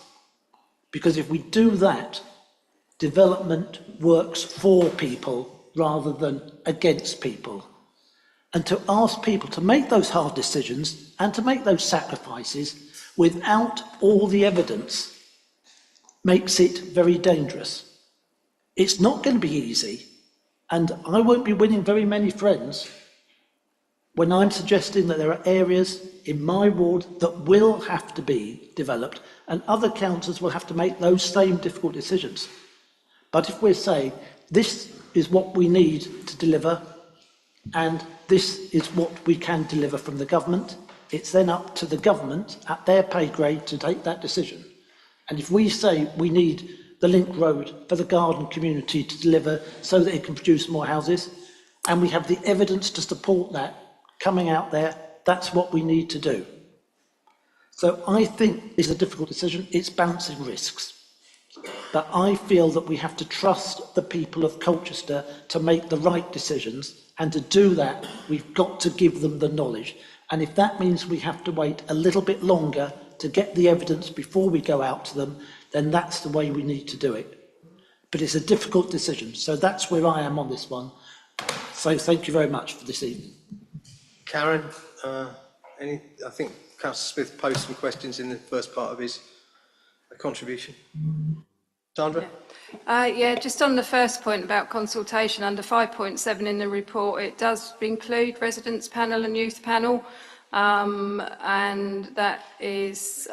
Speaker 5: Because if we do that, development works for people rather than against people. And to ask people to make those hard decisions and to make those sacrifices without all the evidence makes it very dangerous. It's not going to be easy, and I won't be winning very many friends when I'm suggesting that there are areas in my ward that will have to be developed and other councils will have to make those same difficult decisions. But if we're saying this is what we need to deliver and this is what we can deliver from the government, it's then up to the government at their pay grade to take that decision. And if we say we need the link road for the garden community to deliver so that it can produce more houses, and we have the evidence to support that coming out there, that's what we need to do. So I think it's a difficult decision, it's balancing risks. But I feel that we have to trust the people of Colchester to make the right decisions, and to do that, we've got to give them the knowledge. And if that means we have to wait a little bit longer to get the evidence before we go out to them, then that's the way we need to do it. But it's a difficult decision, so that's where I am on this one. So thank you very much for this evening.
Speaker 2: Karen, I think Councillor Smith posed some questions in the first part of his contribution. Sandra?
Speaker 12: Yeah, just on the first point about consultation, under 5.7 in the report, it does include residents panel and youth panel, and that is,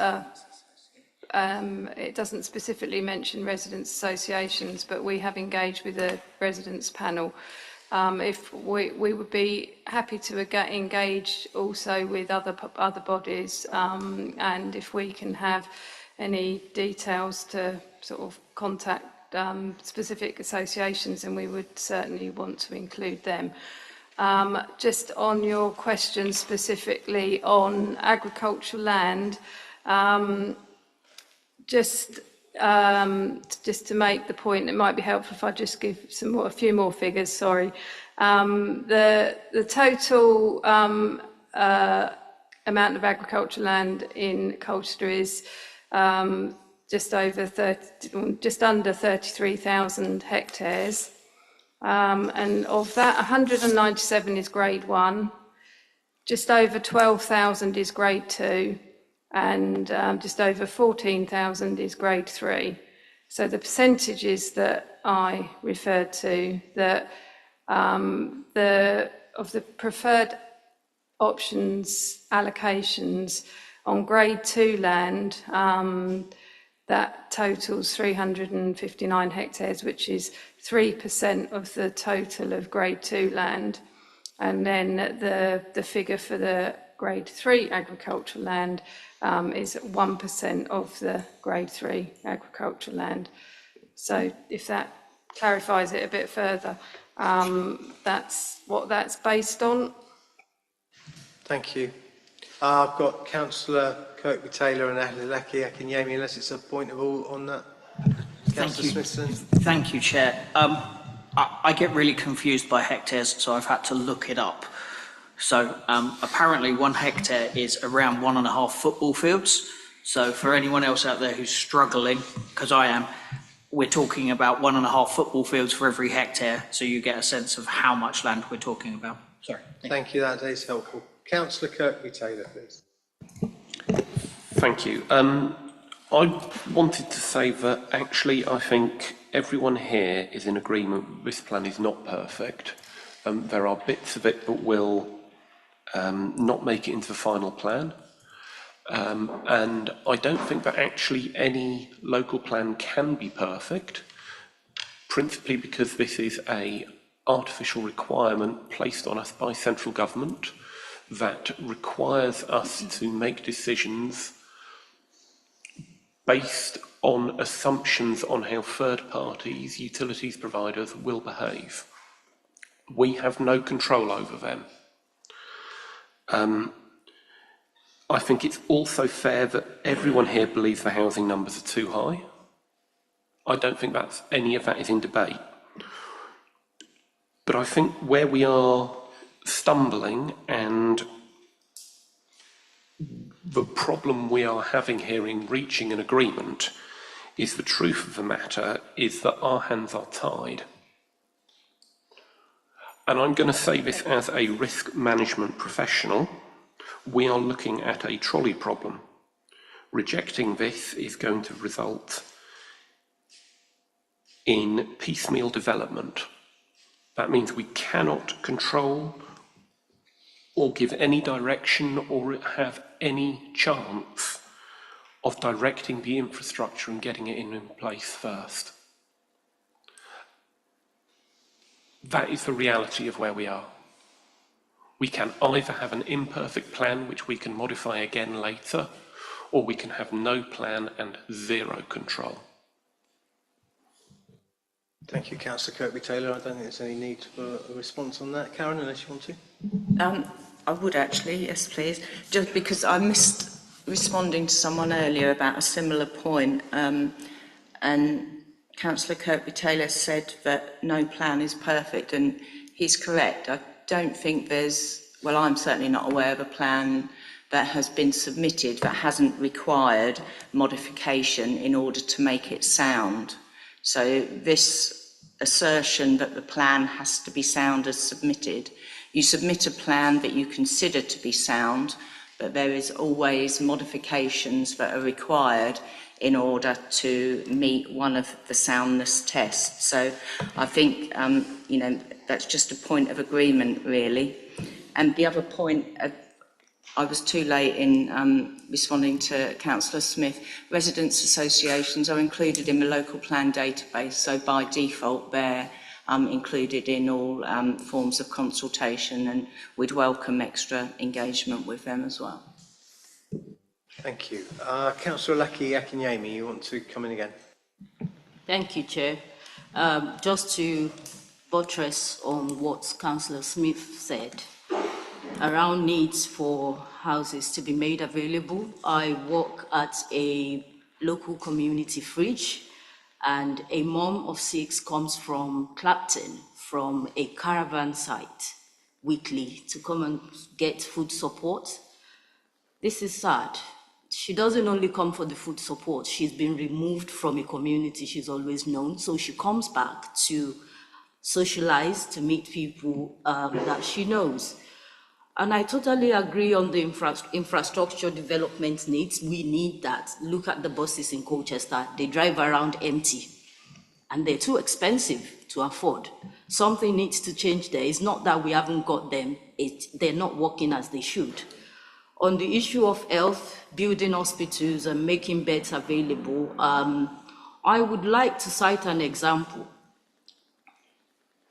Speaker 12: it doesn't specifically mention residents associations, but we have engaged with the residents panel. If we would be happy to engage also with other bodies, and if we can have any details to sort of contact specific associations, and we would certainly want to include them. Just on your question specifically on agricultural land, just to make the point, it might be helpful if I just give a few more figures, sorry. The total amount of agricultural land in Colchester is just under 33,000 hectares, and of that 197 is grade 1, just over 12,000 is grade 2, and just over 14,000 is grade 3. So the percentages that I referred to, that of the preferred options allocations on grade 2 land, that totals 359 hectares, which is 3% of the total of grade 2 land. And then the figure for the grade 3 agricultural land is 1% of the grade 3 agricultural land. So if that clarifies it a bit further, that's what that's based on.
Speaker 2: Thank you. I've got Councillor Kirkby-Taylor and Adeleke Akinyemi, unless it's a point of all on that. Councillor Smithson.
Speaker 9: Thank you, Chair. I get really confused by hectares, so I've had to look it up. So apparently 1 hectare is around 1.5 football fields. So for anyone else out there who's struggling, because I am, we're talking about 1.5 football fields for every hectare, so you get a sense of how much land we're talking about. Sorry.
Speaker 2: Thank you, that is helpful. Councillor Kirkby-Taylor, please.
Speaker 14: Thank you. I wanted to say that actually I think everyone here is in agreement this plan is not perfect. There are bits of it that will not make it into the final plan. And I don't think that actually any local plan can be perfect, principally because this is an artificial requirement placed on us by central government that requires us to make decisions based on assumptions on how third parties, utilities providers will behave. We have no control over them. I think it's also fair that everyone here believes the housing numbers are too high. I don't think any of that is in debate. But I think where we are stumbling, and the problem we are having here in reaching an agreement, is the truth of the matter is that our hands are tied. And I'm going to say this as a risk management professional. We are looking at a trolley problem. Rejecting this is going to result in piecemeal development. That means we cannot control or give any direction or have any chance of directing the infrastructure and getting it in place first. That is the reality of where we are. We can either have an imperfect plan which we can modify again later, or we can have no plan and zero control.
Speaker 2: Thank you, Councillor Kirkby-Taylor. I don't think there's any need for a response on that. Karen, unless you want to?
Speaker 16: I would actually, yes please, just because I missed responding to someone earlier about a similar point, and Councillor Kirkby-Taylor said that no plan is perfect, and he's correct. I don't think well, I'm certainly not aware of a plan that has been submitted that hasn't required modification in order to make it sound. So this assertion that the plan has to be sound as submitted, you submit a plan that you consider to be sound, but there is always modifications that are required in order to meet one of the soundness tests. So I think, that's just a point of agreement, really. And the other point, I was too late in responding to Councillor Smith. Residents' associations are included in the local plan database, so by default they're included in all forms of consultation, and we'd welcome extra engagement with them as well.
Speaker 2: Thank you. Councillor Laki Akinyemi, you want to come in again?
Speaker 22: Thank you, Chair. Just to buttress on what Councillor Smith said around needs for houses to be made available, I work at a local community fridge, and a mom of 6 comes from Clapton from a caravan site weekly to come and get food support. This is sad. She doesn't only come for the food support, she's been removed from a community she's always known, so she comes back to socialize, to meet people that she knows. And I totally agree on the infrastructure development needs. We need that. Look at the buses in Colchester. They drive around empty and they're too expensive to afford. Something needs to change there. It's not that we haven't got them. They're not working as they should. On the issue of health, building hospitals and making beds available, I would like to cite an example.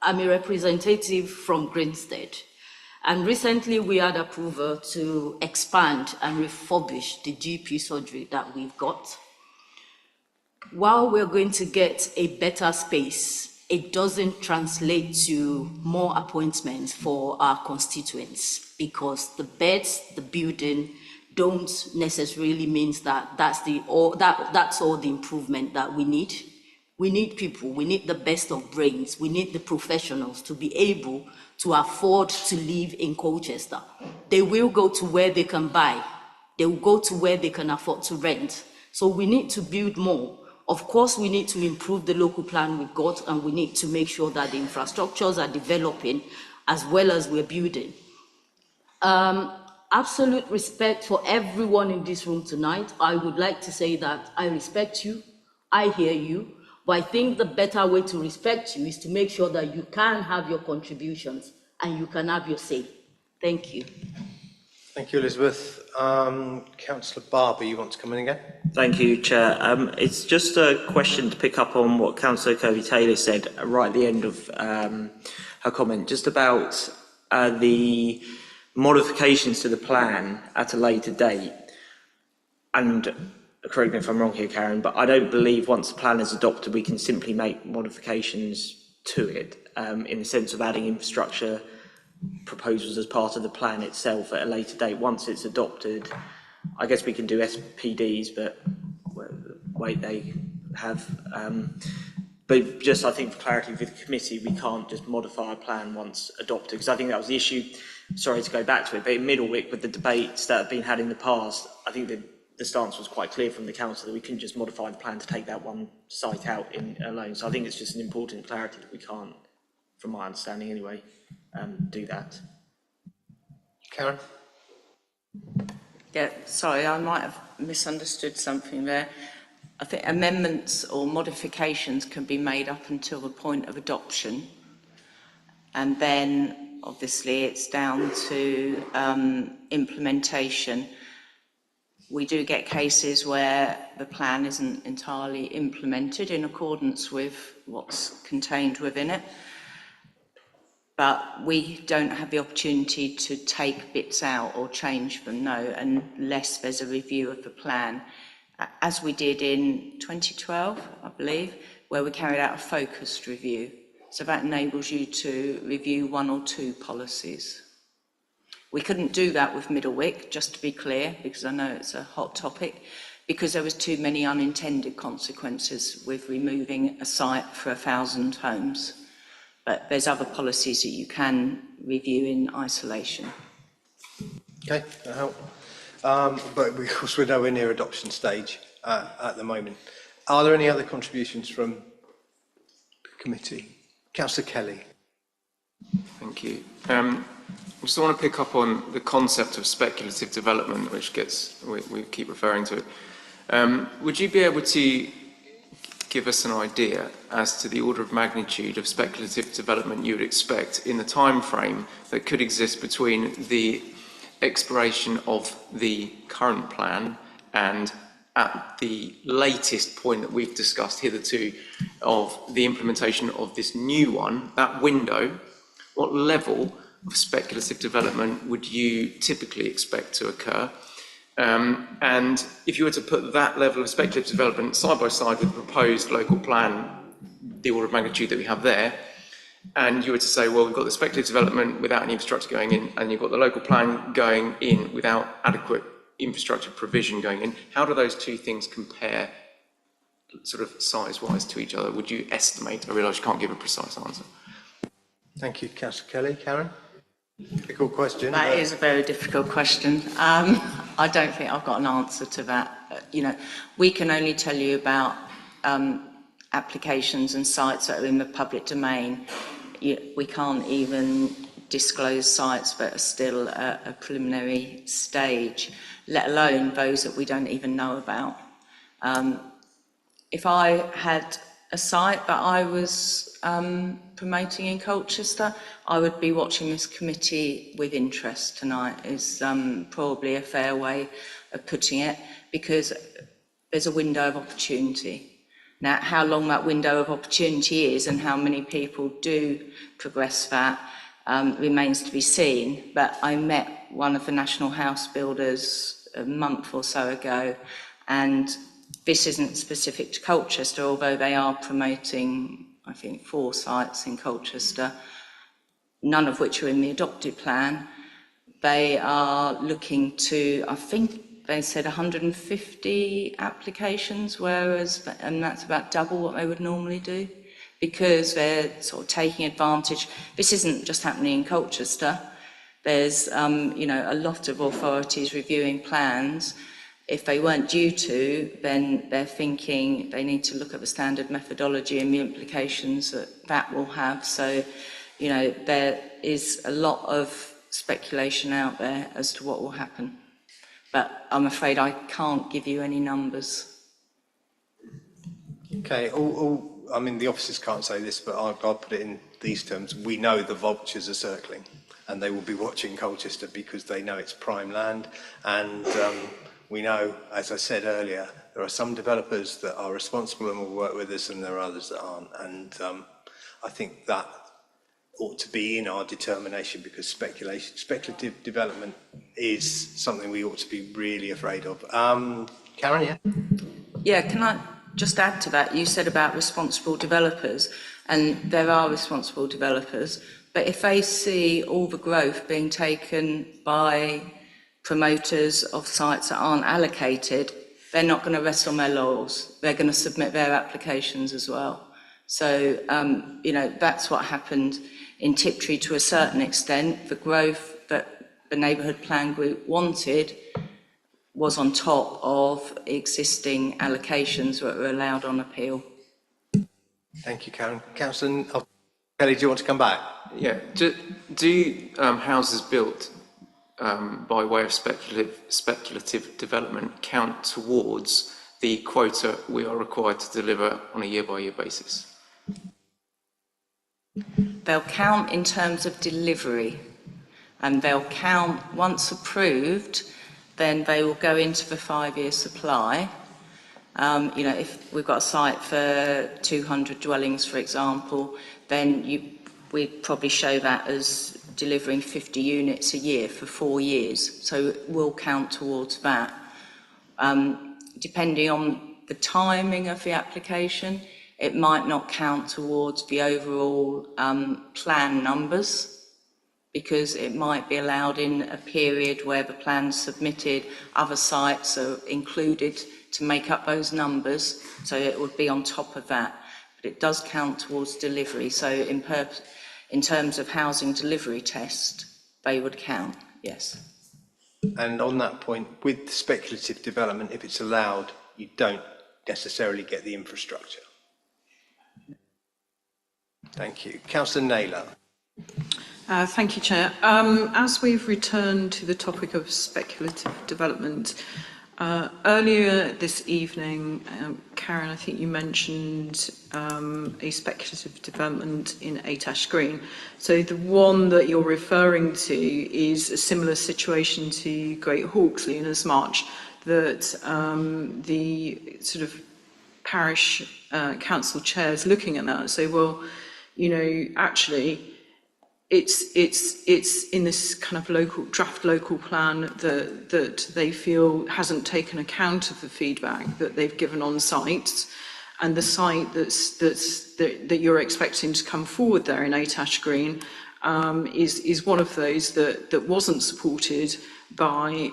Speaker 22: I'm a representative from Grinstead. And recently we had approval to expand and refurbish the GP surgery that we've got. While we're going to get a better space, it doesn't translate to more appointments for our constituents, because the beds, the building, don't necessarily mean that that's all the improvement that we need. We need people, we need the best of brains, we need the professionals to be able to afford to live in Colchester. They will go to where they can buy. They will go to where they can afford to rent. So we need to build more. Of course, we need to improve the local plan we've got, and we need to make sure that the infrastructures are developing as well as we're building. Absolute respect for everyone in this room tonight. I would like to say that I respect you, I hear you, but I think the better way to respect you is to make sure that you can have your contributions and you can have your say. Thank you.
Speaker 2: Thank you, Elizabeth. Councillor Barber, you want to come in again?
Speaker 7: Thank you, Chair. It's just a question to pick up on what Councillor Kirkby-Taylor said right at the end of her comment, just about the modifications to the plan at a later date. And correct me if I'm wrong here, Karen, but I don't believe once the plan is adopted, we can simply make modifications to it in the sense of adding infrastructure proposals as part of the plan itself at a later date. Once it's adopted, I guess we can do SPDs, but wait, they have. But just I think for clarity with the committee, we can't just modify a plan once adopted, because I think that was the issue. Sorry to go back to it, but in Middlewick, with the debates that have been had in the past, I think the stance was quite clear from the council that we couldn't just modify the plan to take that one site out alone. So I think it's just an important clarity that we can't, from my understanding anyway, do that.
Speaker 2: Karen?
Speaker 16: Yeah, sorry, I might have misunderstood something there. I think amendments or modifications can be made up until the point of adoption, and then obviously it's down to implementation. We do get cases where the plan isn't entirely implemented in accordance with what's contained within it, but we don't have the opportunity to take bits out or change them, no, unless there's a review of the plan, as we did in 2012, I believe, where we carried out a focused review. So that enables you to review 1 or 2 policies. We couldn't do that with Middlewick, just to be clear, because I know it's a hot topic, because there was too many unintended consequences with removing a site for 1,000 homes. But there's other policies that you can review in isolation.
Speaker 2: Okay, that'll help. But of course we're nowhere near adoption stage at the moment. Are there any other contributions from the committee? Councillor Kelly.
Speaker 4: Thank you. I just want to pick up on the concept of speculative development, which we keep referring to it. Would you be able to give us an idea as to the order of magnitude of speculative development you would expect in the time frame that could exist between the expiration of the current plan and at the latest point that we've discussed hitherto of the implementation of this new one, that window? What level of speculative development would you typically expect to occur? And if you were to put that level of speculative development side by side with the proposed local plan, the order of magnitude that we have there, and you were to say, well, we've got the speculative development without any infrastructure going in, and you've got the local plan going in without adequate infrastructure provision going in, how do those two things compare sort of size-wise to each other? Would you estimate? I realise you can't give a precise answer.
Speaker 2: Thank you, Councillor Kelly. Karen? Difficult question.
Speaker 16: That is a very difficult question. I don't think I've got an answer to that. You know, we can only tell you about applications and sites that are in the public domain. We can't even disclose sites that are still at a preliminary stage, let alone those that we don't even know about. If I had a site that I was promoting in Colchester, I would be watching this committee with interest tonight, is probably a fair way of putting it, because there's a window of opportunity. Now, how long that window of opportunity is and how many people do progress that remains to be seen. But I met one of the national house builders a month or so ago, and this isn't specific to Colchester, although they are promoting, I think, 4 sites in Colchester, none of which are in the adopted plan. They are looking to, I think they said 150 applications, and that's about double what they would normally do, because they're sort of taking advantage. This isn't just happening in Colchester. There's, you know, a lot of authorities reviewing plans. If they weren't due to, then they're thinking they need to look at the standard methodology and the implications that that will have. So, you know, there is a lot of speculation out there as to what will happen. But I'm afraid I can't give you any numbers.
Speaker 2: Okay, I mean, the officers can't say this, but I'll put it in these terms. We know the vultures are circling, and they will be watching Colchester because they know it's prime land. And we know, as I said earlier, there are some developers that are responsible and will work with us, and there are others that aren't. And I think that ought to be in our determination, because speculative development is something we ought to be really afraid of. Karen, yeah?
Speaker 16: Yeah, can I just add to that? You said about responsible developers, and there are responsible developers, but if they see all the growth being taken by promoters of sites that aren't allocated, they're not going to rest on their laurels. They're going to submit their applications as well. So, you know, that's what happened in Tiptree to a certain extent. The growth that the neighbourhood plan group wanted was on top of existing allocations that were allowed on appeal.
Speaker 2: Thank you, Karen. Councillor Kelly, do you want to come back?
Speaker 4: Yeah. Do houses built by way of speculative development count towards the quota we are required to deliver on a year-by-year basis?
Speaker 16: They'll count in terms of delivery, and they'll count once approved, then they will go into the 5-year supply. You know, if we've got a site for 200 dwellings, for example, then we'd probably show that as delivering 50 units a year for 4 years. So it will count towards that. Depending on the timing of the application, it might not count towards the overall plan numbers, because it might be allowed in a period where the plan's submitted, other sites are included to make up those numbers, so it would be on top of that. But it does count towards delivery, so in terms of housing delivery test, they would count, yes.
Speaker 2: And on that point, with speculative development, if it's allowed, you don't necessarily get the infrastructure. Thank you. Councillor Naylor.
Speaker 10: Thank you, Chair. As we've returned to the topic of speculative development, earlier this evening, Karen, I think you mentioned a speculative development in 8 Ash Green. So the one that you're referring to is a similar situation to Great Hawksley, in as much that the sort of parish council chairs looking at that and say, well, you know, actually, it's in this kind of draft local plan that they feel hasn't taken account of the feedback that they've given on sites, and the site that you're expecting to come forward there in 8 Ash Green is one of those that wasn't supported by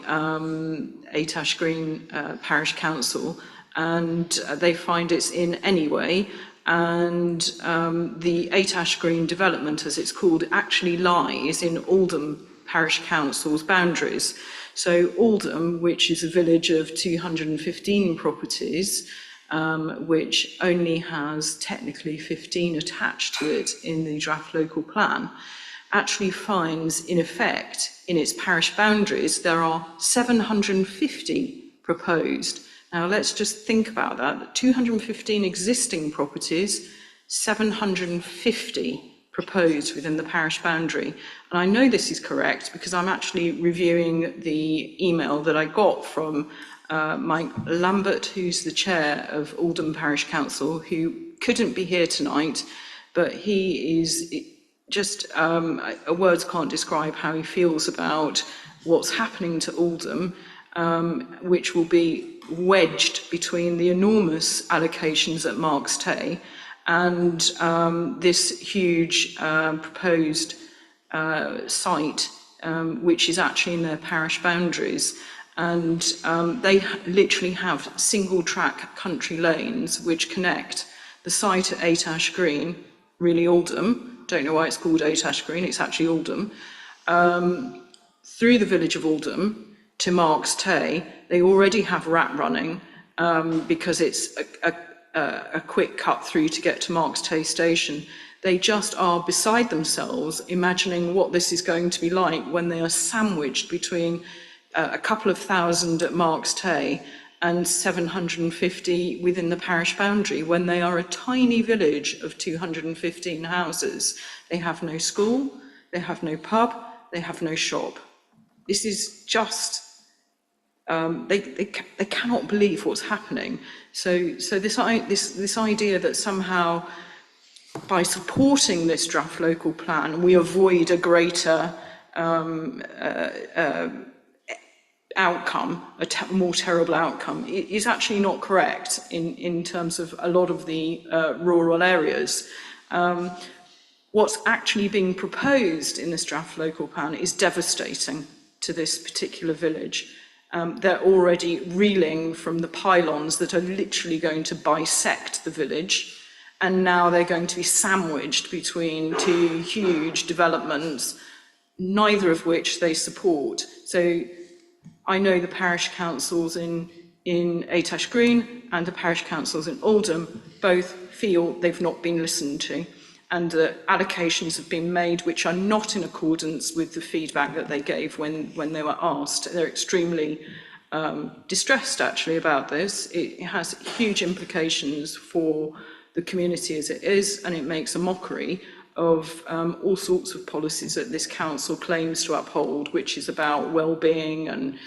Speaker 10: 8 Ash Green Parish Council, and they find it's in anyway. And the 8 Ash Green development, as it's called, actually lies in Oldham Parish Council's boundaries. So Oldham, which is a village of 215 properties, which only has technically 15 attached to it in the draft local plan, actually finds, in effect, in its parish boundaries, there are 750 proposed. Now, let's just think about that. 215 existing properties, 750 proposed within the parish boundary. And I know this is correct because I'm actually reviewing the email that I got from Mike Lambert, who's the chair of Oldham Parish Council, who couldn't be here tonight, but he is just, words can't describe how he feels about what's happening to Oldham, which will be wedged between the enormous allocations at Marks Tay and this huge proposed site, which is actually in their parish boundaries. And they literally have single track country lanes which connect the site at 8 Ash Green, really Oldham, don't know why it's called 8 Ash Green, it's actually Oldham, through the village of Oldham to Marks Tay. They already have rat running because it's a quick cut through to get to Marks Tay station. They just are beside themselves imagining what this is going to be like when they are sandwiched between a couple of thousand at Marks Tay and 750 within the parish boundary, when they are a tiny village of 215 houses. They have no school, they have no pub, they have no shop. This is just, they cannot believe what's happening. So this idea that somehow by supporting this draft local plan, we avoid a greater outcome, more terrible outcome, is actually not correct in terms of a lot of the rural areas. What's actually being proposed in this draft local plan is devastating to this particular village. They're already reeling from the pylons that are literally going to bisect the village, and now they're going to be sandwiched between two huge developments, neither of which they support. So I know the parish councils in Atash Green and the parish councils in Oldham both feel they've not been listened to, and allocations have been made which are not in accordance with the feedback that they gave when they were asked. They're extremely distressed actually about this. It has huge implications for the community as it is, and it makes a mockery of all sorts of policies that this council claims to uphold, which is about well-being and,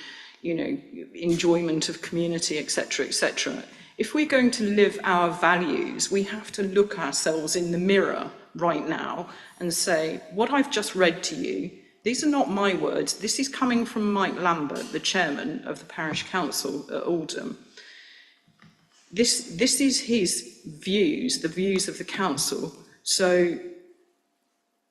Speaker 10: you know, enjoyment of community, etc., etc. If we're going to live our values, we have to look ourselves in the mirror right now and say, what I've just read to you, these are not my words. This is coming from Mike Lambert, the chairman of the parish council at Oldham. This is his views, the views of the council. So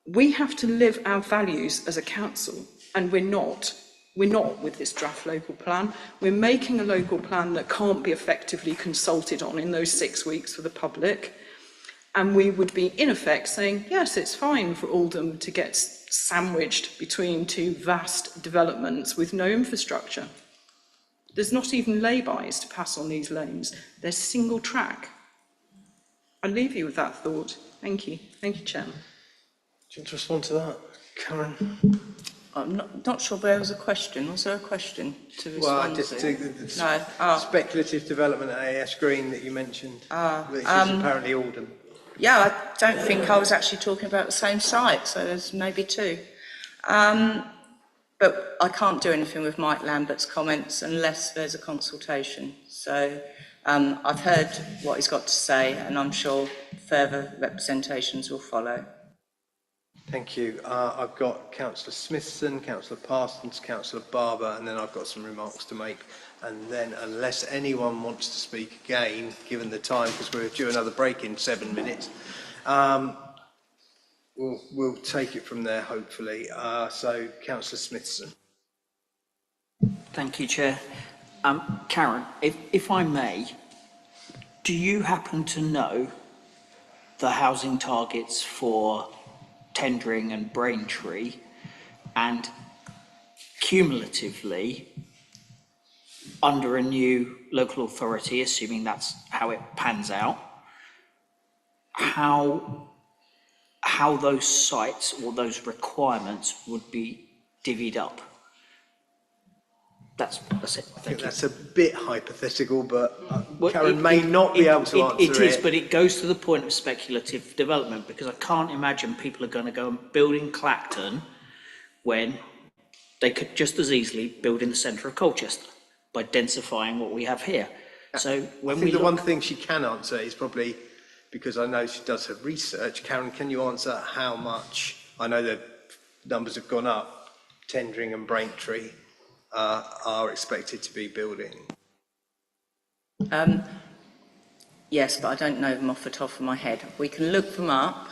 Speaker 10: we have to live our values as a council, and we're not. We're not with this draft local plan. We're making a local plan that can't be effectively consulted on in those 6 weeks for the public. And we would be, in effect, saying, yes, it's fine for Oldham to get sandwiched between two vast developments with no infrastructure. There's not even lay-bys to pass on these lanes. They're single track. I'll leave you with that thought. Thank you. Thank you, Chairman.
Speaker 2: Do you want to respond to that, Karen?
Speaker 16: I'm not sure there was a question. Was there a question to respond to? No.
Speaker 2: Speculative development at AS Green that you mentioned, which is apparently Oldham.
Speaker 16: Yeah, I don't think I was actually talking about the same site, so there's maybe two. But I can't do anything with Mike Lambert's comments unless there's a consultation. So I've heard what he's got to say, and I'm sure further representations will follow.
Speaker 2: Thank you. I've got Councillor Smithson, Councillor Parsons, Councillor Barber, and then I've got some remarks to make. And then, unless anyone wants to speak again, given the time, because we're due another break in 7 minutes, we'll take it from there, hopefully. So, Councillor Smithson.
Speaker 9: Thank you, Chair. Karen, if I may, do you happen to know the housing targets for Tendring and Braintree, and cumulatively under a new local authority, assuming that's how it pans out, how those sites or those requirements would be divvied up? That's it.
Speaker 2: I think that's a bit hypothetical, but Karen may not be able to answer it.
Speaker 9: It is, but it goes to the point of speculative development, because I can't imagine people are going to go and build in Clacton when they could just as easily build in the centre of Colchester by densifying what we have here. So when
Speaker 2: I think the one thing she can answer is probably, because I know she does her research. Karen, can you answer how much? I know the numbers have gone up. Tendring and Braintree are expected to be building.
Speaker 16: Yes, but I don't know them off the top of my head. We can look them up.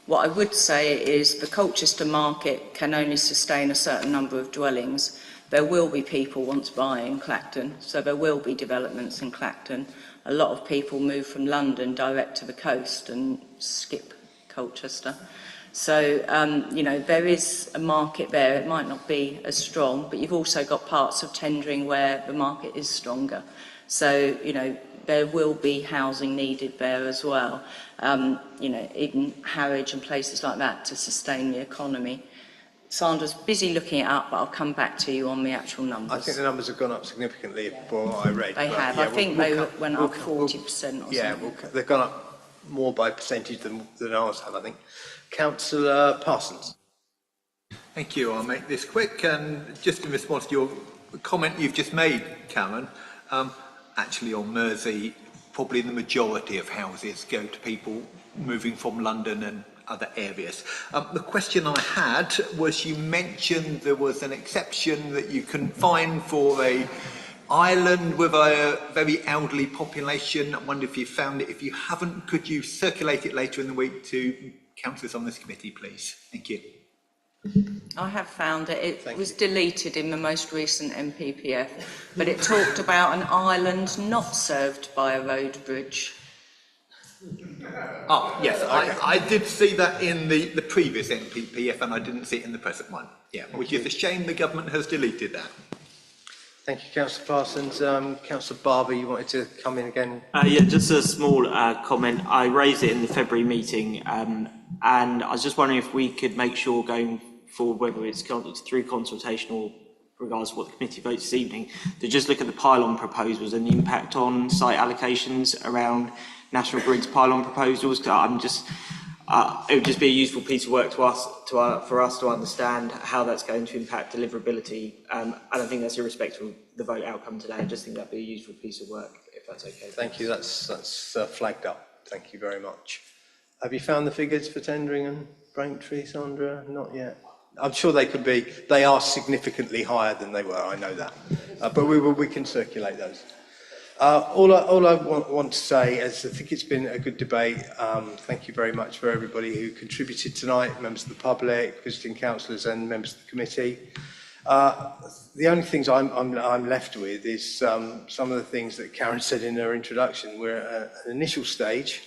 Speaker 16: What I would say is the Colchester market can only sustain a certain number of dwellings. There will be people want to buy in Clacton, so there will be developments in Clacton. A lot of people move from London direct to the coast and skip Colchester. So, you know, there is a market there. It might not be as strong, but you've also got parts of Tendring where the market is stronger. So, you know, there will be housing needed there as well. You know, even Harwich and places like that to sustain the economy. Sandra's busy looking it up, but I'll come back to you on the actual numbers.
Speaker 2: I think the numbers have gone up significantly from what I read.
Speaker 16: They have. I think they went up 40% or something.
Speaker 2: Yeah, they've gone up more by percentage than ours have, I think. Councillor Parsons.
Speaker 8: Thank you. I'll make this quick. And just in response to your comment you've just made, Karen, actually on Mersey, probably the majority of houses go to people moving from London other areas. The question I had was, you mentioned there was an exception that you couldn't find for a island with a very elderly population. I wonder if you found it. If you haven't, could you circulate it later in the week to councillors on this committee, please? Thank you.
Speaker 16: I have found it. It was deleted in the most recent MPPF, but it talked about an island not served by a road bridge.
Speaker 8: Oh, yes, I did see that in the previous MPPF, and I didn't see it in the present one. Yeah, which is a shame the government has deleted that.
Speaker 2: Thank you, Councillor Parsons. Councillor Barber, you wanted to come in again?
Speaker 7: Yeah, just a small comment. I raised it in the February meeting, and I was just wondering if we could make sure going forward, whether it's through consultation or regardless of what the committee votes this evening, to just look at the pylon proposals and the impact on site allocations around National Grid's pylon proposals. I'm just, it would just be a useful piece of work to us, for us to understand how that's going to impact deliverability. I don't think that's irrespective of the vote outcome today. I just think that'd be a useful piece of work, if that's okay.
Speaker 2: Thank you. That's flagged up. Thank you very much. Have you found the figures for Tendring and Braintree, Sandra? Not yet. I'm sure they could be. They are significantly higher than they were. I know that, but we can circulate those. All I want to say is I think it's been a good debate. Thank you very much for everybody who contributed tonight, members of the public, visiting councillors and members of the committee. The only things I'm left with is some of the things that Karen said in her introduction. We're at an initial stage.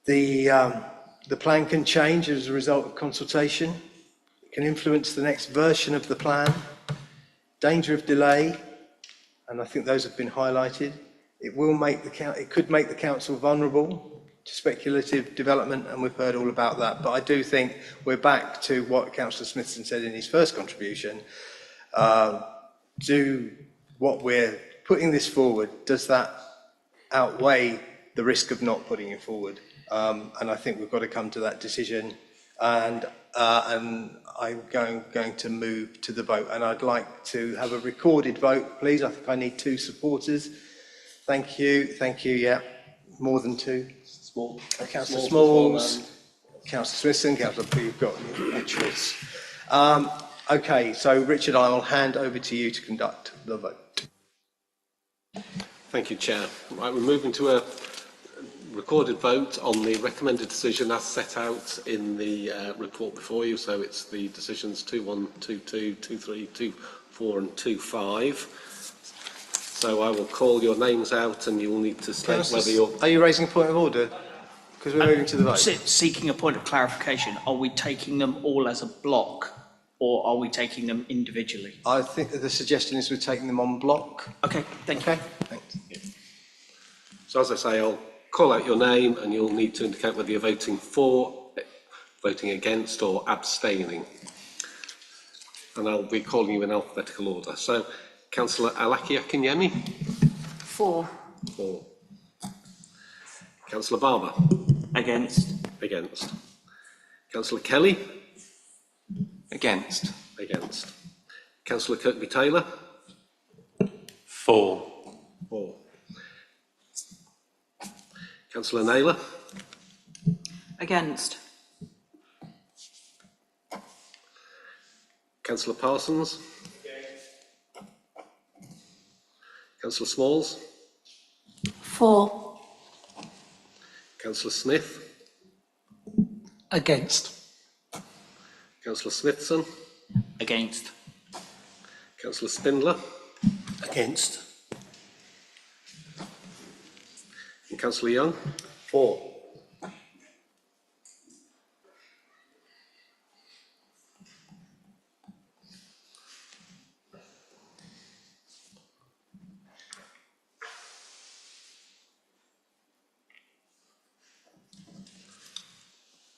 Speaker 2: The plan can change as a result of consultation. It can influence the next version of the plan. Danger of delay, and I think those have been highlighted. It could make the council vulnerable to speculative development, and we've heard all about that. But I do think we're back to what Councillor Smithson said in his first contribution. Do what we're putting this forward, does that outweigh the risk of not putting it forward? And I think we've got to come to that decision. And I'm going to move to the vote, and I'd like to have a recorded vote, please. I think I need 2 supporters. Thank you. Yeah, more than 2. Small. Councillor Smalls, Councillor Smithson, Councillor, you've got your choice. Okay, so Richard, I will hand over to you to conduct the vote.
Speaker 14: Thank you, Chair. Right, we're moving to a recorded vote on the recommended decision as set out in the report before you. So it's the decisions 2.1, 2.2, 2.3, 2.4 and 2.5. So I will call your names out and you will need to state whether you're...
Speaker 2: Are you raising a point of order? Because we're moving to the vote.
Speaker 9: Seeking a point of clarification, are we taking them all as a block or are we taking them individually?
Speaker 2: I think that the suggestion is we're taking them on block.
Speaker 9: Okay, thank you.
Speaker 2: Okay, thanks.
Speaker 14: So as I say, I'll call out your name and you'll need to indicate whether you're voting for, voting against or abstaining. And I'll be calling you in alphabetical order. So, Councillor Alaki Akinyemi?
Speaker 22: For.
Speaker 14: For. Councillor Barber?
Speaker 7: Against.
Speaker 14: Against. Councillor Kelly?
Speaker 4: Against.
Speaker 14: Against. Councillor Kirkby-Taylor?
Speaker 13: For.
Speaker 14: For. Councillor Naylor?
Speaker 10: Against.
Speaker 14: Councillor Parsons? Councillor Smalls?
Speaker 11: For.
Speaker 14: Councillor Smith?
Speaker 5: Against.
Speaker 14: Councillor Smithson?
Speaker 9: Against.
Speaker 14: Councillor Spindler?
Speaker 9: Against.
Speaker 14: And Councillor Young?
Speaker 2: For.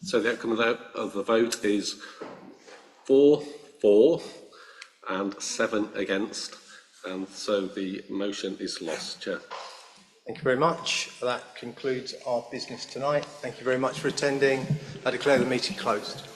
Speaker 14: So the outcome of the vote is 4 for and 7 against, and so the motion is lost, Chair.
Speaker 2: Thank you very much. That concludes our business tonight. Thank you very much for attending. I declare the meeting closed.